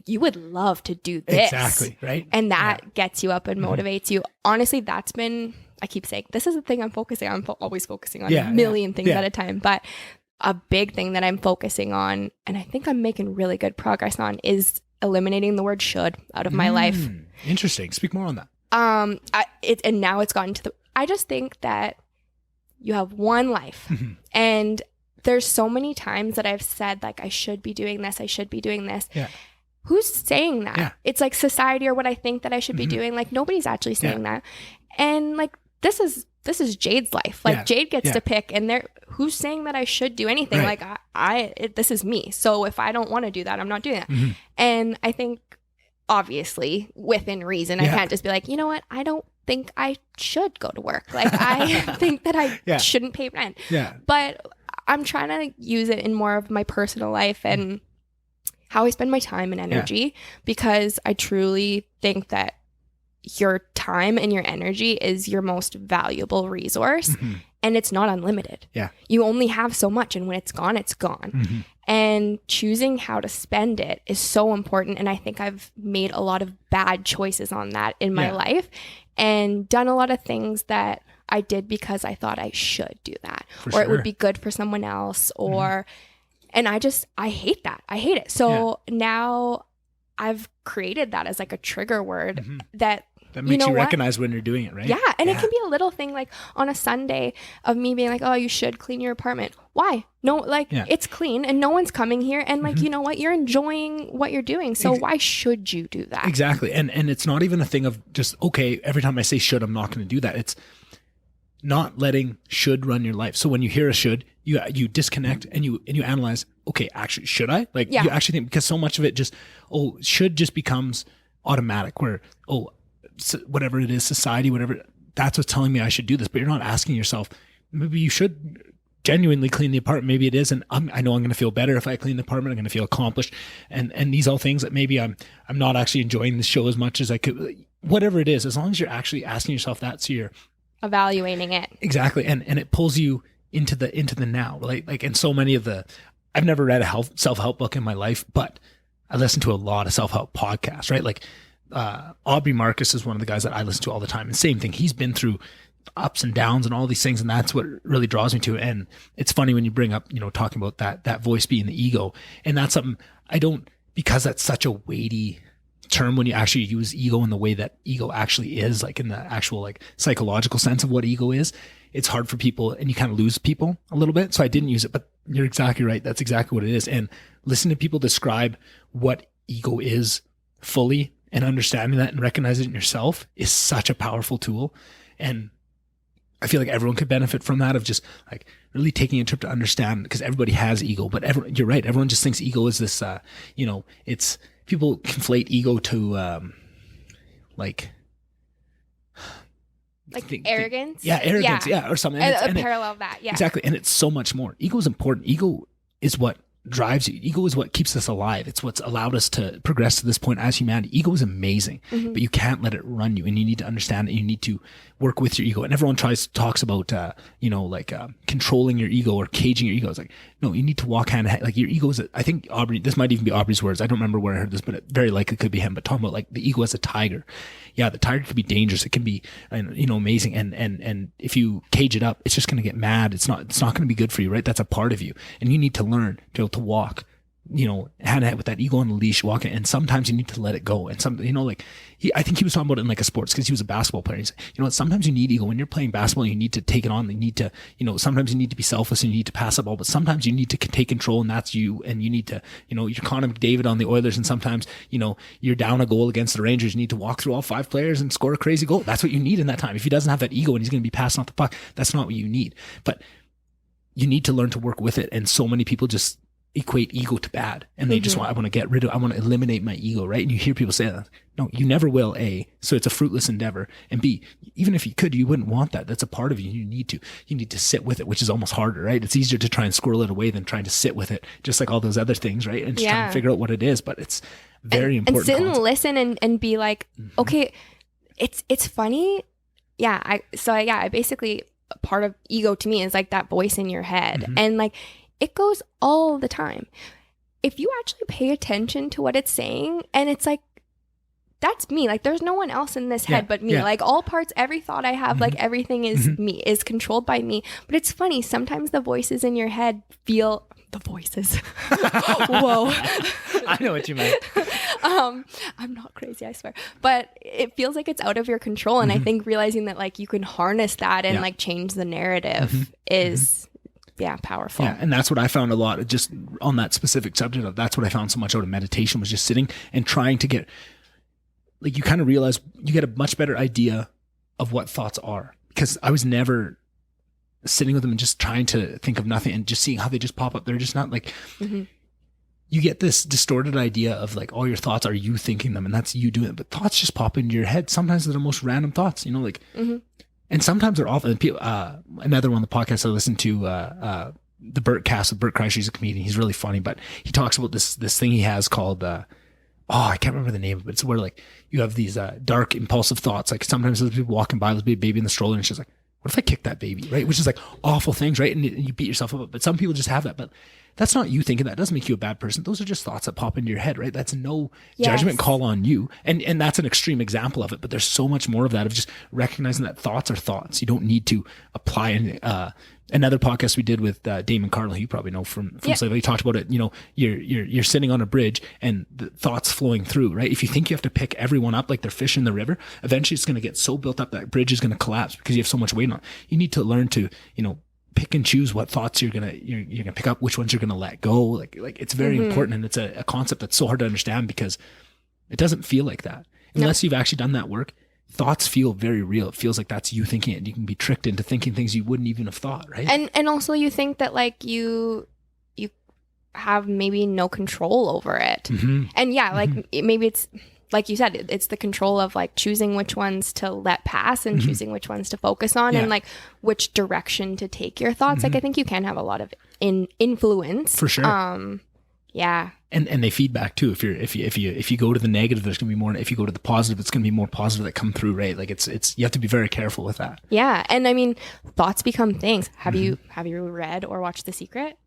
you would love to do this. Exactly. Right. And that gets you up and motivates you. Honestly, that's been, I keep saying, this is the thing I'm focusing on. I'm always focusing on a million things at a time. But a big thing that I'm focusing on, and I think I'm making really good progress on, is eliminating the word should out of my life. Interesting. Speak more on that. And now it's gotten to I just think that you have one life, and there's so many times that I've said like, I should be doing this. I should be doing this. Yeah. Who's saying that? Yeah. It's like society or what I think that I should be doing. Like, nobody's actually saying that. And like, this is Jayde's life. Like, Jayde gets to pick, and who's saying that I should do anything? Right. Like, this is me. So if I don't want to do that, I'm not doing that. And I think, obviously, within reason, I can't just be like, you know what? I don't think I should go to work. Like, I think that I shouldn't pay rent. Yeah. But I'm trying to use it in more of my personal life and how I spend my time and energy, because I truly think that your time and your energy is your most valuable resource, and it's not unlimited. Yeah. You only have so much, and when it's gone, it's gone. And choosing how to spend it is so important. And I think I've made a lot of bad choices on that in my life, and done a lot of things that I did because I thought I should do that, or it would be good for someone else, or And I hate that. I hate it. So now I've created that as like a trigger word that makes you recognize when you're doing it, right? Yeah. And it can be a little thing like on a Sunday of me being like, oh, you should clean your apartment. Why? No, like it's clean and no one's coming here. And like, you know what? You're enjoying what you're doing. So why should you do that? Exactly. And it's not even a thing of just, okay, every time I say should, I'm not going to do that. It's not letting should run your life. So when you hear a should, you disconnect and you analyze, okay, actually, should I? Like you actually think, because so much of it just, should just becomes automatic where, whatever it is, society, whatever, that's what's telling me I should do this. But you're not asking yourself, maybe you should genuinely clean the apartment. Maybe it is. And I know I'm going to feel better if I clean the apartment. I'm going to feel accomplished. And these all things that maybe I'm not actually enjoying the show as much as I could, whatever it is, as long as you're actually asking yourself that. So you're evaluating it. Exactly. And it pulls you into the now, like, and so many of I've never read a self-help book in my life, but I listen to a lot of self-help podcasts, right? Like, Aubrey Marcus is one of the guys that I listen to all the time. And same thing. He's been through ups and downs and all these things. And that's what really draws me to it. And it's funny when you bring up, talking about that voice being the ego. And that's something because that's such a weighty term when you actually use ego in the way that ego actually is, like in the actual like psychological sense of what ego is, it's hard for people and you kind of lose people a little bit. So I didn't use it, but you're exactly right. That's exactly what it is. And listening to people describe what ego is fully and understanding that and recognizing it in yourself is such a powerful tool. And I feel like everyone could benefit from that, of just like really taking a trip to understand, because everybody has ego, but you're right. Everyone just thinks ego is this, it's, people conflate ego to, arrogance. Arrogance. Yeah. Or something. And parallel that. Yeah. Exactly. And it's so much more. Ego is important. Ego is what drives you. Ego is what keeps us alive. It's what's allowed us to progress to this point as humanity. Ego is amazing, but you can't let it run you, and you need to understand it. You need to work with your ego. And everyone talks about, controlling your ego or caging your ego. It's like, no, you need to walk hand in hand. Like your ego is, I think Aubrey, this might even be Aubrey's words. I don't remember where I heard this, but it very likely could be him, but talking about like the ego as a tiger. Yeah. The tiger can be dangerous. It can be, amazing. And if you cage it up, it's just going to get mad. It's not going to be good for you, right? That's a part of you. And you need to learn to be able to walk, hand in hand with that ego on the leash, walking. And sometimes you need to let it go. And I think he was talking about it in like a sports, because he was a basketball player. He's, sometimes you need ego when you're playing basketball. You need to take it on. You need to, sometimes you need to be selfless and you need to pass the ball, but sometimes you need to take control, and that's you. And you need to, you're Connor McDavid on the Oilers, and sometimes, you're down a goal against the Rangers. You need to walk through all 5 players and score a crazy goal. That's what you need in that time. If he doesn't have that ego and he's going to be passing off the puck, that's not what you need. But you need to learn to work with it. And so many people just equate ego to bad, and they just I want to eliminate my ego, right? And you hear people say that. No, you never will, A, so it's a fruitless endeavor, and B, even if you could, you wouldn't want that. That's a part of you. You need to sit with it, which is almost harder, right? It's easier to try and squirrel it away than trying to sit with it, just like all those other things, right? And just trying to figure out what it is, but it's very important. And sit and listen and be like, okay, it's funny. Yeah. I basically, part of ego to me is like that voice in your head, and like, it goes all the time. If you actually pay attention to what it's saying, and it's like, that's me. Like, there's no one else in this head but me. Like, all parts, every thought I have, like, everything is me, is controlled by me. But it's funny. Sometimes the voices in your head feel the voices. Whoa. I know what you meant. I'm not crazy, I swear. But it feels like it's out of your control. And I think realizing that, like, you can harness that and, like, change the narrative is... Yeah, powerful. Yeah, and that's what I found a lot, just on that specific subject of, that's what I found so much out of meditation, was just sitting and trying to get, like, you kind of realize you get a much better idea of what thoughts are, because I was never sitting with them and just trying to think of nothing and just seeing how they just pop up. They're just not like, you get this distorted idea of like, all your thoughts are you thinking them, and that's you doing it, but thoughts just pop into your head. Sometimes they're the most random thoughts, and sometimes they're awful. Another one of the podcasts I listened to, the Burt Cast with Burt Kreischer. He's a comedian. He's really funny, but he talks about this thing he has called, I can't remember the name of it. It's where like you have these dark, impulsive thoughts. Like sometimes there's people walking by, there's a baby in the stroller, and she's like, what if I kick that baby? Right? Which is like awful things, right? And you beat yourself up. But some people just have that. But that's not you thinking. That doesn't make you a bad person. Those are just thoughts that pop into your head, right? That's no judgment call on you. And that's an extreme example of it, but there's so much more of that, of just recognizing that thoughts are thoughts. You don't need to apply another podcast we did with Damon Carl, who you probably know from Slavery. He talked about it. You're sitting on a bridge and the thoughts flowing through, right? If you think you have to pick everyone up like they're fish in the river, eventually it's going to get so built up that bridge is going to collapse because you have so much weight on it. You need to learn to, pick and choose what thoughts you're gonna pick up, which ones you're gonna let go. Like it's very important, and it's a concept that's so hard to understand because it doesn't feel like that unless you've actually done that work. Thoughts feel very real. It feels like that's you thinking it, and you can be tricked into thinking things you wouldn't even have thought, right? And also you think that like you have maybe no control over it. And maybe it's like you said, it's the control of like choosing which ones to let pass and choosing which ones to focus on and like which direction to take your thoughts. Like I think you can have a lot of influence for sure. Yeah. And they feed back too. If you go to the negative, there's gonna be more. If you go to the positive, it's gonna be more positive that come through, right? Like it's you have to be very careful with that. Yeah. And I mean, thoughts become things. Have you read or watched The Secret?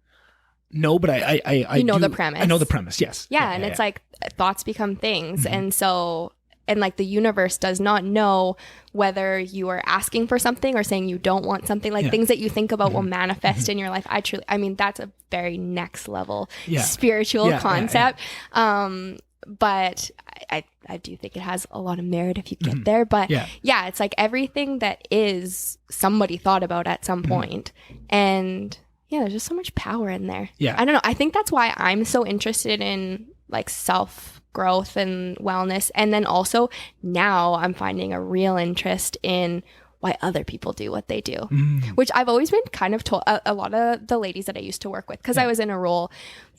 No, but I know the premise. I know the premise. Yes. Yeah, and it's like thoughts become things, and like the universe does not know whether you are asking for something or saying you don't want something. Like things that you think about will manifest in your life. I mean, that's a very next level spiritual concept. But I do think it has a lot of merit if you get there. But it's like everything that is somebody thought about at some point, and there's just so much power in there. Yeah. I don't know. I think that's why I'm so interested in like self-growth and wellness. And then also now I'm finding a real interest in why other people do what they do, which I've always been kind of told a lot of the ladies that I used to work with, because I was in a role,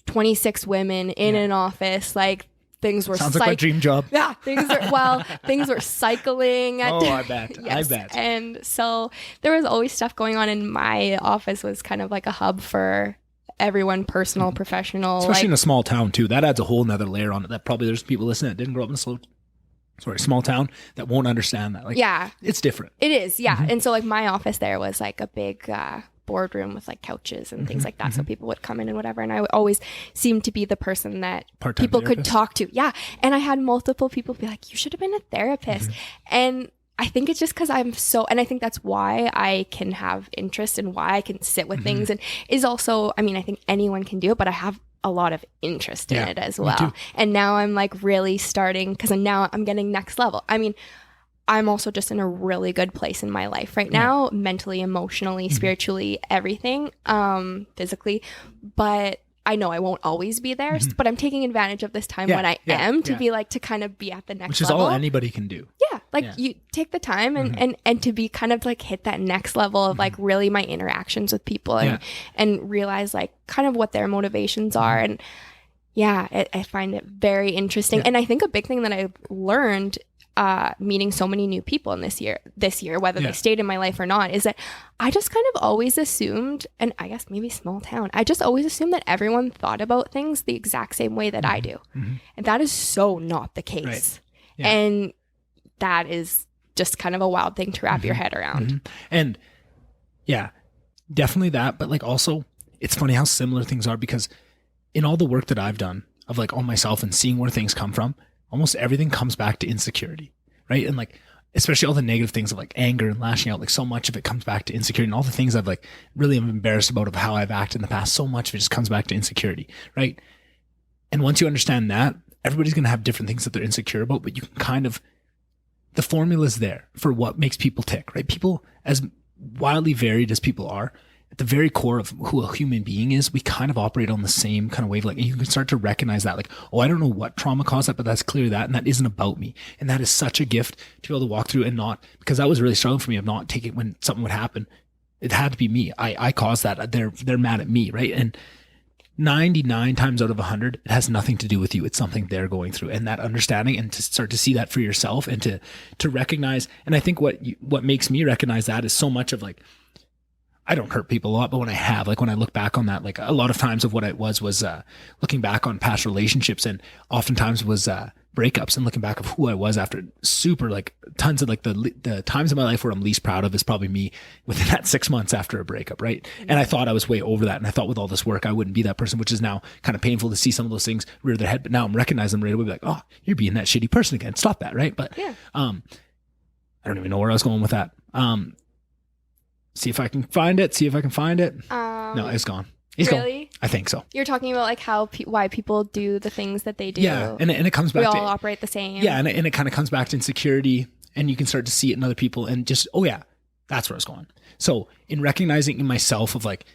26 women in an office, like things were sounds like my dream job. Yeah, things were cycling. I bet. Yes. I bet. And so there was always stuff going on, and my office was kind of like a hub for everyone, personal, professional. Especially in a small town too. That adds a whole nother layer on it that probably there's people listening that didn't grow up in a small town that won't understand that. Like, it's different. It is, yeah. And so like my office there was like a big boardroom with like couches and things like that, so people would come in and whatever, and I would always seem to be the person that part-time people therapist. Could talk to. And I had multiple people be like, you should have been a therapist. And I think it's just because and I think that's why I can have interest and why I can sit with things, and is also, I mean, I think anyone can do it, but I have a lot of interest in it as well. And now I'm like really starting, because now I'm getting next level. I mean, I'm also just in a really good place in my life right now, mentally, emotionally, spiritually, everything, physically. But I know I won't always be there, but I'm taking advantage of this time when I am to be like, to kind of be at the next level. Which is all anybody can do. Yeah. Like you take the time and to be kind of like hit that next level of like really my interactions with people and realize like kind of what their motivations are. And I find it very interesting. And I think a big thing that I've learned meeting so many new people in this year, whether they stayed in my life or not, is that I just kind of always assumed, and I guess maybe small town, I just always assumed that everyone thought about things the exact same way that I do. And that is so not the case. Right. And that is just kind of a wild thing to wrap your head around. And definitely that. But like also, it's funny how similar things are, because in all the work that I've done of like on myself and seeing where things come from, almost everything comes back to insecurity, right? And like, especially all the negative things of like anger and lashing out, like so much of it comes back to insecurity, and all the things I've like really am embarrassed about of how I've acted in the past. So much of it just comes back to insecurity, right? And once you understand that, everybody's going to have different things that they're insecure about, but you can kind of, the formula is there for what makes people tick, right? People, as wildly varied as people are, at the very core of who a human being is, we kind of operate on the same kind of wavelength. And you can start to recognize that, like, oh, I don't know what trauma caused that, but that's clearly that. And that isn't about me. And that is such a gift to be able to walk through and not, because that was really struggling for me of not taking when something would happen. It had to be me. I caused that. They're mad at me, right? And 99 times out of 100, it has nothing to do with you. It's something they're going through, and that understanding, and to start to see that for yourself, and to recognize. And I think what makes me recognize that is so much of like, I don't hurt people a lot, but when I look back on that, like a lot of times of what it was looking back on past relationships, and oftentimes was breakups and looking back of who I was after super like tons of like the times in my life where I'm least proud of is probably me within that 6 months after a breakup. Right. And I thought I was way over that. And I thought with all this work, I wouldn't be that person, which is now kind of painful to see some of those things rear their head. But now I'm recognizing them right away. Like, oh, you're being that shitty person again. Stop that. Right. But, I don't even know where I was going with that. See if I can find it. No, it's gone. He's really? Gone. I think so. You're talking about like how why people do the things that they do. Yeah, and it comes back. We to all operate the same. Yeah, and it kind of comes back to insecurity, and you can start to see it in other people, and just that's where I was going. So in recognizing in myself of like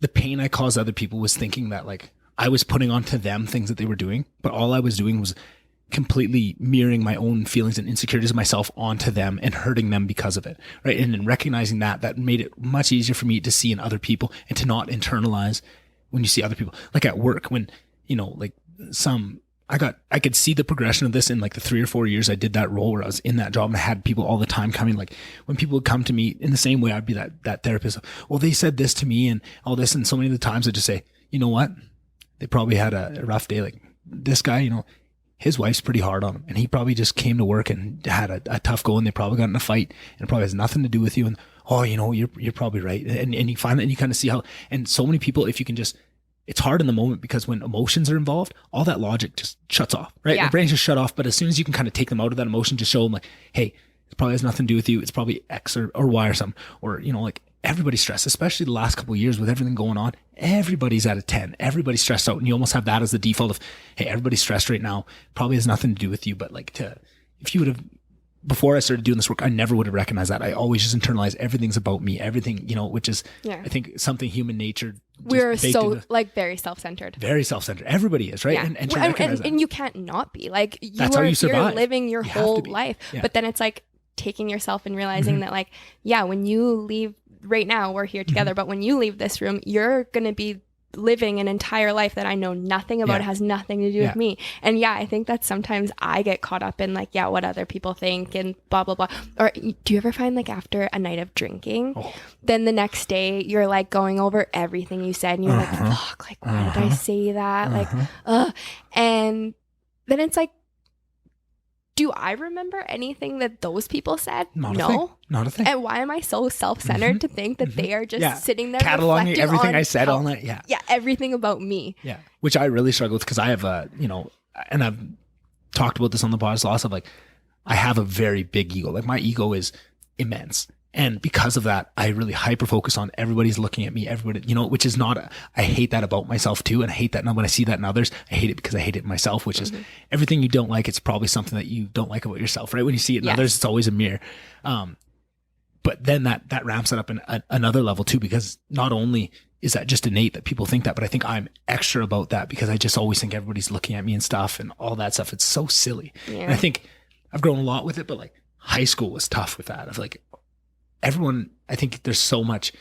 the pain I caused other people was thinking that like I was putting onto them things that they were doing, but all I was doing was completely mirroring my own feelings and insecurities of myself onto them and hurting them because of it. Right. And in recognizing that made it much easier for me to see in other people and to not internalize when you see other people, like at work, when, like I could see the progression of this in like the 3 or 4 years I did that role where I was in that job and I had people all the time coming, like when people would come to me in the same way, I'd be that therapist. Well, they said this to me and all this. And so many of the times I just say, you know what? They probably had a rough day. Like this guy, his wife's pretty hard on him and he probably just came to work and had a tough go and they probably got in a fight and it probably has nothing to do with you. And, oh, you're probably right. And you find that and you kind of see how, and so many people, if you can just, it's hard in the moment because when emotions are involved, all that logic just shuts off, right? Yeah. Your brain's just shut off. But as soon as you can kind of take them out of that emotion, just show them like, hey, it probably has nothing to do with you. It's probably X or Y or something, or, like everybody's stressed, especially the last couple of years with everything going on. Everybody's at a 10. Everybody's stressed out. And you almost have that as the default of, hey, everybody's stressed right now. Probably has nothing to do with you. But like if you would have, before I started doing this work, I never would have recognized that. I always just internalized everything's about me, everything, which is, I think something human nature. We're so like very self-centered. Very self-centered. Everybody is, right? Yeah. And you can't not be like, how you survive. You're living your whole life. Yeah. But then it's like taking yourself and realizing that like, when you leave right now, we're here together, but when you leave this room, you're going to be living an entire life that I know nothing about. It has nothing to do with me. And I think that sometimes I get caught up in like, what other people think and blah, blah, blah. Or do you ever find like after a night of drinking, then the next day you're like going over everything you said and you're like, fuck, like why did I say that? Like, and then it's like, do I remember anything that those people said? Not a thing. And why am I so self-centered to think that they are just sitting there cataloging everything I said all night? Yeah, everything about me. Yeah, which I really struggle with because I have and I've talked about this on the podcast lots of like, I have a very big ego. Like my ego is immense. And because of that, I really hyper focus on everybody's looking at me, everybody, which is I hate that about myself too. And I hate that. And when I see that in others, I hate it because I hate it in myself, which is everything you don't like. It's probably something that you don't like about yourself, right? When you see it in others, it's always a mirror. But then that ramps it up in another level too, because not only is that just innate that people think that, but I think I'm extra about that because I just always think everybody's looking at me and stuff and all that stuff. It's so silly. Yeah. And I think I've grown a lot with it, but like high school was tough with that of like, everyone, I think there's so much.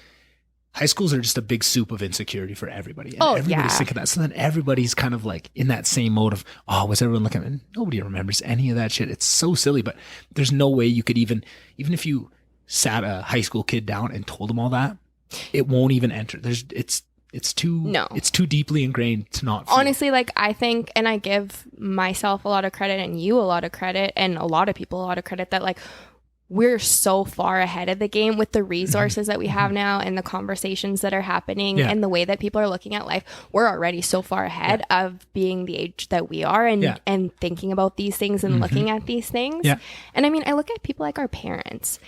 High schools are just a big soup of insecurity for everybody. And everybody's sick of that. So then everybody's kind of like in that same mode of, was everyone looking at me? Nobody remembers any of that shit. It's so silly, but there's no way you could even if you sat a high school kid down and told them all that, it won't even enter. It's too deeply ingrained to not feel. Honestly, like I think, and I give myself a lot of credit and you a lot of credit and a lot of people a lot of credit that like, we're so far ahead of the game with the resources that we have now and the conversations that are happening and the way that people are looking at life. We're already so far ahead of being the age that we are and thinking about these things and looking at these things. Yeah. And I mean, I look at people like our parents.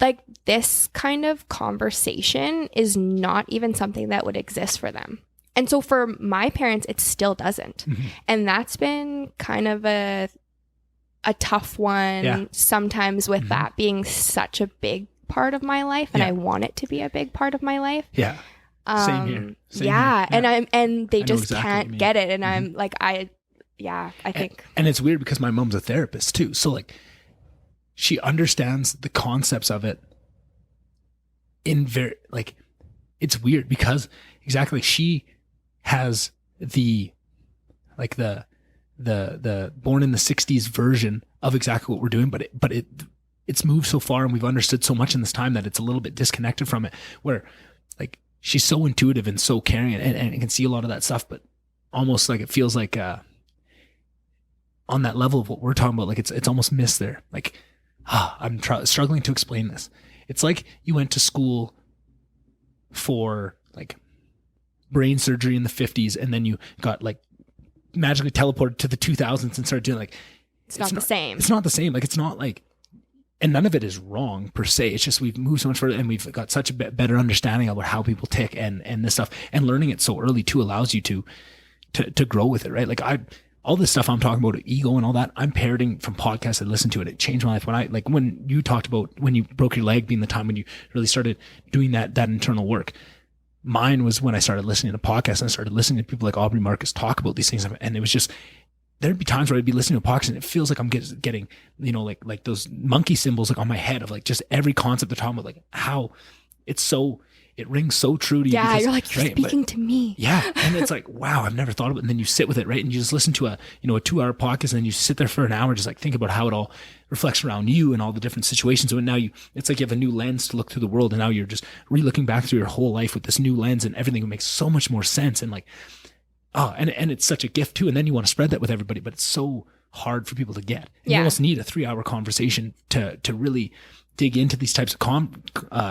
Like this kind of conversation is not even something that would exist for them. And so for my parents, it still doesn't. And that's been kind of a tough one sometimes with that being such a big part of my life and I want it to be a big part of my life. Yeah. Same here. Yeah. And they just can't get it. And I'm like, I think. And it's weird because my mom's a therapist too. So like she understands the concepts of it in very, like, it's weird because exactly she has the born in the 60s version of exactly what we're doing, but it's moved so far and we've understood so much in this time that it's a little bit disconnected from it, where like she's so intuitive and so caring and can see a lot of that stuff, but almost like it feels like on that level of what we're talking about, like it's almost missed there. Like, I'm struggling to explain this. It's like you went to school for like brain surgery in the 50s, and then you got like magically teleported to the 2000s and started doing like, it's not the same. It's not the same. Like, it's not like, and none of it is wrong per se. It's just we've moved so much further, and we've got such a better understanding about how people tick and this stuff, and learning it so early too allows you to grow with it, right? Like all this stuff I'm talking about, ego and all that, I'm parroting from podcasts I listened to it. It changed my life. When you talked about when you broke your leg being the time when you really started doing that internal work, mine was when I started listening to podcasts and I started listening to people like Aubrey Marcus talk about these things. And it was just, there'd be times where I'd be listening to a podcast and it feels like I'm getting, you know, like those monkey symbols like on my head of like just every concept they're talking about, like how it rings so true to you. Yeah, because, you're like, you're speaking to me. Yeah. And it's like, wow, I've never thought of it. And then you sit with it, right? And you just listen to a 2-hour podcast, and then you sit there for an hour, just like think about how it all reflects around you and all the different situations. And now it's like you have a new lens to look through the world. And now you're just re-looking back through your whole life with this new lens, and everything makes so much more sense. And like, and it's such a gift too. And then you want to spread that with everybody, but it's so hard for people to get. And you almost need a 3-hour conversation to really dig into these types of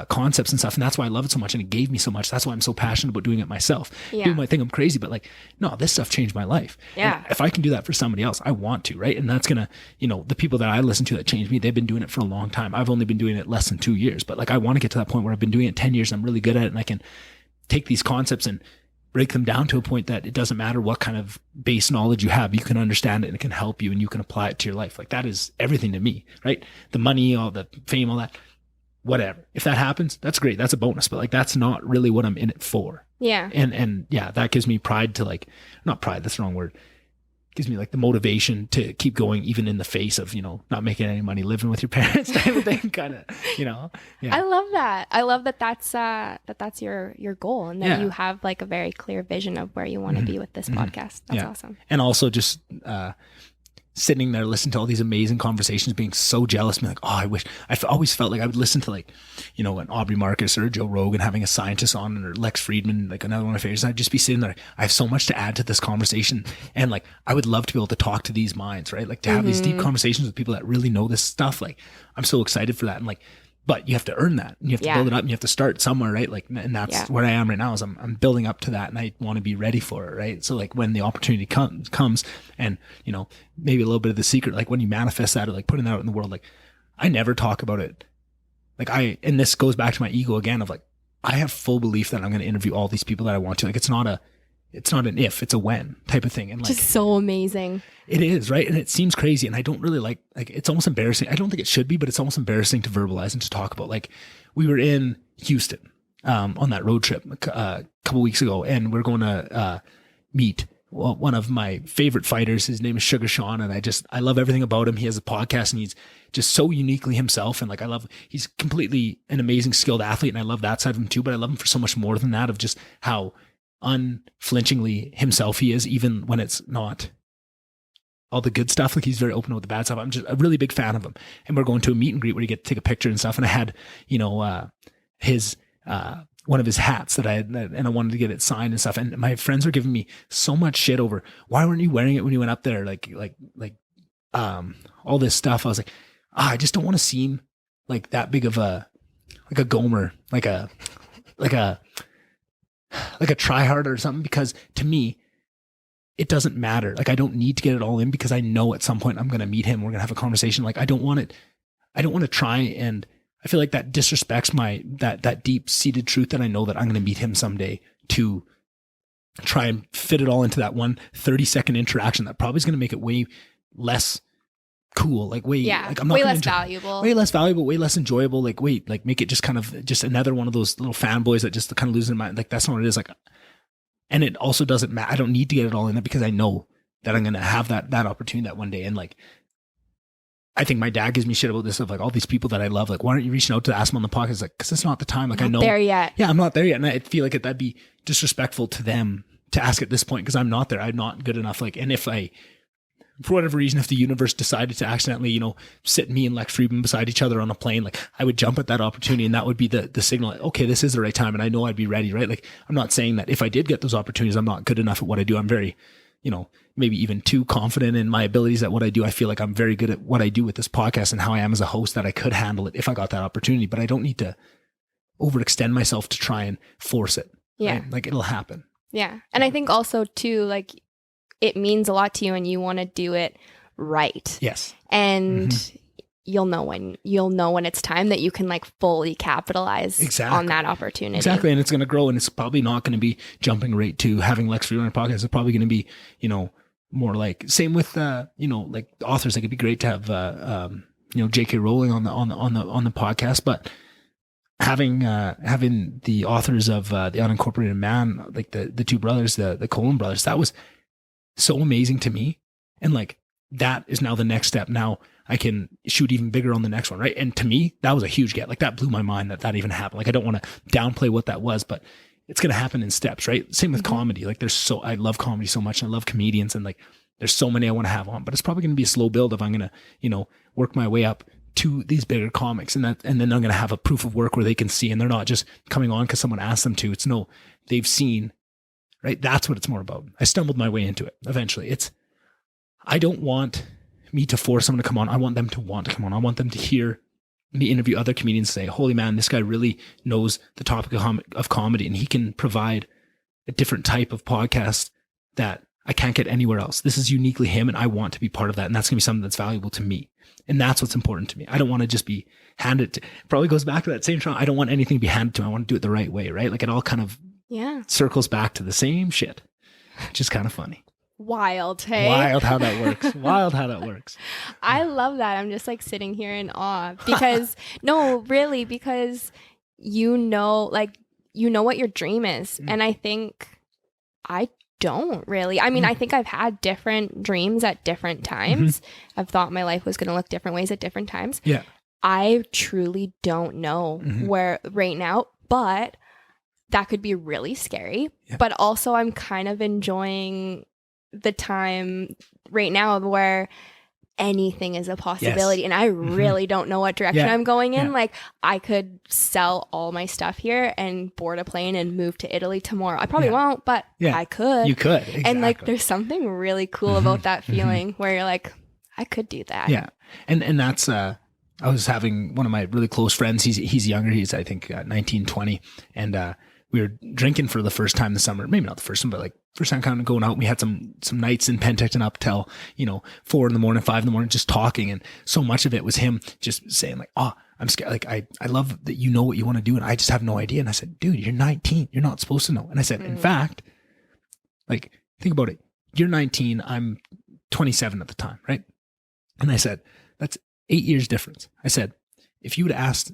concepts and stuff. And that's why I love it so much. And it gave me so much. That's why I'm so passionate about doing it myself. Yeah. People might think I'm crazy, but like, no, this stuff changed my life. Yeah. And if I can do that for somebody else, I want to, right? And that's going to, the people that I listen to that changed me, they've been doing it for a long time. I've only been doing it less than 2 years, but like, I want to get to that point where I've been doing it 10 years and I'm really good at it. And I can take these concepts and break them down to a point that it doesn't matter what kind of base knowledge you have, you can understand it and it can help you and you can apply it to your life. Like, that is everything to me, right? The money, all the fame, all that, whatever. If that happens, that's great. That's a bonus, but like, that's not really what I'm in it for. Yeah. And yeah, that gives me pride to like, not pride, that's the wrong word. Gives me like the motivation to keep going, even in the face of, not making any money, living with your parents type of thing, kind of, yeah. I love that. I love that that's your goal, and that you have like a very clear vision of where you want to be with this podcast. That's awesome. And also just, sitting there listening to all these amazing conversations, being so jealous, being like, I wish. Always felt like I would listen to like, an Aubrey Marcus or Joe Rogan having a scientist on, or Lex Friedman, like another one of my favorites. I'd just be sitting there. I have so much to add to this conversation, and like, I would love to be able to talk to these minds, right? Like, to have these deep conversations with people that really know this stuff. Like, I'm so excited for that. And like, but you have to earn that, and you have to build it up, and you have to start somewhere, right? Like, and that's where I am right now, is I'm building up to that, and I want to be ready for it, right? So like, when the opportunity comes, and maybe a little bit of the secret, like when you manifest that, or like putting that out in the world, like, I never talk about it. Like, and this goes back to my ego again of like, I have full belief that I'm going to interview all these people that I want to. Like, it's not an if, it's a when type of thing. And like, just so amazing. It is, right? And it seems crazy. And I don't really like, it's almost embarrassing. I don't think it should be, but it's almost embarrassing to verbalize and to talk about. Like, we were in Houston on that road trip a couple weeks ago, and we're going to meet one of my favorite fighters. His name is Sugar Sean. And I love everything about him. He has a podcast, and he's just so uniquely himself. And like, he's completely an amazing skilled athlete. And I love that side of him too, but I love him for so much more than that, of just how unflinchingly himself he is, even when it's not all the good stuff. Like, he's very open with the bad stuff. I'm just a really big fan of him. And we're going to a meet and greet where you get to take a picture and stuff. And I had, his, one of his hats that I had, and I wanted to get it signed and stuff. And my friends were giving me so much shit over, why weren't you wearing it when you went up there? Like all this stuff. I was like, I just don't want to seem like that big of a gomer, like a tryhard or something, because to me, it doesn't matter. Like, I don't need to get it all in, because I know at some point I'm going to meet him. We're going to have a conversation. Like, I don't want to try, and I feel like that disrespects that deep seated truth that I know that I'm going to meet him someday, to try and fit it all into that one 30-second interaction that probably is going to make it way less cool. Like, I'm not way less valuable, way less enjoyable. Like, make it just kind of just another one of those little fanboys that just kind of lose their mind. Like, that's not what it is. Like, and it also doesn't matter. I don't need to get it all in it, because I know that I'm going to have that opportunity that one day. And like, I think my dad gives me shit about this, of like, all these people that I love, like, why aren't you reaching out to ask them on the podcast? Like, because it's not the time. Like, I know there yet. Yeah, I'm not there yet. And I feel like that'd be disrespectful to them to ask at this point, because I'm not there. I'm not good enough. Like, and if for whatever reason, if the universe decided to accidentally, sit me and Lex Friedman beside each other on a plane, like, I would jump at that opportunity, and that would be the signal. Like, okay, this is the right time, and I know I'd be ready, right? Like, I'm not saying that if I did get those opportunities, I'm not good enough at what I do. I'm very maybe even too confident in my abilities at what I do. I feel like I'm very good at what I do with this podcast and how I am as a host, that I could handle it if I got that opportunity, but I don't need to overextend myself to try and force it. Yeah. Right? Like it'll happen. Yeah. And I think also too, like it means a lot to you and you want to do it right. Yes. And you'll know when it's time that you can like fully capitalize on that opportunity. Exactly. And it's going to grow, and it's probably not going to be jumping right to having Lex Fried on a podcast. It's probably going to be, more like same with, like authors. Like it'd be great to have, J.K. Rowling on the podcast, but having the authors of the Unincorporated Man, like the two brothers, the Coen brothers, that was so amazing to me. And like, that is now the next step. Now I can shoot even bigger on the next one. Right. And to me, that was a huge get. Like that blew my mind that even happened. Like I don't want to downplay what that was, but it's going to happen in steps. Right. Same with comedy. Like I love comedy so much. And I love comedians, and like, there's so many I want to have on, but it's probably going to be a slow build if I'm going to, work my way up to these bigger comics, and then I'm going to have a proof of work where they can see, and they're not just coming on because someone asked them to. It's no, they've seen, right? That's what it's more about. I stumbled my way into it. Eventually I don't want me to force someone to come on. I want them to want to come on. I want them to hear me interview other comedians, say, holy man, this guy really knows the topic of comedy, and he can provide a different type of podcast that I can't get anywhere else. This is uniquely him, and I want to be part of that. And that's going to be something that's valuable to me. And that's what's important to me. I don't want to just be handed to, probably goes back to that same trauma. I don't want anything to be handed to me. I want to do it the right way, right? Like it all kind of circles back to the same shit, which is kind of funny. Wild, hey? Wild how that works. Wild how that works. I love that. I'm just like sitting here in awe because, no, really, because you know what your dream is. And I think I don't really. I mean, I think I've had different dreams at different times. I've thought my life was going to look different ways at different times. Yeah. I truly don't know where right now, but that could be really scary. Yeah. But also I'm kind of enjoying the time right now where anything is a possibility. Yes. And I really don't know what direction I'm going in. Like I could sell all my stuff here and board a plane and move to Italy tomorrow. I probably won't, but I could. You could. Exactly. And like there's something really cool about that feeling where you're like, I could do that. Yeah. And that's I was having one of my really close friends. He's younger. He's I think 19, 20. And we were drinking for the first time this summer. Maybe not the first one, but like first time kind of going out. We had some nights in Penticton up till, 4 a.m, 5 a.m, just talking. And so much of it was him just saying like, I'm scared. Like, I love that you know what you want to do. And I just have no idea. And I said, dude, you're 19. You're not supposed to know. And I said, in fact, like, think about it. You're 19. I'm 27 at the time. Right. And I said, that's 8 years difference. I said, if you would have asked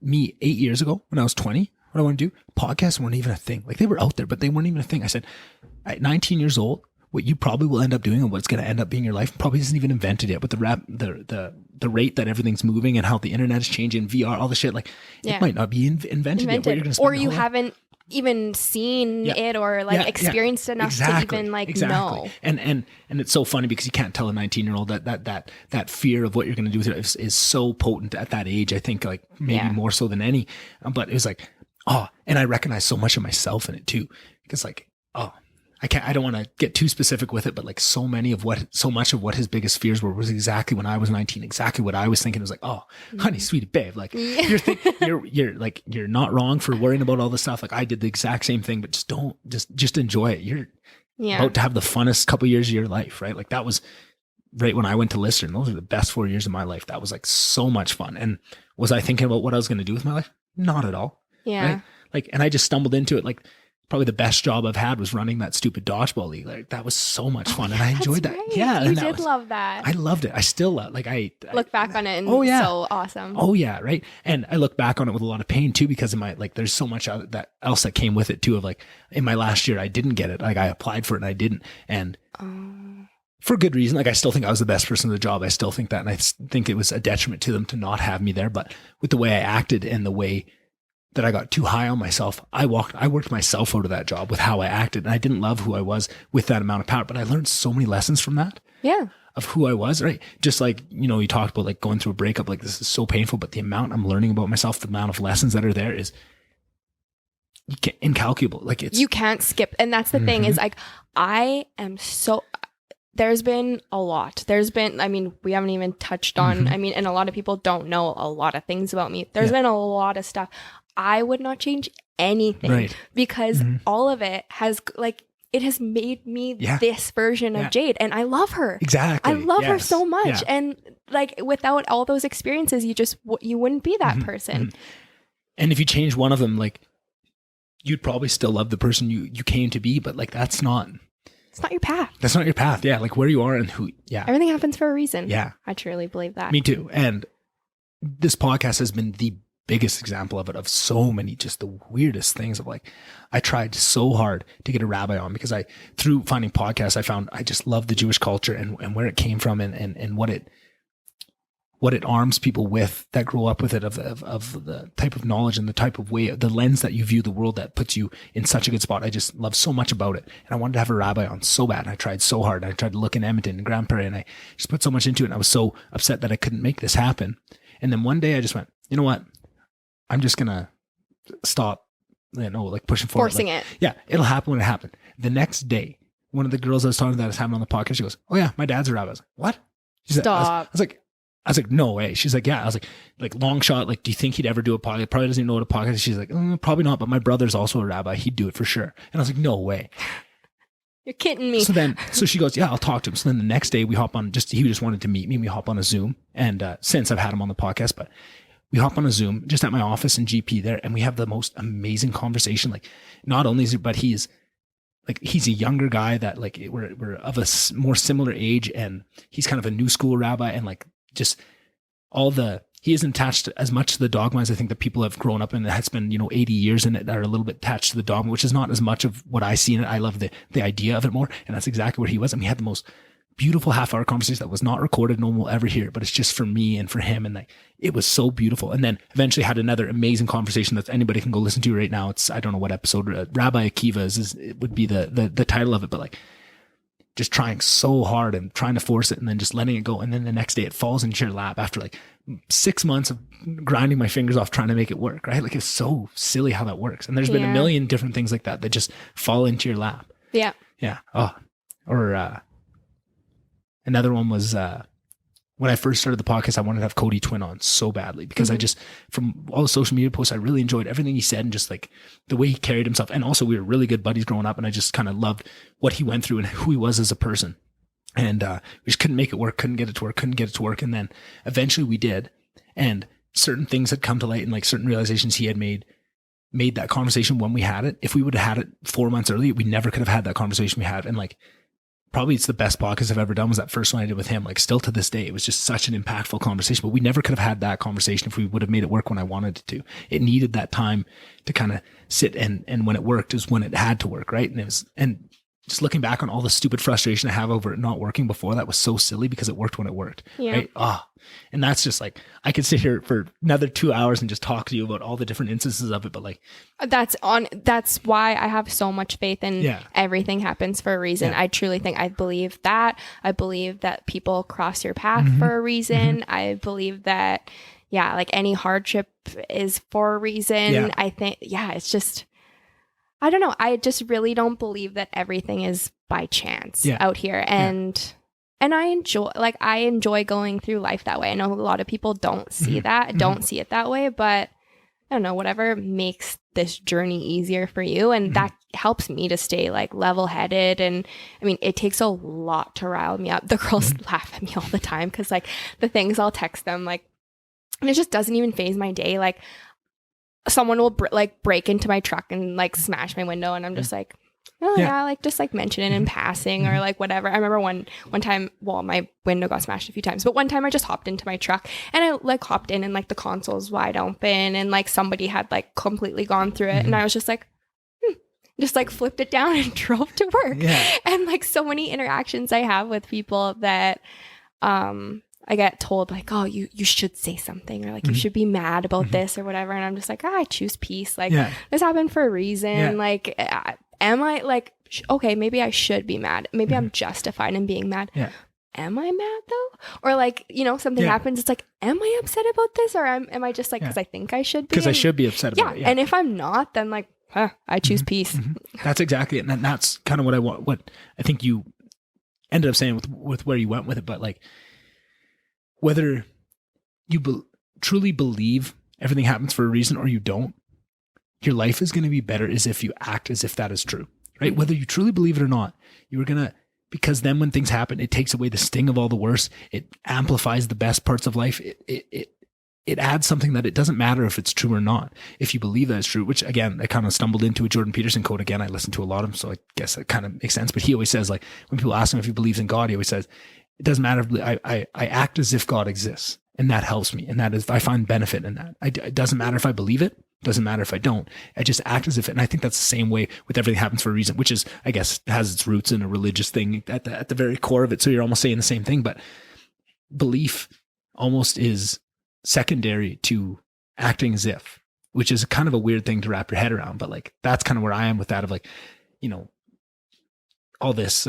me 8 years ago when I was 20, what I want to do, podcasts weren't even a thing. Like they were out there, but they weren't even a thing. I said, at 19 years old, what you probably will end up doing and what's going to end up being your life probably isn't even invented yet. But the rate that everything's moving and how the internet is changing, VR, all the shit, like it might not be invented yet. What you're gonna spend or you haven't even seen it or like experienced enough to even like know. And it's so funny because you can't tell a 19-year-old that fear of what you're going to do with it is so potent at that age. I think like maybe more so than any. But it was like, and I recognize so much of myself in it too, because like, I don't want to get too specific with it, but like so much of what his biggest fears were was exactly when I was 19, exactly what I was thinking. It was like, honey, sweetie babe, like you're not wrong for worrying about all this stuff. Like I did the exact same thing, but just enjoy it. You're about to have the funnest couple years of your life, right? Like that was right when I went to Lister, and those are the best 4 years of my life. That was like so much fun. And was I thinking about what I was going to do with my life? Not at all. Yeah. Right? Like, and I just stumbled into it. Like probably the best job I've had was running that stupid dodgeball league. Like that was so much fun. And I enjoyed that. Right. Yeah. You did love that. I loved it. I still love, like I look back on it and so awesome. Oh yeah. Right. And I look back on it with a lot of pain too, because of there's so much else that came with it too, of like in my last year, I didn't get it. Like I applied for it and I didn't. And for good reason. Like I still think I was the best person in the job. I still think that. And I think it was a detriment to them to not have me there. But with the way I acted and the way that I got too high on myself, I worked myself out of that job with how I acted. And I didn't love who I was with that amount of power, but I learned so many lessons from that. Yeah. Of who I was, right? Just like, you talked about like going through a breakup, like this is so painful, but the amount I'm learning about myself, the amount of lessons that are there is incalculable. Like it's you can't skip. And that's the thing is like, I am so, there's been a lot. There's been, I mean, we haven't even touched on, I mean, and a lot of people don't know a lot of things about me. There's been a lot of stuff. I would not change anything because all of it has like, it has made me this version of Jayde, and I love her. Exactly. I love her so much. And like without all those experiences, you wouldn't be that person. And if you change one of them, like you'd probably still love the person you came to be, but like it's not your path. That's not your path. Yeah. Like where you are and who, everything happens for a reason. Yeah. I truly believe that. Me too. And this podcast has been the biggest example of it, of so many, just the weirdest things of like, I tried so hard to get a rabbi on because through finding podcasts, I found I just love the Jewish culture and where it came from and what it arms people with that grow up with it, of the type of knowledge and the type of way, the lens that you view the world that puts you in such a good spot. I just love so much about it. And I wanted to have a rabbi on so bad. And I tried so hard. I tried to look in Edmonton and Grand Prairie, and I just put so much into it. And I was so upset that I couldn't make this happen. And then one day I just went, you know what? I'm just going to stop, like pushing forward. Forcing it. Yeah, it'll happen when it happens. The next day, one of the girls I was talking to that was having on the podcast, she goes, oh yeah, my dad's a rabbi. I was like, what? She said, Stop. I was like, no way. She's like, yeah. I was like long shot. Like, do you think he'd ever do a podcast? Probably doesn't even know what a podcast is. She's like, probably not. But my brother's also a rabbi. He'd do it for sure. And I was like, no way. You're kidding me. So she goes, yeah, I'll talk to him. So then the next day we hop on, he just wanted to meet me. We hop on a Zoom. And since I've had him on the podcast, but we hop on a Zoom just at my office in GP there. And we have the most amazing conversation. Like, not only is it, but he's a younger guy that like we're of a more similar age, and he's kind of a new school rabbi, and like just he isn't attached as much to the dogma as I think that people have grown up in that has been, 80 years in it, that are a little bit attached to the dogma, which is not as much of what I see in it. I love the idea of it more. And that's exactly what he was. And we had the most beautiful half-hour conversation that was not recorded. No one will ever hear it, but it's just for me and for him. And like, it was so beautiful. And then eventually had another amazing conversation that anybody can go listen to right now. It's, I don't know what episode, Rabbi Akiva it would be the title of it, but like just trying so hard and trying to force it and then just letting it go. And then the next day it falls into your lap after like 6 months of grinding my fingers off trying to make it work, right? Like it's so silly how that works. And there's been a million different things like that just fall into your lap. Yeah. Yeah. Oh, or, another one was when I first started the podcast, I wanted to have Cody Twin on so badly because I just, from all the social media posts, I really enjoyed everything he said and just like the way he carried himself. And also we were really good buddies growing up, and I just kind of loved what he went through and who he was as a person. And we just couldn't make it work, couldn't get it to work. And then eventually we did. And certain things had come to light and like certain realizations he had made that conversation when we had it. If we would have had it 4 months earlier, we never could have had that conversation we had. And like, probably it's the best podcast I've ever done was that first one I did with him. Like still to this day, it was just such an impactful conversation, but we never could have had that conversation if we would have made it work when I wanted it to. It needed that time to kind of sit and when it worked is when it had to work. Right. And just looking back on all the stupid frustration I have over it not working before, that was so silly because it worked when it worked. Yeah. Right. And that's just like, I could sit here for another 2 hours and just talk to you about all the different instances of it. But like, that's why I have so much faith in everything happens for a reason. I truly think, I believe that people cross your path for a reason. I believe that, like any hardship is for a reason. I think, it's just, I don't know. I just really don't believe that everything is by chance out here. And I enjoy going through life that way. I know a lot of people don't see don't see it that way, but I don't know, whatever makes this journey easier for you. And that helps me to stay like level headed. And I mean, it takes a lot to rile me up. The girls laugh at me all the time because like the things I'll text them, like, and it just doesn't even phase my day. Like someone will break into my truck and like smash my window. And I'm just like, like just like mention it in passing or like whatever. I remember one time, well, my window got smashed a few times, but one time I just hopped into my truck and I like hopped in and like the console's wide open and like somebody had like completely gone through it. And I was just like, just like flipped it down and drove to work. And like so many interactions I have with people that, I get told like, oh, you should say something or like you should be mad about this or whatever. And I'm just like, I choose peace. Like this happened for a reason. Like, am I like, okay, maybe I should be mad. Maybe I'm justified in being mad. Am I mad though? Or like, something happens. It's like, am I upset about this? Or am I just like, because I think I should be? Because I should be upset about it. And if I'm not, then like, I choose peace. That's exactly it. And that's kind of what I want. What I think you ended up saying with where you went with it. But like, whether you truly believe everything happens for a reason or you don't, your life is going to be better as if you act as if that is true, right? Whether you truly believe it or not, you are going to, because then when things happen, it takes away the sting of all the worst. It amplifies the best parts of life. It adds something that it doesn't matter if it's true or not. If you believe that it's true, which again, I kind of stumbled into a Jordan Peterson quote. Again, I listen to a lot of them, so I guess that kind of makes sense. But he always says, like, when people ask him if he believes in God, he always says, it doesn't matter. I act as if God exists, and that helps me. And that is, I find benefit in that. It doesn't matter if I believe it. Doesn't matter if I don't. I just act as if it. And I think that's the same way with everything happens for a reason, which is, I guess, has its roots in a religious thing at the very core of it. So you're almost saying the same thing, but belief almost is secondary to acting as if, which is kind of a weird thing to wrap your head around. But like, that's kind of where I am with that, of like, you know, all this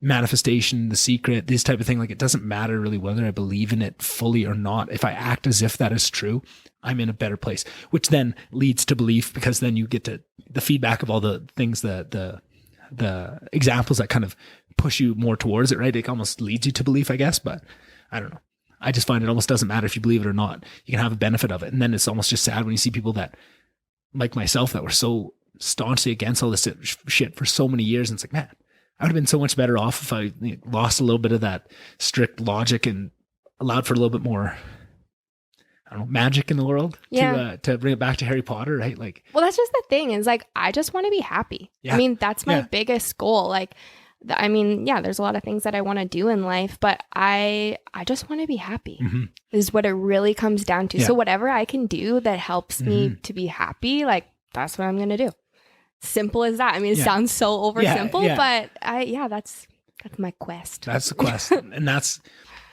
manifestation, The Secret, this type of thing. Like, it doesn't matter really whether I believe in it fully or not. If I act as if that is true, I'm in a better place, which then leads to belief, because then you get to the feedback of all the things, the examples that kind of push you more towards it, right? It almost leads you to belief, I guess, but I don't know. I just find it almost doesn't matter if you believe it or not. You can have a benefit of it. And then it's almost just sad when you see people that, like myself, that were so staunchly against all this shit for so many years. And it's like, man, I would have been so much better off if I lost a little bit of that strict logic and allowed for a little bit more, I don't know, magic in the world to bring it back to Harry Potter, right? Like, well, that's just the thing, is like, I just want to be happy. Yeah. I mean, that's my biggest goal. Like, there's a lot of things that I want to do in life, but I just want to be happy is what it really comes down to. Yeah. So whatever I can do that helps me to be happy, like, that's what I'm going to do. Simple as that. I mean, it sounds so over simple, but that's my quest. That's the quest. And that's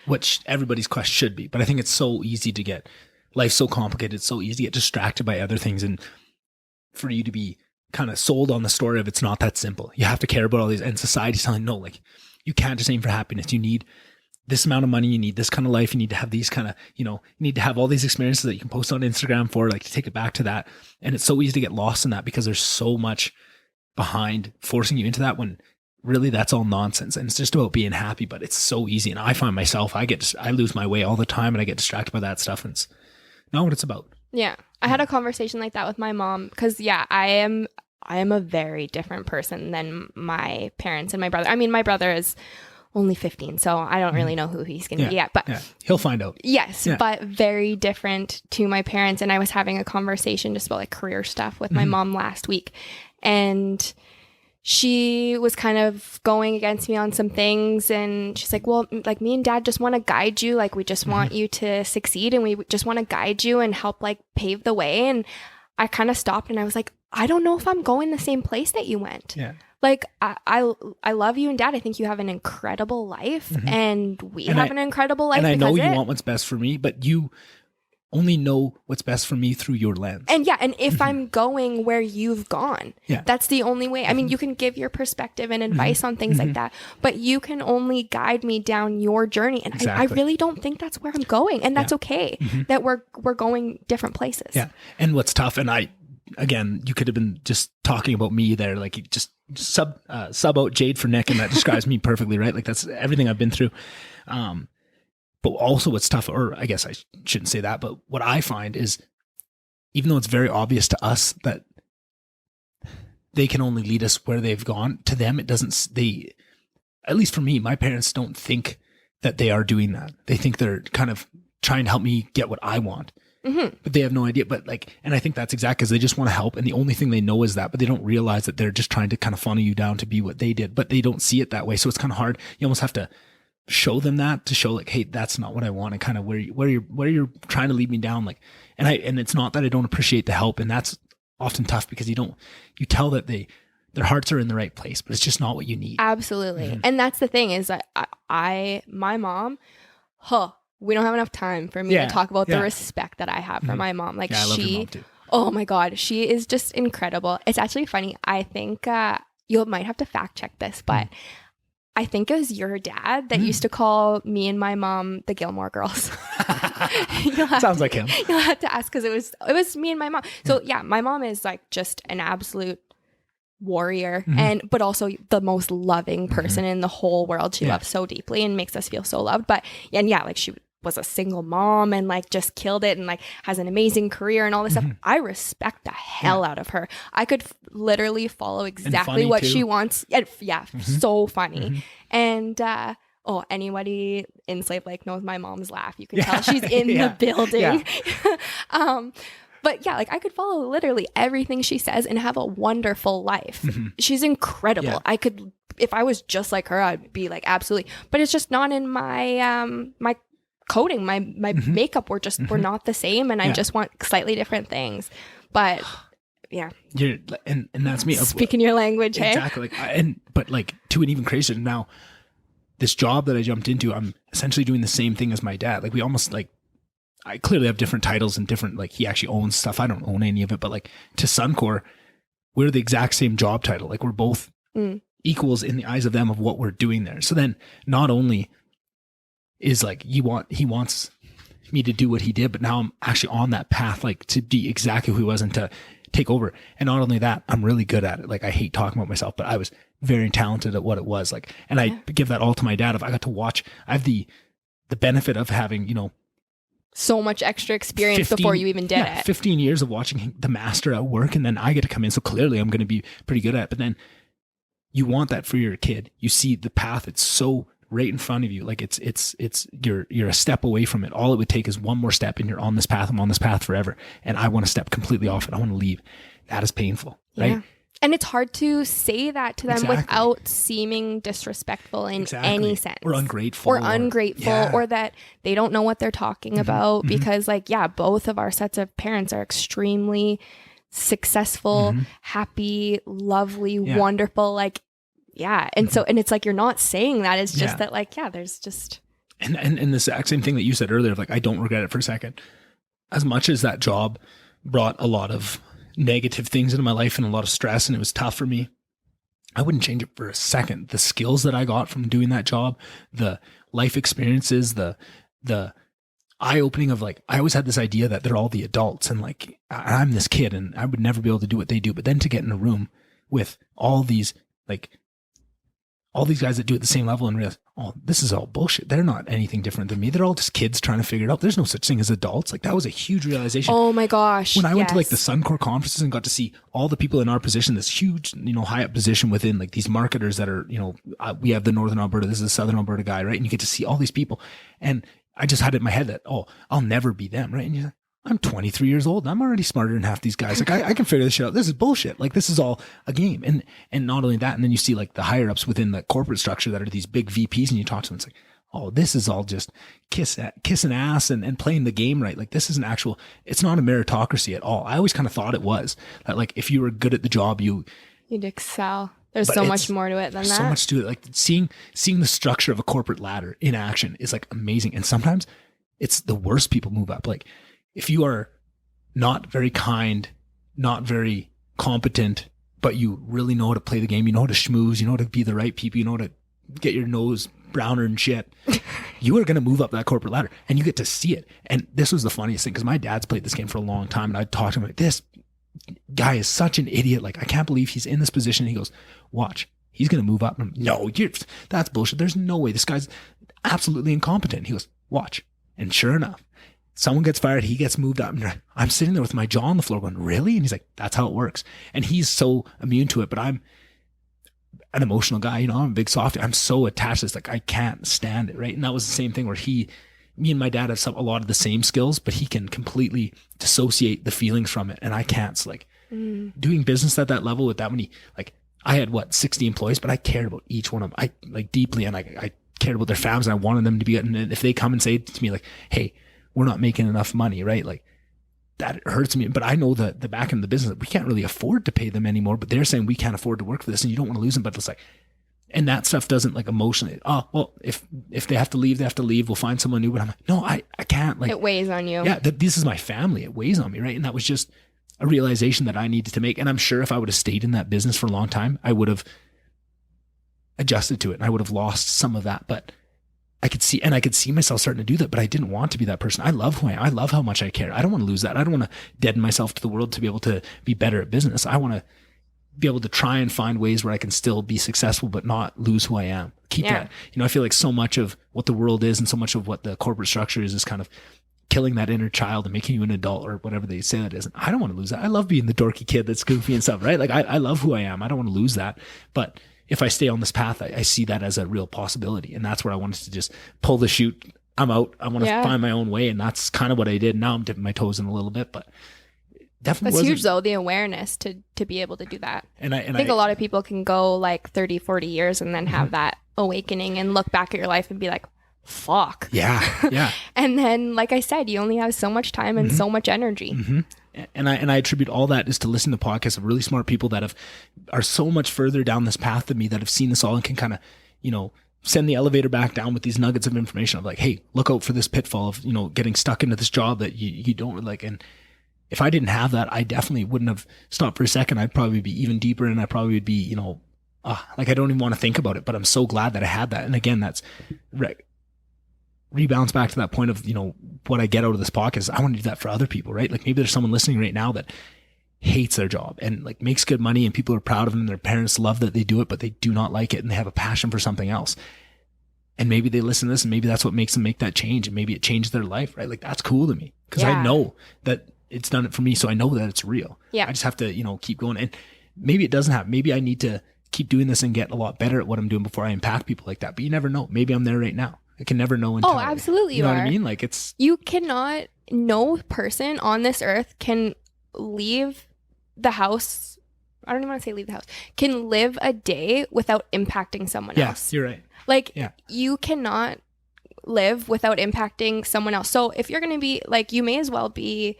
what everybody's quest should be. But I think it's so easy to get, life's so complicated. It's so easy to get distracted by other things. And for you to be kind of sold on the story of it's not that simple. You have to care about all these, and society's telling, no, like, you can't just aim for happiness. You need this amount of money. You need this kind of life. You need to have these kind of, you need to have all these experiences that you can post on Instagram for, like, to take it back to that. And it's so easy to get lost in that because there's so much behind forcing you into that, when really that's all nonsense. And it's just about being happy, but it's so easy. And I find myself, I lose my way all the time, and I get distracted by that stuff. And it's not what it's about. Yeah. I had a conversation like that with my mom, because I am a very different person than my parents and my brother. I mean, my brother is only 15, so I don't really know who he's going to be yet, but he'll find out. Yes, but very different to my parents. And I was having a conversation just about like career stuff with my mom last week, and she was kind of going against me on some things, and she's like, well, like, me and dad just want to guide you. Like, we just want you to succeed, and we just want to guide you and help, like, pave the way. And I kind of stopped, and I was like, I don't know if I'm going the same place that you went. Yeah. Like, I love you and dad. I think you have an incredible life, and we have an incredible life. And I know you want what's best for me, but you only know what's best for me through your lens. And and if I'm going where you've gone, that's the only way. I mean, you can give your perspective and advice on things like that, but you can only guide me down your journey. And I really don't think that's where I'm going. And that's okay, that we're going different places. Yeah. And what's tough, and again, you could have been just talking about me there, like, you just sub out Jade for Nick, and that describes me perfectly, right? Like, that's everything I've been through. But also what's tough, or I guess I shouldn't say that, but what I find is, even though it's very obvious to us that they can only lead us where they've gone, to them, it doesn't, at least for me, my parents don't think that they are doing that. They think they're kind of trying to help me get what I want, but they have no idea. But like, and I think that's exactly because they just want to help. And the only thing they know is that, but they don't realize that they're just trying to kind of funnel you down to be what they did, but they don't see it that way. So it's kind of hard. You almost have to show them that, to show like, hey, that's not what I want, and kind of where you're trying to lead me down. Like, and it's not that I don't appreciate the help, and that's often tough because you tell that their hearts are in the right place, but it's just not what you need. Absolutely. And that's the thing, is that my mom, we don't have enough time for me to talk about the respect that I have for my mom. Like, I love your mom too. Oh my God, she is just incredible. It's actually funny. I think you might have to fact check this, but I think it was your dad that used to call me and my mom the Gilmore Girls. Sounds like him. You'll have to ask, because it was me and my mom. So yeah, my mom is like just an absolute warrior, but also the most loving person in the whole world. She loves so deeply and makes us feel so loved. But like she was a single mom and like just killed it and like has an amazing career and all this stuff. I respect the hell out of her. I could literally follow exactly what she wants. So funny. And anybody in Slave Lake knows my mom's laugh. You can tell she's in the building. But yeah, like I could follow literally everything she says and have a wonderful life. She's incredible. I could, if I was just like her, I'd be like, absolutely. But it's just not in my my coding, my makeup. We're not the same, and I just want slightly different things. But yeah, and that's me speaking your language. Exactly. But like to an even crazier now. This job that I jumped into, I'm essentially doing the same thing as my dad. Like we almost like, I clearly have different titles and different, like he actually owns stuff. I don't own any of it, but like to Suncor, we're the exact same job title. Like we're both equals in the eyes of them of what we're doing there. So then not only is like, he wants me to do what he did, but now I'm actually on that path, like to be exactly who he was and to take over. And not only that, I'm really good at it. Like I hate talking about myself, but I was very talented at what it was like. And I give that all to my dad. If I got to watch, I have the benefit of having, so much extra experience before you even did it. 15 years of watching the master at work, and then I get to come in. So clearly I'm going to be pretty good at it. But then you want that for your kid. You see the path. It's so right in front of you. Like you're a step away from it. All it would take is one more step and you're on this path. I'm on this path forever. And I want to step completely off it. I want to leave. That is painful. Right. Yeah. And it's hard to say that to them without seeming disrespectful in any sense. Or ungrateful. Or that they don't know what they're talking about. Because both of our sets of parents are extremely successful, happy, lovely, wonderful. Like, and so, and it's like, you're not saying that. It's just that like, there's just. And the exact same thing that you said earlier, like, I don't regret it for a second. As much as that job brought a lot of negative things into my life and a lot of stress, and it was tough for me, I wouldn't change it for a second. The skills that I got from doing that job, the life experiences, the eye-opening of like, I always had this idea that they're all the adults and like, I'm this kid and I would never be able to do what they do. But then to get in a room with all these guys that do it at the same level and realize, oh, this is all bullshit. They're not anything different than me. They're all just kids trying to figure it out. There's no such thing as adults. Like that was a huge realization. Oh my gosh. When I went to like the Suncor conferences and got to see all the people in our position, this huge, high up position within like these marketers that are, we have the Northern Alberta, this is the Southern Alberta guy, right? And you get to see all these people. And I just had it in my head that, I'll never be them, right? And you're like, I'm 23 years old. I'm already smarter than half these guys. Like I can figure this shit out. This is bullshit. Like this is all a game. And not only that, and then you see like the higher ups within the corporate structure that are these big VPs, and you talk to them, it's like, oh, this is all just kissing ass and playing the game right. Like this is it's not a meritocracy at all. I always kind of thought it was that like, if you were good at the job, you'd excel. There's so much more to it than that. So much to it. Like seeing the structure of a corporate ladder in action is like amazing. And sometimes it's the worst people move up. Like, if you are not very kind, not very competent, but you really know how to play the game, you know how to schmooze, you know how to be the right people, you know how to get your nose browner and shit, you are going to move up that corporate ladder and you get to see it. And this was the funniest thing because my dad's played this game for a long time and I'd talk to him like, this guy is such an idiot. Like, I can't believe he's in this position. And he goes, watch, he's going to move up. And I'm, no, that's bullshit. There's no way. This guy's absolutely incompetent. He goes, watch. And sure enough, someone gets fired, he gets moved up. And I'm sitting there with my jaw on the floor going, really? And he's like, that's how it works. And he's so immune to it, but I'm an emotional guy, I'm a big softie. I'm so attached to this, like I can't stand it, right? And that was the same thing where me and my dad have a lot of the same skills, but he can completely dissociate the feelings from it. And I can't. So like doing business at that level with that many, like I had 60 employees, but I cared about each one of them. I like deeply, and I cared about their families, and I wanted them to be, and if they come and say to me like, hey, we're not making enough money, right? Like that hurts me. But I know the back end of the business, we can't really afford to pay them anymore, but they're saying we can't afford to work for this and you don't want to lose them. But it's like, and that stuff doesn't like emotionally, oh, well, if they have to leave, they have to leave. We'll find someone new. But I'm like, no, I can't. Like, it weighs on you. Yeah. This is my family. It weighs on me. Right. And that was just a realization that I needed to make. And I'm sure if I would have stayed in that business for a long time, I would have adjusted to it and I would have lost some of that. But I could see myself starting to do that, but I didn't want to be that person. I love who I am. I love how much I care. I don't want to lose that. I don't want to deaden myself to the world to be able to be better at business. I want to be able to try and find ways where I can still be successful, but not lose who I am. Keep that. I feel like so much of what the world is and so much of what the corporate structure is kind of killing that inner child and making you an adult or whatever they say that is. And I don't want to lose that. I love being the dorky kid that's goofy and stuff, right? Like I love who I am. I don't want to lose that. But if I stay on this path, I see that as a real possibility. And that's where I wanted to just pull the chute. I'm out. I want to find my own way. And that's kind of what I did. Now I'm dipping my toes in a little bit, but definitely that's huge though, the awareness to be able to do that. And I think a lot of people can go like 30, 40 years and then have that awakening and look back at your life and be like, fuck. Yeah. And then, like I said, you only have so much time and so much energy. And I attribute all that is to listen to podcasts of really smart people that are so much further down this path than me, that have seen this all and can kind of, send the elevator back down with these nuggets of information of like, hey, look out for this pitfall of, getting stuck into this job that you don't like. And if I didn't have that, I definitely wouldn't have stopped for a second. I'd probably be even deeper, and I probably would be, like I don't even want to think about it, but I'm so glad that I had that. And again, that's rebounds back to that point of, what I get out of this podcast. I want to do that for other people, right? Like maybe there's someone listening right now that hates their job and like makes good money and people are proud of them. Their parents love that they do it, but they do not like it and they have a passion for something else. And maybe they listen to this and maybe that's what makes them make that change. And maybe it changed their life, right? Like that's cool to me because I know that it's done it for me. So I know that it's real. Yeah. I just have to, keep going. And maybe it doesn't happen. Maybe I need to keep doing this and get a lot better at what I'm doing before I impact people like that. But you never know. Maybe I'm there right now. I can never know until. Oh, absolutely. You know what I mean? Like you cannot, no person on this earth can leave the house. I don't even want to say leave the house, can live a day without impacting someone else. You're right. Like you cannot live without impacting someone else. So if you're going to be like, you may as well be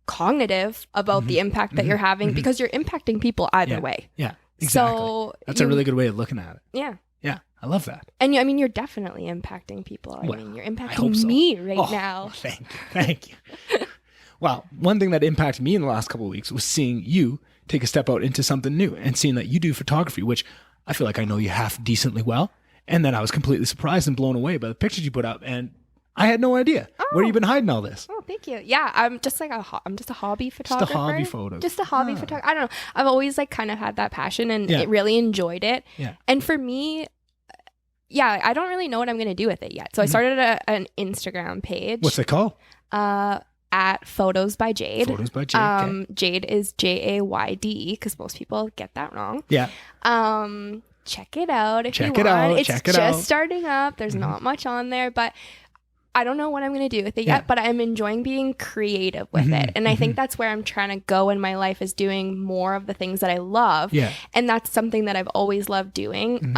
cognitive about the impact that you're having because you're impacting people either way. Yeah, exactly. So that's a really good way of looking at it. Yeah. Yeah, I love that. And you're definitely impacting people. I mean, you're impacting me right now. Thank you. Wow. One thing that impacted me in the last couple of weeks was seeing you take a step out into something new and seeing that you do photography, which I feel like I know you half decently well. And then I was completely surprised and blown away by the pictures you put up. And I had no idea. Where have you been hiding all this? Oh, thank you. Yeah, I'm just like I'm just a hobby photographer. Just a hobby photo. Just a hobby photographer. I don't know. I've always like kind of had that passion and really enjoyed it. Yeah. And for me, I don't really know what I'm going to do with it yet. So I started an Instagram page. What's it called? At Photos by Jayde. Photos by Jayde. Okay. Jayde is Jayde because most people get that wrong. Yeah. Check it out if you want. It's just starting up. There's not much on there, but I don't know what I'm going to do with it yet, but I'm enjoying being creative with it. And I think that's where I'm trying to go in my life, is doing more of the things that I love. Yeah. And that's something that I've always loved doing.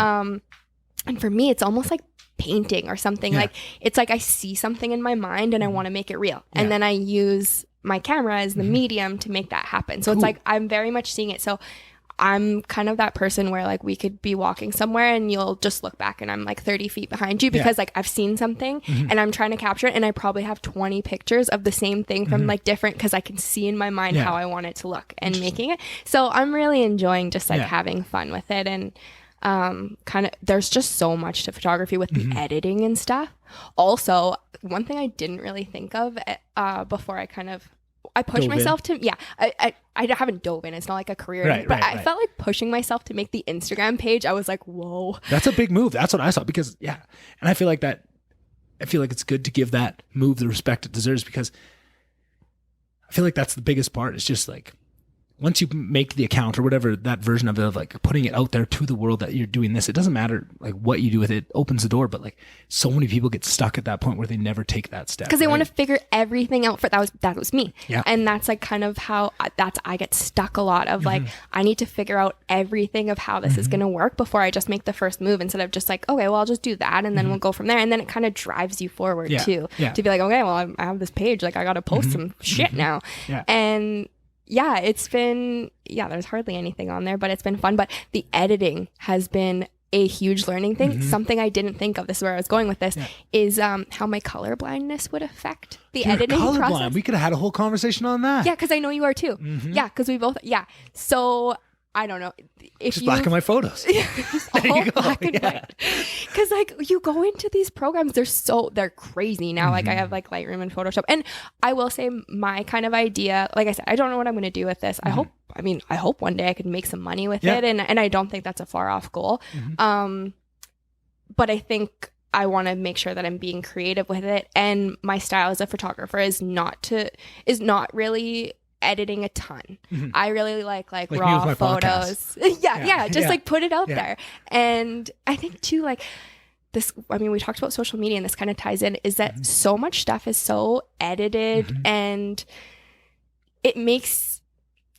And for me, it's almost like painting or something. Like it's like I see something in my mind and I want to make it real. And then I use my camera as the medium to make that happen. So it's like I'm very much seeing it. So I'm kind of that person where like we could be walking somewhere and you'll just look back and I'm like 30 feet behind you because like I've seen something and I'm trying to capture it, and I probably have 20 pictures of the same thing from like different, because I can see in my mind how I want it to look and making it. So I'm really enjoying just like having fun with it. And kind of there's just so much to photography with the editing and stuff. Also, one thing I didn't really think of before I pushed myself to I haven't dove in. It's not like a career, but I felt like pushing myself to make the Instagram page. I was like, whoa, that's a big move. That's what I saw, because and I feel like it's good to give that move the respect it deserves, because I feel like that's the biggest part. It's just like once you make the account or whatever, that version of it, of like putting it out there to the world that you're doing this, it doesn't matter like what you do with it, opens the door. But like so many people get stuck at that point where they never take that step, because they want to figure everything out. That was me. Yeah. And that's like kind of how I get stuck a lot of like, I need to figure out everything of how this is going to work before I just make the first move, instead of just like, okay, well, I'll just do that and then we'll go from there. And then it kind of drives you forward too, to be like, okay, well, I have this page, like I got to post some shit now. Yeah. And it's been, there's hardly anything on there, but it's been fun. But the editing has been a huge learning thing. Something I didn't think of, this is where I was going with this, is how my color blindness would affect the editing process. We could have had a whole conversation on that. Yeah, because I know you are too. Yeah, because we both, so I don't know. If Just black and white photos. all black and white. Because like you go into these programs, they're crazy now. Like I have like Lightroom and Photoshop, and I will say my kind of idea, like I said, I don't know what I'm going to do with this. I hope one day I could make some money with it, and I don't think that's a far off goal. But I think I want to make sure that I'm being creative with it, and my style as a photographer is not really editing a ton. I really like raw photos. Just like put it out there. And I think too, like this, I mean, we talked about social media and this kind of ties in, is that so much stuff is so edited and it makes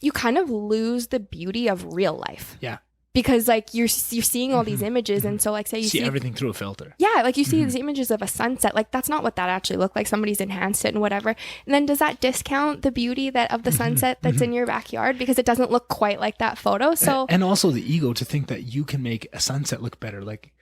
you kind of lose the beauty of real life. Yeah. Because like you're seeing all these images, and so like say you see everything through a filter. Yeah, like you see these images of a sunset, like that's not what that actually looked like. Somebody's enhanced it and whatever. And then does that discount the beauty of the sunset that's in your backyard because it doesn't look quite like that photo? So and also the ego to think that you can make a sunset look better. Like,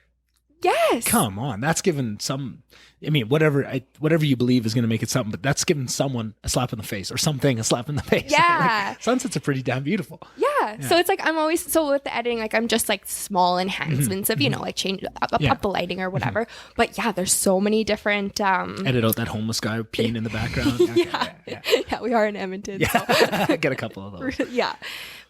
yes, come on, that's given some. I mean, whatever you believe is going to make it something, but that's giving someone a slap in the face or something a slap in the face. Yeah, like, sunsets are pretty damn beautiful. Yeah. So it's like I'm always with the editing, like I'm just like small enhancements of like change up the lighting or whatever. But yeah, there's so many different. Edit out that homeless guy peeing in the background. Yeah, we are in Edmonton. Yeah. So. Get a couple of those. Yeah.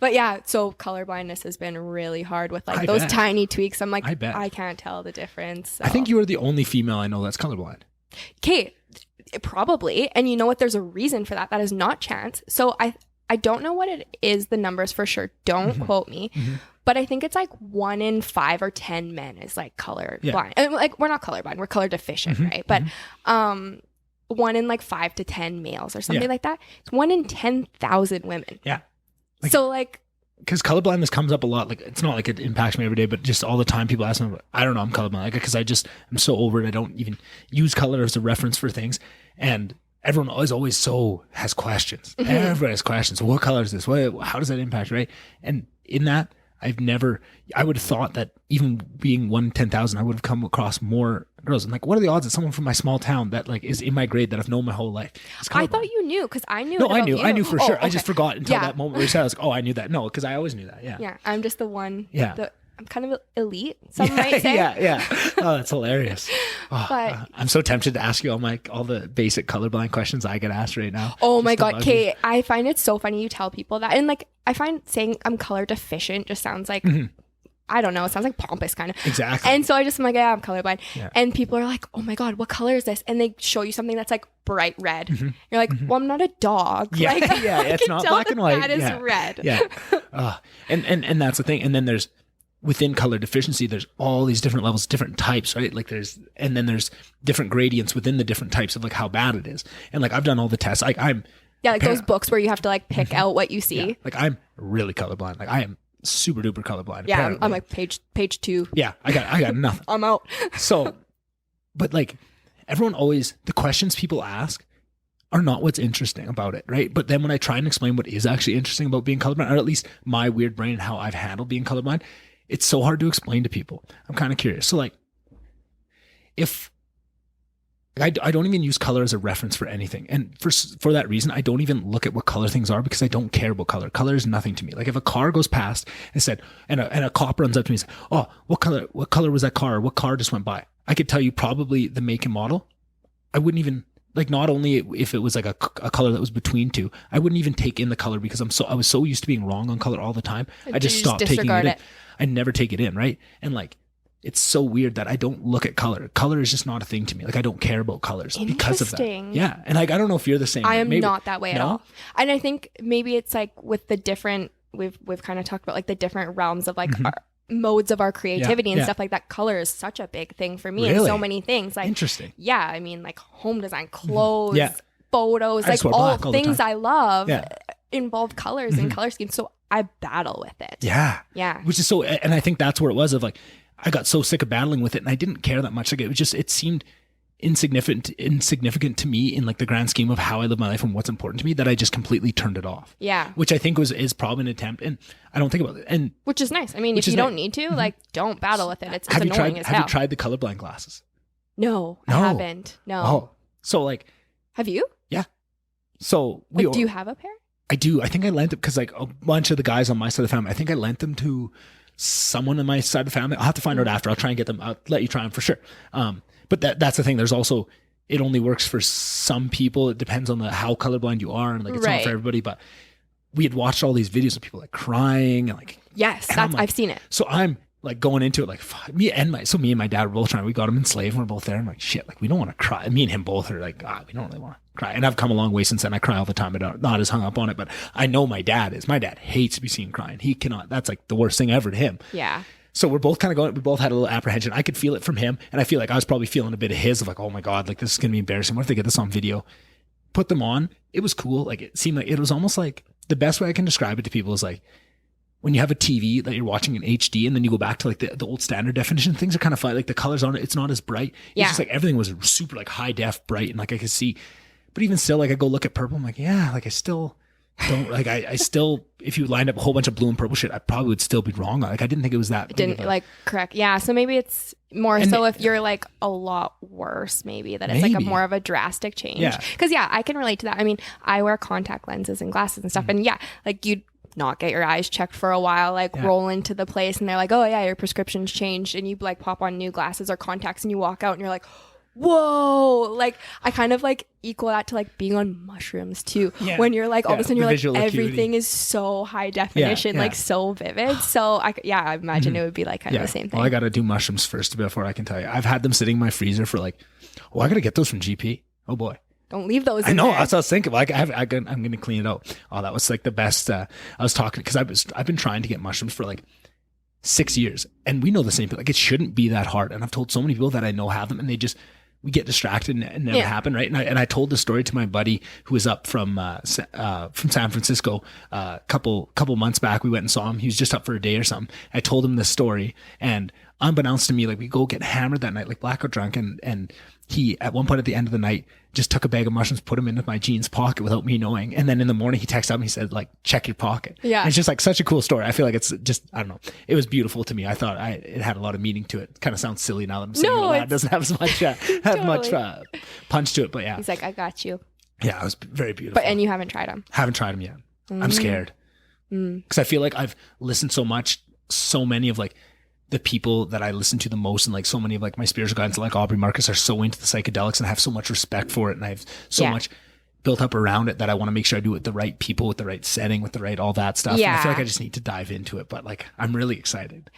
But yeah, so colorblindness has been really hard with like those tiny tweaks. I'm like, I can't tell the difference. So. I think you are the only female I know that's colorblind. Okay, probably. And you know what? There's a reason for that. That is not chance. So I don't know what it is, the numbers for sure. Don't quote me. But I think it's like 1 in 5 or 10 men is like colorblind. And like we're not colorblind, we're color deficient, right? But 1 in like 5 to 10 males or something like that. It's 1 in 10,000 women. Yeah. Like, so like, because colorblindness comes up a lot. Like it's not like it impacts me every day, but just all the time people ask me, I don't know, I'm colorblind. Like, because I'm so over it. I don't even use color as a reference for things. And everyone is always has questions. Everybody has questions. So what color is this? How does that impact, right? And in that, I would have thought that even being 1 in 10,000, I would have come across more girls. And like, what are the odds that someone from my small town that like is in my grade that I've known my whole life? I thought you knew because I knew. No, I knew for sure. Okay. I just forgot until that moment where you said, I was like, oh, I knew that. No, because I always knew that. Yeah. Yeah, I'm just the one. Yeah. I'm kind of elite, some might say. Yeah. Oh, that's hilarious. But I'm so tempted to ask you all the basic colorblind questions I get asked right now. Oh my God, Kate, I find it so funny you tell people that. And like, I find saying I'm color deficient just sounds like, I don't know, it sounds like pompous kind of. Exactly. And so I'm like, yeah, I'm colorblind. Yeah. And people are like, oh my God, what color is this? And they show you something that's like bright red. You're like, well, I'm not a dog. Yeah, like, it's not black and white. That is red. Yeah. And that's the thing. And then there's, within color deficiency, there's all these different levels, different types, right? Like there's different gradients within the different types of like how bad it is. And like I've done all the tests. Like like those books where you have to like pick out what you see. Yeah. Like I'm really colorblind. Like I am super duper colorblind. Yeah, I'm like page 2. Yeah, I got nothing. I'm out. So, but like the questions people ask are not what's interesting about it, right? But then when I try and explain what is actually interesting about being colorblind, or at least my weird brain and how I've handled being colorblind, it's so hard to explain to people. I'm kind of curious. So like, if I don't even use color as a reference for anything. And for that reason, I don't even look at what color things are because I don't care about color. Color is nothing to me. Like if a car goes past and a cop runs up to me and says, oh, what color was that car? Or what car just went by? I could tell you probably the make and model. I wouldn't even, like, not only if it was like a color that was between two, I wouldn't even take in the color because I was so used to being wrong on color all the time. I just stopped taking it in. I never take it in, right? And like, it's so weird that I don't look at color. Color is just not a thing to me. Like I don't care about colors because of that. Yeah. And like, I don't know if you're the same. I am not that way at all. And I think maybe it's like with the different, we've kind of talked about like the different realms of like our modes of our creativity and stuff like that. Color is such a big thing for me in so many things. Like, interesting. Yeah. I mean like home design, clothes, photos, like all things I love involve colors and color schemes. So I battle with it. Yeah. Yeah. Which is so, and I think that's where it was of like, I got so sick of battling with it and I didn't care that much. Like it seemed insignificant to me in like the grand scheme of how I live my life and what's important to me that I just completely turned it off. Yeah. Which I think is probably an attempt, and I don't think about it. And which is nice. I mean, if you don't need to, like, don't battle with it. It's annoying as hell. Have you tried the colorblind glasses? No, I haven't. No. Oh, so like, have you? Yeah. So do you have a pair? I do. I think I lent them because like a bunch of the guys on my side of the family, I think I lent them to someone on my side of the family. I'll have to find out after. I'll try and get them. I'll let you try them for sure. But that's the thing. There's also, it only works for some people. It depends on how colorblind you are, and like it's not for everybody. But we had watched all these videos of people like crying and like, yes, and I've seen it. So I'm like going into it like, fuck, me and my dad were both trying. We got him enslaved and we're both there. I'm like, shit, like we don't want to cry. Me and him both are like, we don't really want to cry. And I've come a long way since then. I cry all the time. I'm not as hung up on it, but I know my dad is. My dad hates to be seen crying. He cannot. That's like the worst thing ever to him. Yeah. So we're both kind of going, we both had a little apprehension. I could feel it from him. And I feel like I was probably feeling a bit of his of like, oh my God, like this is going to be embarrassing. What if they get this on video? Put them on. It was cool. Like it seemed like it was almost like the best way I can describe it to people is like when you have a TV that you're watching in HD and then you go back to like the old standard definition, things are kind of fun. Like the colors on it, it's not as bright. It's just like everything was super like high def bright and like I could see. But even still, like I go look at purple, I'm like, yeah, like I still don't like I still, if you lined up a whole bunch of blue and purple shit, I probably would still be wrong. Like I didn't think it was that. Didn't like correct. Yeah. So maybe it's more so if you're like a lot worse, maybe that it's like a more of a drastic change. Yeah. Cause I can relate to that. I mean, I wear contact lenses and glasses and stuff. And like you'd not get your eyes checked for a while, like roll into the place and they're like, oh yeah, your prescription's changed. And you like pop on new glasses or contacts and you walk out and you're like, whoa, like I kind of like equal that to like being on mushrooms too, when you're like all of a sudden you're like everything is so high definition, like so vivid. So I imagine it would be like kind of the same thing. Well, I gotta do mushrooms first before I can tell you. I've had them sitting in my freezer for like, I gotta get those from GP. Oh boy, don't leave those. I know. That's what I was thinking. Like I'm gonna clean it out. Oh, that was like the best. I was talking because I've been trying to get mushrooms for like 6 years, and we know the same thing. Like it shouldn't be that hard. And I've told so many people that I know have them, and we get distracted and it never happen, right? And I told the story to my buddy who was up from San Francisco a couple months back. We went and saw him. He was just up for a day or something. I told him this story, and unbeknownst to me, like we go get hammered that night, like blackout drunk, and he at one point at the end of the night just took a bag of mushrooms, put them into my jeans pocket without me knowing, and then in the morning he texted up and he said like, check your pocket. And it's just like such a cool story. I feel like it's just, I don't know, it was beautiful to me. I thought it had a lot of meaning to it. Kind of sounds silly now that I'm saying it. It doesn't have as much much punch to it, but he's like, I got you. Yeah, it was very beautiful. And you haven't tried them? Haven't tried them yet. I'm scared because I feel like I've listened so many of like the people that I listen to the most, and like so many of like my spiritual guides like Aubrey Marcus are so into the psychedelics, and I have so much respect for it, and I have so much built up around it that I want to make sure I do it with the right people, with the right setting, with the right all that stuff. And I feel like I just need to dive into it, but like I'm really excited.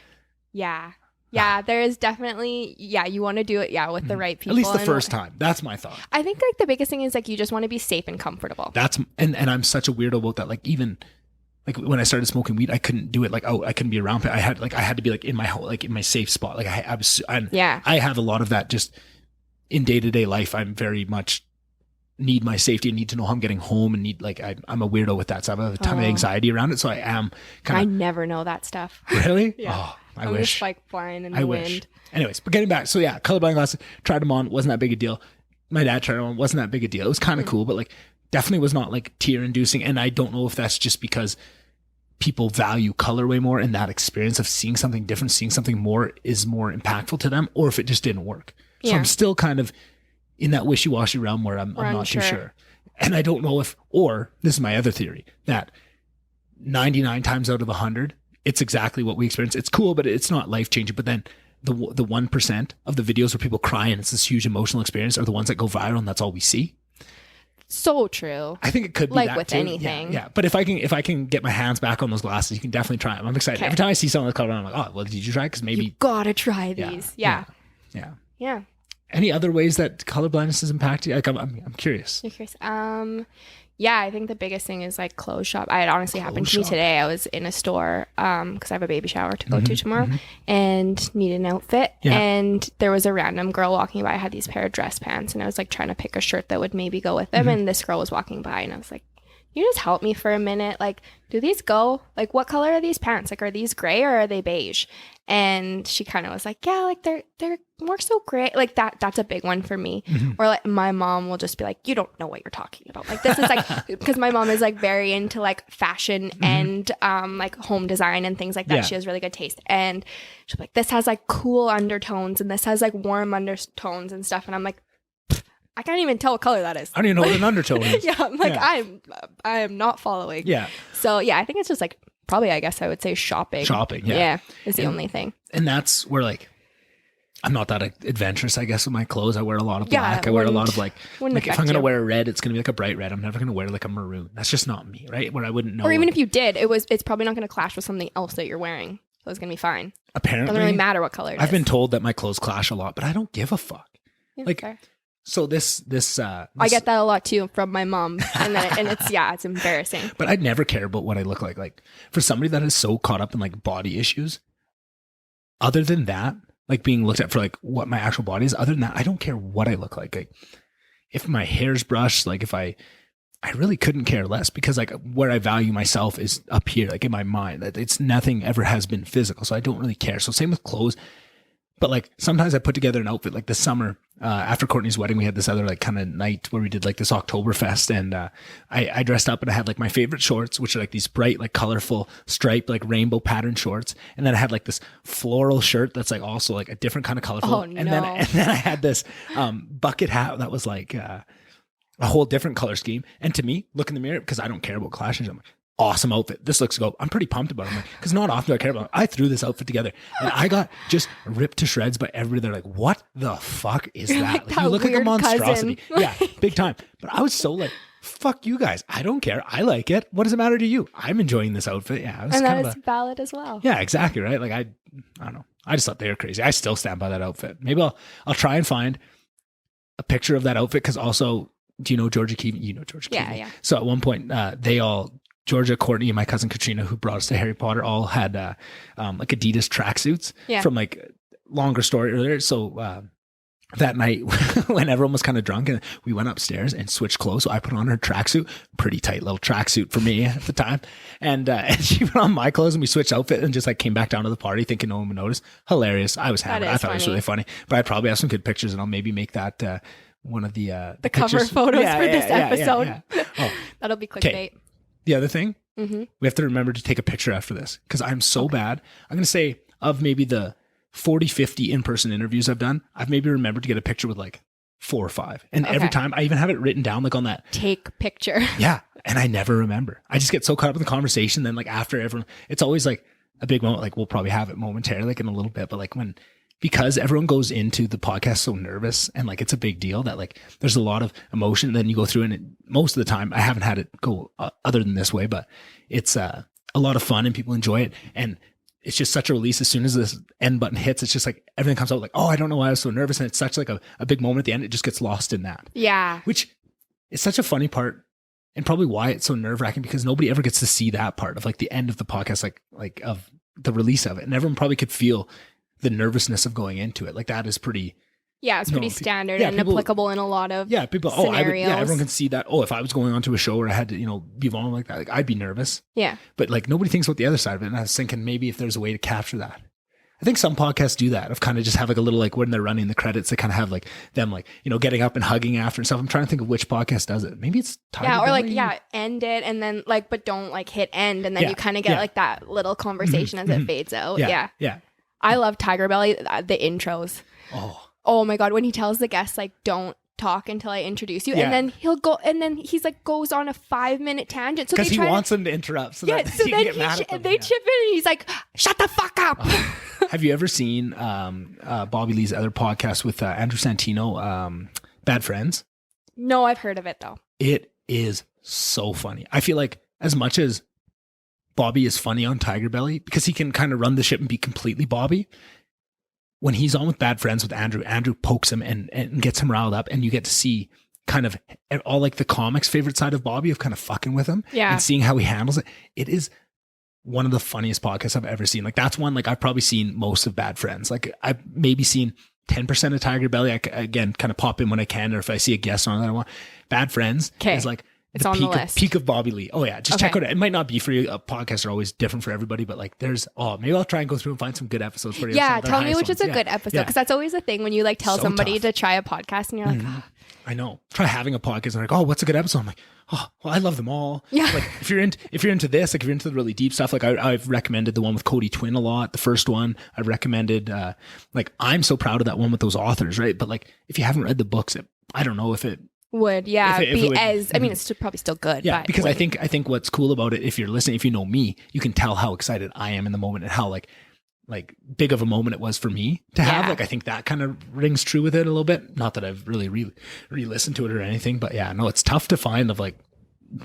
There is definitely you want to do it with the right people, at least the first time. That's my thought. I think like the biggest thing is like you just want to be safe and comfortable. That's and I'm such a weirdo about that. Like even like when I started smoking weed, I couldn't do it. Like, I couldn't be around it. I had to be like in my home, like in my safe spot. Like I have a lot of that just in day-to-day life. I'm very much need my safety and need to know how I'm getting home, and need like, I'm a weirdo with that. So I have a ton of anxiety around it. So I am I never know that stuff. Really? Yeah. Oh, I'm wish. just like flying in the wind. Anyways, but getting back. So yeah, colorblind glasses, tried them on. Wasn't that big a deal. My dad tried them on. Wasn't that big a deal. It was kind of cool, but like definitely was not like tear inducing. And I don't know if that's just because people value color way more, and that experience of seeing something different, seeing something more is more impactful to them, or if it just didn't work. So I'm still kind of in that wishy-washy realm where I'm not too sure. And I don't know or this is my other theory, that 99 times out of 100, it's exactly what we experience. It's cool, but it's not life-changing. But then the 1% of the videos where people cry and it's this huge emotional experience are the ones that go viral, and that's all we see. So true. I think it could be like that with too. anything. Yeah. But if I can get my hands back on those glasses, you can definitely try them. I'm excited. Okay. Every time I see someone with color, I'm like, oh, well, did you try? Because maybe you gotta try these. Yeah. Any other ways that color blindness has impacted you? Like, I'm curious. You're curious. I think the biggest thing is like clothes shop. It honestly happened to me today. I was in a store because I have a baby shower to go to tomorrow and need an outfit. Yeah. And there was a random girl walking by. I had these pair of dress pants, and I was like trying to pick a shirt that would maybe go with them. And this girl was walking by, and I was like, "You just help me for a minute. Like, do these go? Like, what color are these pants? Like, are these gray or are they beige?" And she kind of was like, "Yeah, like they're more so gray." Like that's a big one for me. Or like my mom will just be like, "You don't know what you're talking about." Like this is like, because my mom is like very into like fashion and like home design and things like that. She has really good taste, and she's like, "This has like cool undertones and this has like warm undertones and stuff." And I'm like, I can't even tell what color that is. I don't even know what an undertone is. Yeah, I'm like, I am not following. Yeah. So yeah, I think it's just like probably, I guess I would say shopping. Shopping, yeah. Yeah, is the only thing. And that's where like, I'm not that adventurous, I guess, with my clothes. I wear a lot of black. I wear a lot of like if I'm going to wear a red, it's going to be like a bright red. I'm never going to wear like a maroon. That's just not me, right? Where I wouldn't know. Or even if you did, it's probably not going to clash with something else that you're wearing. So it's going to be fine. Apparently. Doesn't really matter what color it is. I've been told that my clothes clash a lot, but I don't give a fuck. Yeah, like, fair. so this I get that a lot too from my mom. And it's embarrassing. But I'd never care about what I look like. Like for somebody that is so caught up in like body issues, other than that, like being looked at for like what my actual body is, other than that, I don't care what I look like. Like if my hair's brushed, like if I really couldn't care less, because like where I value myself is up here, like in my mind. That it's nothing ever has been physical. So I don't really care. So same with clothes. But like sometimes I put together an outfit like this summer, after Courtney's wedding, we had this other like kind of night where we did like this Oktoberfest, and I dressed up and I had like my favorite shorts, which are like these bright, like colorful striped, like rainbow pattern shorts. And then I had like this floral shirt that's like also like a different kind of colorful. Oh, no. And then I had this bucket hat that was like a whole different color scheme. And to me, look in the mirror, because I don't care about clashes, I'm like, awesome outfit. This looks good. I'm pretty pumped about it. Because not often do I care about it. I threw this outfit together and I got just ripped to shreds by everybody. They're like, what the fuck is that? Like, you look like a monstrosity. Yeah, big time. But I was so like, fuck you guys. I don't care. I like it. What does it matter to you? I'm enjoying this outfit. Yeah. It was and kind that is valid as well. Yeah, exactly. Right. Like I don't know. I just thought they were crazy. I still stand by that outfit. Maybe I'll try and find a picture of that outfit. Because also, do you know Georgia Keefe? You know Georgia Keefe. Yeah. So at one point, Georgia, Courtney, and my cousin Katrina, who brought us to Harry Potter, all had like Adidas tracksuits from like longer story earlier. So that night when everyone was kind of drunk and we went upstairs and switched clothes. So I put on her tracksuit, pretty tight little tracksuit for me at the time. And she put on my clothes and we switched outfit and just like came back down to the party thinking no one would notice. Hilarious. I was hammered. I thought it was really funny, but I probably have some good pictures and I'll maybe make that one of the cover pictures. photos for this episode. Oh. That'll be clickbait. The other thing, we have to remember to take a picture after this because I'm so bad. I'm going to say of maybe the 40, 50 in-person interviews I've done, I've maybe remembered to get a picture with like 4 or 5. And every time I even have it written down like on that. Take picture. Yeah. And I never remember. I just get so caught up in the conversation. Then like after everyone, it's always like a big moment. Like we'll probably have it momentarily like in a little bit. But like because everyone goes into the podcast so nervous and like it's a big deal that like there's a lot of emotion. Then you go through and most of the time I haven't had it go other than this way, but it's a lot of fun and people enjoy it. And it's just such a release. As soon as this end button hits, it's just like everything comes out like, oh, I don't know why I was so nervous. And it's such like a big moment at the end. It just gets lost in that. Yeah. Which is such a funny part and probably why it's so nerve wracking because nobody ever gets to see that part of like the end of the podcast, like of the release of it. And everyone probably could feel the nervousness of going into it. Like that is pretty. Yeah, it's pretty standard and applicable in a lot of scenarios. Everyone can see that. Oh, if I was going onto a show or I had to, be vulnerable like that, like I'd be nervous. Yeah. But like nobody thinks about the other side of it. And I was thinking maybe if there's a way to capture that. I think some podcasts do that of kind of just have like a little, like when they're running the credits, they kind of have like them like, getting up and hugging after and stuff. I'm trying to think of which podcast does it. Maybe it's Tiger Belly. End it and then like, but don't like hit end. And then you kind of get like that little conversation as it fades out. Yeah. I love Tiger Belly, the intros. Oh my God. When he tells the guests, like, don't talk until I introduce you. And then he'll go, and then he's like, goes on a 5-minute tangent. So because he wants them to interrupt. So that so then they chip in and he's like, shut the fuck up. Have you ever seen Bobby Lee's other podcast with Andrew Santino, Bad Friends? No, I've heard of it though. It is so funny. I feel like as much as Bobby is funny on Tiger Belly because he can kind of run the ship and be completely Bobby. When he's on with Bad Friends with Andrew pokes him and gets him riled up and you get to see kind of all like the comics favorite side of Bobby of kind of fucking with him and seeing how he handles it. It is one of the funniest podcasts I've ever seen. Like that's one, like I've probably seen most of Bad Friends. Like I've maybe seen 10% of Tiger Belly. I again, kind of pop in when I can, or if I see a guest on that I want. Bad Friends is like, it's on the list. Peak of Bobby Lee. Oh yeah, just check it out. It might not be for you. Podcasts are always different for everybody, but like maybe I'll try and go through and find some good episodes for you. Yeah, tell me which is a good episode because that's always the thing when you like tell somebody to try a podcast and you're like, oh. I know. Try having a podcast and like, oh, what's a good episode? I'm like, oh, well, I love them all. Yeah. Like if you're into this, like if you're into the really deep stuff, like I've recommended the one with Cody Twin a lot. The first one I've recommended. Like I'm so proud of that one with those authors, right? But like if you haven't read the books, I don't know if it would if it be would, as I mean it's probably still good. yeah, but because I think what's cool about it, if you're listening, if you know me, you can tell how excited I am in the moment and how like big of a moment it was for me to have. Like I think that kind of rings true with it a little bit. Not that I've really re-listened to it or anything, but yeah, no, it's tough to find of like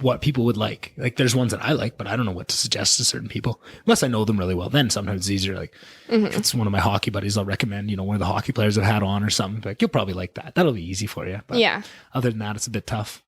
what people would like. Like there's ones that I like, but I don't know what to suggest to certain people unless I know them really well. Then sometimes it's easier. Like if it's one of my hockey buddies, I'll recommend, one of the hockey players I've had on or something. Like you'll probably like that. That'll be easy for you. But other than that, it's a bit tough.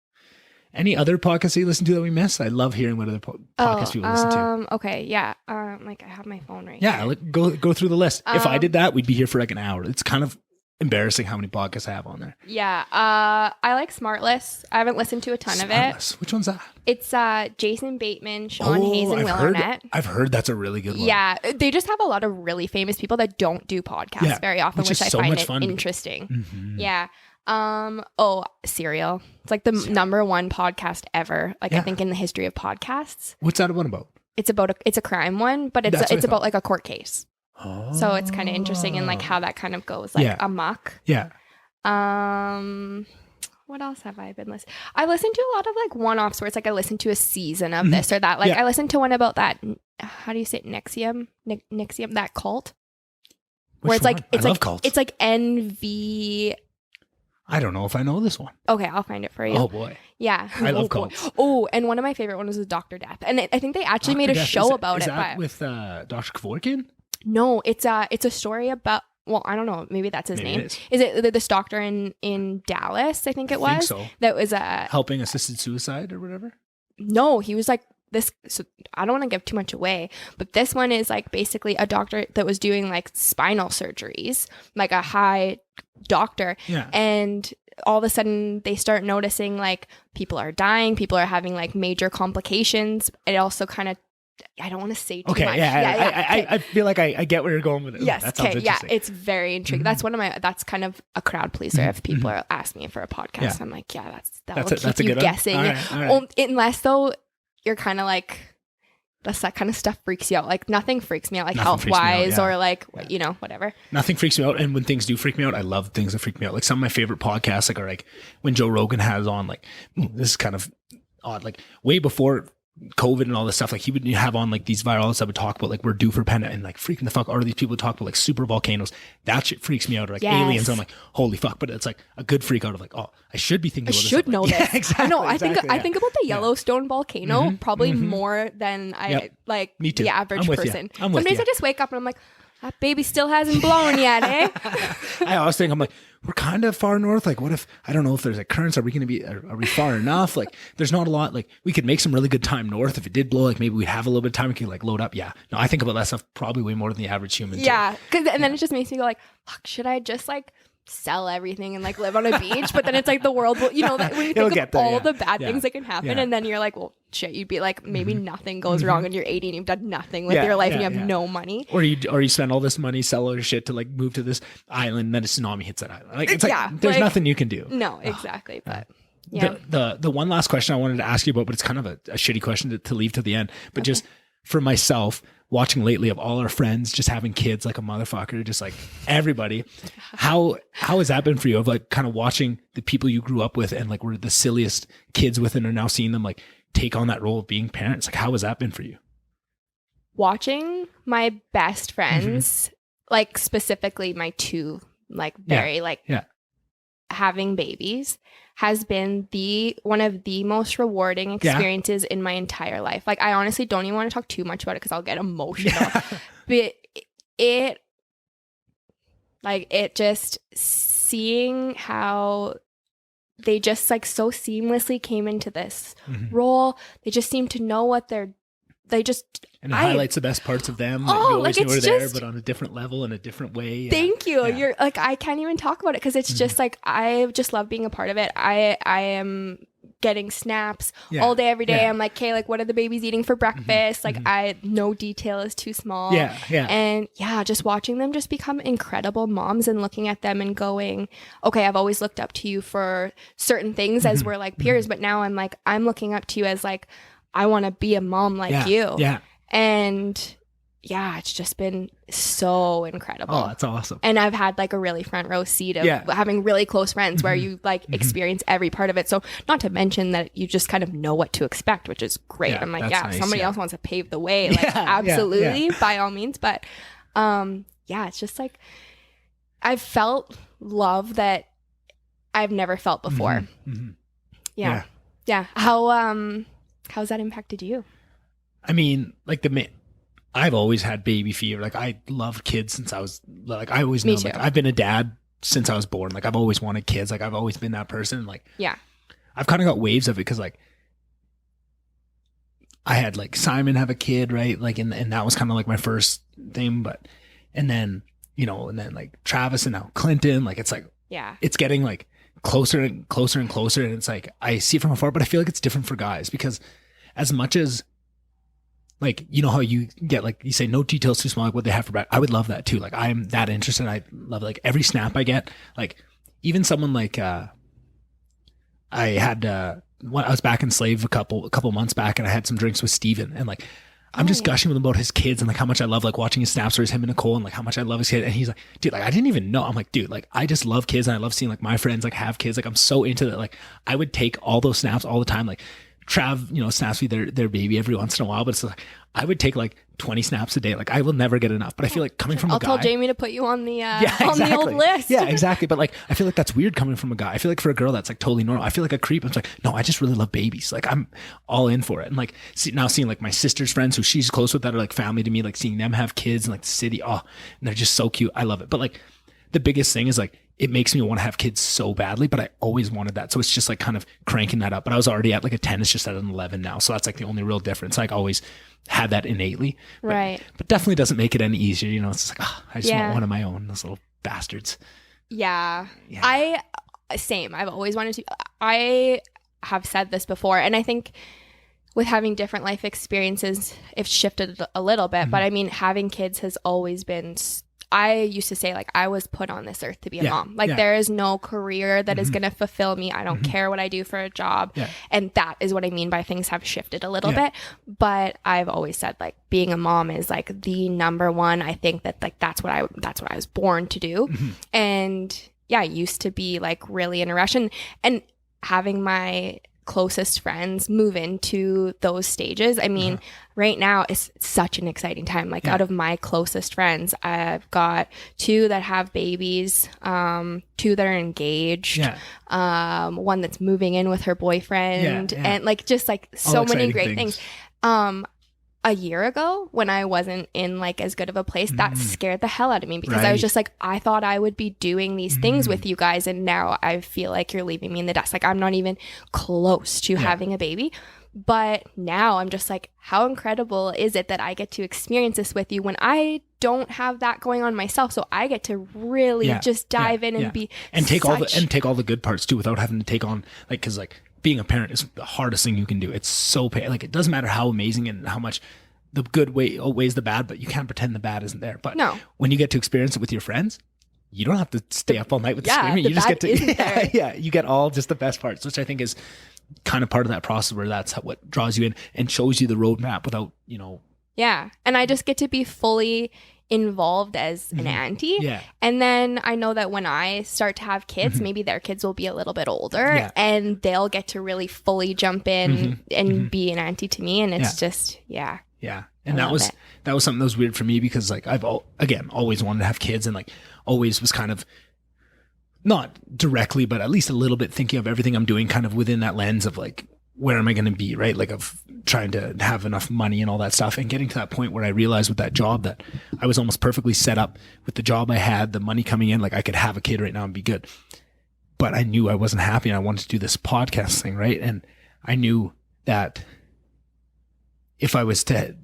Any other podcasts you listen to that we miss? I love hearing what other podcasts people listen to. Okay, yeah. Like I have my phone right Yeah, here. go through the list. If I did that, we'd be here for like an hour. It's kind of embarrassing how many podcasts I have on there. Yeah. I like Smartless. I haven't listened to a ton of it. Which one's that? It's Jason Bateman, Sean Hayes, and Will Arnett. I've heard that's a really good one. Yeah. They just have a lot of really famous people that don't do podcasts very often, which I find it interesting. Mm-hmm. Yeah. Serial. It's like the number one podcast ever. Like I think in the history of podcasts. What's that one about? It's a crime one, but it's about like a court case. Oh. So it's kind of interesting and like how that kind of goes amok. Yeah. What else have I been listening? I listen to a lot of like one-offs where it's like I listen to a season of this or that. Like I listened to one about that. How do you say it? Nexium, that cult. Where it's like cults. It's like NV. I don't know if I know this one. Okay, I'll find it for you. Oh boy. Yeah. I love cults. Oh, and one of my favorite ones was Dr. Death. And I think they actually made a show about it. Is that with Dr. Kevorkian? No, it's a story about, well, I don't know, maybe that's his name. Is it this doctor in Dallas, I think it was? I think so. That was helping assisted suicide or whatever? No, he was like this, so I don't want to give too much away, but this one is like basically a doctor that was doing like spinal surgeries, like a high doctor. Yeah. And all of a sudden they start noticing like people are dying, people are having like major complications. It also kind of, I don't want to say too much. I feel like I get where you're going with it. Yes. That sounds interesting. It's very intriguing. That's kind of a crowd pleaser. If people are asking me for a podcast, I'm like, that'll keep you guessing. All right. Unless though you're kind of like, that kind of stuff freaks you out. Like nothing freaks me out, like health wise or like, whatever. Nothing freaks me out. And when things do freak me out, I love things that freak me out. Like some of my favorite podcasts are like when Joe Rogan has on like, this is kind of odd, like way before COVID and all this stuff, like he would have on like these virologists that would talk about like we're due for pandemic and like freaking the fuck out of these people would talk about like super volcanoes. That shit freaks me out, or like aliens. I'm like, holy fuck. But it's like a good freak out of like, oh, I should be thinking about this. I should know this. Yeah, exactly. I know. I think about the Yellowstone volcano probably more than I like me too. The average person. Some days I just wake up and I'm like, that baby still hasn't blown yet, eh? I always think, I'm like, we're kind of far north. Like, what if, I don't know if there's like currents. Are we far enough? Like, there's not a lot. Like, we could make some really good time north. If it did blow, like maybe we'd have a little bit of time. We could like load up. Yeah. No, I think about that stuff probably way more than the average human. Yeah. And then it just makes me go like, fuck, should I just like sell everything and like live on a beach? But then it's like the world will, when you think of all the bad things that can happen, and then you're like, well, shit, you'd be like, maybe nothing goes wrong and you're 80 and you've done nothing with your life and you have no money. Or you spend all this money, sell all your shit to like move to this island, and then a tsunami hits that island. Like, it's like, there's nothing you can do. No, exactly. But yeah. The one last question I wanted to ask you about, but it's kind of a shitty question to leave to the end, but just for myself, watching lately of all our friends just having kids like a motherfucker, just like everybody, how has that been for you, of like kind of watching the people you grew up with and like were the silliest kids with and are now seeing them like take on that role of being parents? Like, how has that been for you? Watching my best friends, like specifically my two, like very having babies has been one of the most rewarding experiences in my entire life. Like, I honestly don't even want to talk too much about it because I'll get emotional. But it just seeing how they just like so seamlessly came into this role. They just seem to know what and it highlights the best parts of them. Like, you always know they're there, but on a different level in a different way. Thank you. Yeah. You're like, I can't even talk about it because it's just like, I just love being a part of it. I am getting snaps all day, every day. I'm like, okay, like, what are the babies eating for breakfast? Like, no detail is too small. And just watching them just become incredible moms and looking at them and going, okay, I've always looked up to you for certain things as we're like peers, but now I'm like, I'm looking up to you as like, I want to be a mom like you. And yeah, it's just been so incredible. Oh, that's awesome. And I've had like a really front row seat of having really close friends where you like experience every part of it. So not to mention that you just kind of know what to expect, which is great. Yeah, I'm like, that's nice, somebody else wants to pave the way. Like absolutely, by all means. But it's just like I've felt love that I've never felt before. Yeah. How's that impacted you? I mean, like I've always had baby fever. Like I loved kids since I was like, I always know, like I've been a dad since I was born. Like I've always wanted kids. Like I've always been that person. Like, I've kind of got waves of it. Cause like I had like Simon have a kid, right? Like, and that was kind of like my first thing, and then like Travis and now Clinton, like, it's like, it's getting like closer and closer and closer. And it's like, I see it from afar, but I feel like it's different for guys because as much as, like, you know how you get, like, you say no details too small, like what they have for breakfast. I would love that too. Like, I'm that interested. I love, like, every snap I get. Like, even someone like, I had, when I was back in Slave a couple months back, and I had some drinks with Steven, and like, I'm just gushing with him about his kids and like how much I love like watching his snap stories, him and Nicole, and like how much I love his kid. And he's like, dude, like I didn't even know. I'm like, dude, like I just love kids and I love seeing like my friends like have kids. Like I'm so into that. Like I would take all those snaps all the time. Like Trav, snaps me their baby every once in a while, but it's like I would take like 20 snaps a day. Like I will never get enough. But I feel like coming from a guy, I'll tell Jamie to put you on the on the old list. Yeah, exactly. But like I feel like that's weird coming from a guy. I feel like for a girl that's like totally normal. I feel like a creep. I'm like, no, I just really love babies. Like I'm all in for it. And like now seeing like my sister's friends who she's close with that are like family to me, like seeing them have kids and like the city, and they're just so cute. I love it. But like the biggest thing is like it makes me want to have kids so badly, but I always wanted that. So it's just like kind of cranking that up. But I was already at like a 10, it's just at an 11 now. So that's like the only real difference. Like always had that innately. Right. But definitely doesn't make it any easier. It's like, I just want one of my own, those little bastards. Yeah. Same. I've always wanted to. I have said this before, and I think with having different life experiences, it's shifted a little bit. But I mean, having kids has always been I used to say like I was put on this earth to be a mom. Like there is no career that is going to fulfill me. I don't care what I do for a job. And that is what I mean by things have shifted a little bit. But I've always said like being a mom is like the number one. I think that like that's what I was born to do. And I used to be like really in a rush and having my closest friends move into those stages. I mean, right now it's such an exciting time. Like out of my closest friends, I've got 2 that have babies, 2 that are engaged, one that's moving in with her boyfriend, and like just like so many great things. A year ago when I wasn't in like as good of a place, that scared the hell out of me because I was just like, I thought I would be doing these things with you guys, and now I feel like you're leaving me in the dust. Like I'm not even close to having a baby. But now I'm just like, how incredible is it that I get to experience this with you when I don't have that going on myself? So I get to really just dive in and be take all the good parts too, without having to take on like, because like being a parent is the hardest thing you can do. It's so like it doesn't matter how amazing and how much the good outweighs the bad, but you can't pretend the bad isn't there. But when you get to experience it with your friends, you don't have to stay up all night with the screaming. You just get to you get all just the best parts, which I think is kind of part of that process where that's what draws you in and shows you the roadmap without and I just get to be fully involved as an auntie. And then I know that when I start to have kids, maybe their kids will be a little bit older and they'll get to really fully jump in and be an auntie to me, and it's just and that was something that was weird for me because like I've always wanted to have kids, and like always was kind of not directly but at least a little bit thinking of everything I'm doing kind of within that lens of like, where am I going to be, right? Like of trying to have enough money and all that stuff, and getting to that point where I realized with that job that I was almost perfectly set up with the job I had, the money coming in, like I could have a kid right now and be good. But I knew I wasn't happy and I wanted to do this podcast thing, right? And I knew that if I was to,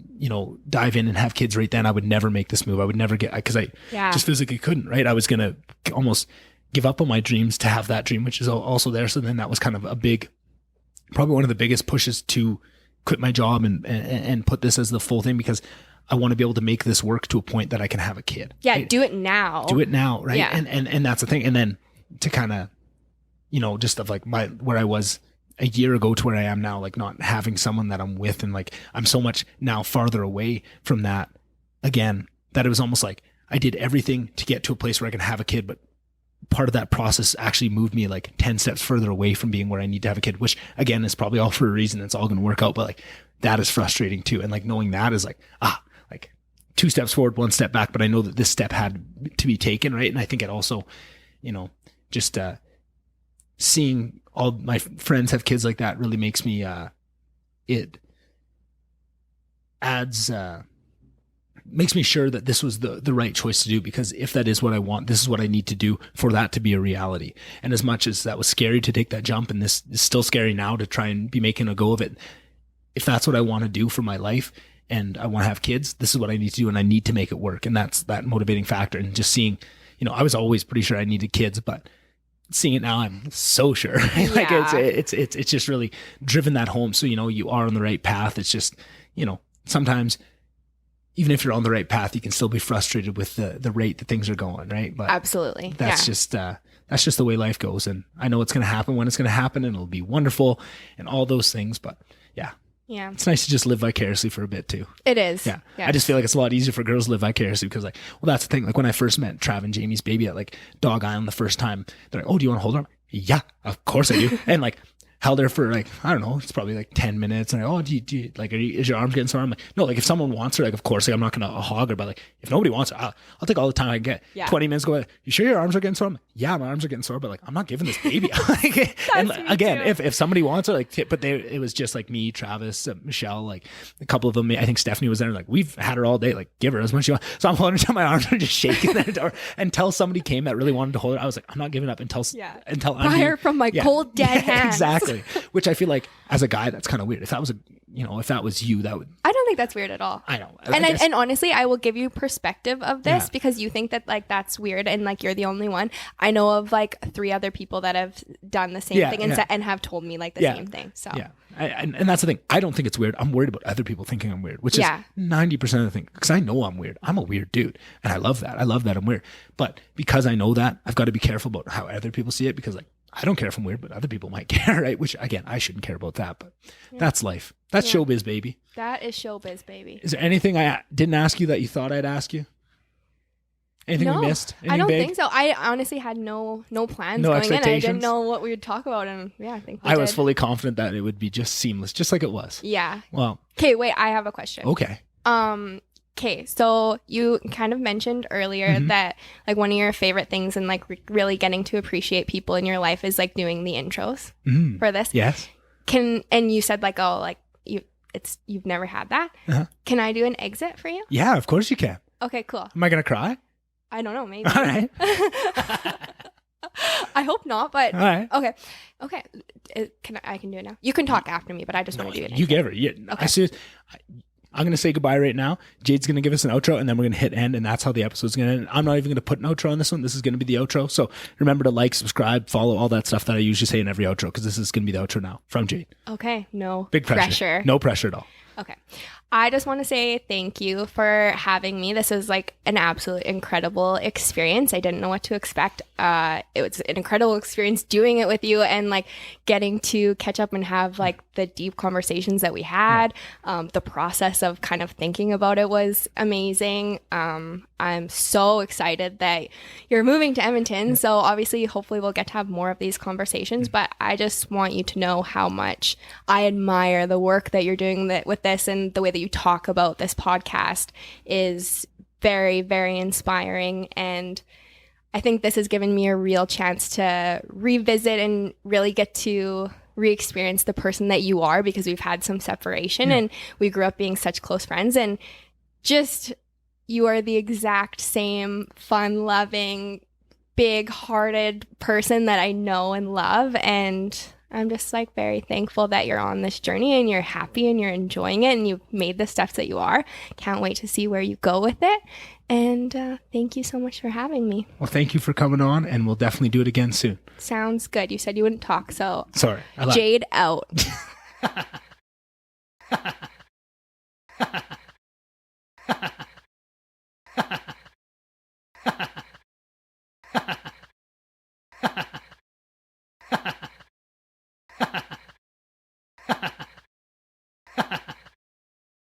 dive in and have kids right then, I would never make this move. I would never because I just physically couldn't, right? I was going to almost give up on my dreams to have that dream, which is also there. So then that was kind of probably one of the biggest pushes to quit my job and put this as the full thing, because I want to be able to make this work to a point that I can have a kid. Yeah. Right? Do it now. Right? Yeah. And that's the thing. And then to kind of, just of like where I was a year ago to where I am now, like not having someone that I'm with, and like I'm so much now farther away from that again, that it was almost like I did everything to get to a place where I can have a kid, but part of that process actually moved me like 10 steps further away from being where I need to have a kid, which again is probably all for a reason. It's all going to work out, but like that is frustrating too. And like knowing that is like, like 2 steps forward, 1 step back, but I know that this step had to be taken. Right. And I think it also, just, seeing all my friends have kids like that really makes me, it adds, makes me sure that this was the right choice to do, because if that is what I want, this is what I need to do for that to be a reality. And as much as that was scary to take that jump, and this is still scary now to try and be making a go of it, if that's what I want to do for my life and I want to have kids, this is what I need to do, and I need to make it work. And that's that motivating factor. And just seeing, I was always pretty sure I needed kids, but seeing it now, I'm so sure. Like it's just really driven that home. So, you are on the right path. It's just, sometimes even if you're on the right path, you can still be frustrated with the rate that things are going, right? But absolutely. That's just the way life goes. And I know it's going to happen when it's going to happen, and it'll be wonderful and all those things. But yeah, it's nice to just live vicariously for a bit too. It is. Yeah. I just feel like it's a lot easier for girls to live vicariously, because like, well, that's the thing. Like when I first met Trav and Jamie's baby at like Dog Island the first time, they're like, oh, do you want to hold her? I'm like, yeah, of course I do. And like, held her for like, I don't know, it's probably like 10 minutes. And do you like, is your arms getting sore? I'm like, no, like if someone wants her, like, of course, like I'm not going to hog her, but like if nobody wants her, I'll take all the time I can get. Yeah. 20 minutes go, you sure your arms are getting sore? I'm like, yeah, my arms are getting sore, but like, I'm not giving this baby. Like, and again, if somebody wants her, like, but it was just like me, Travis, Michelle, like a couple of them, I think Stephanie was there, like, we've had her all day, like give her as much as you want. So I'm holding her till my arms are just shaking that door until somebody came that really wanted to hold her. I was like, I'm not giving up until pry her from my cold dead hands. Exactly. Which I feel like as a guy, that's kind of weird. If that was if that was you, that would. I don't think that's weird at all. I know. And honestly, I will give you perspective of this because you think that like that's weird and like you're the only one. I know of like 3 other people that have done the same thing and have told me like the same thing. So and that's the thing. I don't think it's weird. I'm worried about other people thinking I'm weird, which is 90% of the thing. Because I know I'm weird. I'm a weird dude, and I love that. I love that I'm weird. But because I know that, I've got to be careful about how other people see it, because like, I don't care if I'm weird, but other people might care, right? Which again, I shouldn't care about that, but that's life. That's showbiz, baby. That is showbiz, baby. Is there anything I didn't ask you that you thought I'd ask you? Anything we missed? Anything I don't big? think so. I honestly had no plans no going in. I expectations? didn't know what we would talk about, and I think I was fully confident that it would be just seamless, just like it was. Yeah. Well. Okay, wait. I have a question. Okay. Okay, so you kind of mentioned earlier that like one of your favorite things and like really getting to appreciate people in your life is like doing the intros for this. Yes. And you said like, oh, like you've never had that. Can I do an exit for you? Yeah, of course you can. Okay, cool. Am I gonna cry? I don't know, maybe. All right. I hope not, but all right. Okay. I can do it now. You can talk after me, but I just want to do it. You give her. Yeah. Okay. I'm going to say goodbye right now. Jade's going to give us an outro, and then we're going to hit end, and that's how the episode's going to end. I'm not even going to put an outro on this one. This is going to be the outro. So remember to like, subscribe, follow, all that stuff that I usually say in every outro, because this is going to be the outro now from Jade. Okay. No big pressure. No pressure at all. Okay. I just want to say thank you for having me. This was like an absolute incredible experience. I didn't know what to expect. It was an incredible experience doing it with you and like getting to catch up and have like the deep conversations that we had. The process of kind of thinking about it was amazing. I'm so excited that you're moving to Edmonton. So obviously, hopefully we'll get to have more of these conversations, but I just want you to know how much I admire the work that you're doing with this, and the way that you talk about this podcast is very, very inspiring. And I think this has given me a real chance to revisit and really get to re-experience the person that you are, because we've had some separation and we grew up being such close friends, and just you are the exact same fun-loving, big-hearted person that I know and love. And I'm just like very thankful that you're on this journey and you're happy and you're enjoying it and you've made the steps that you are. Can't wait to see where you go with it. And thank you so much for having me. Well, thank you for coming on, and we'll definitely do it again soon. Sounds good. You said you wouldn't talk, so sorry. Jade out.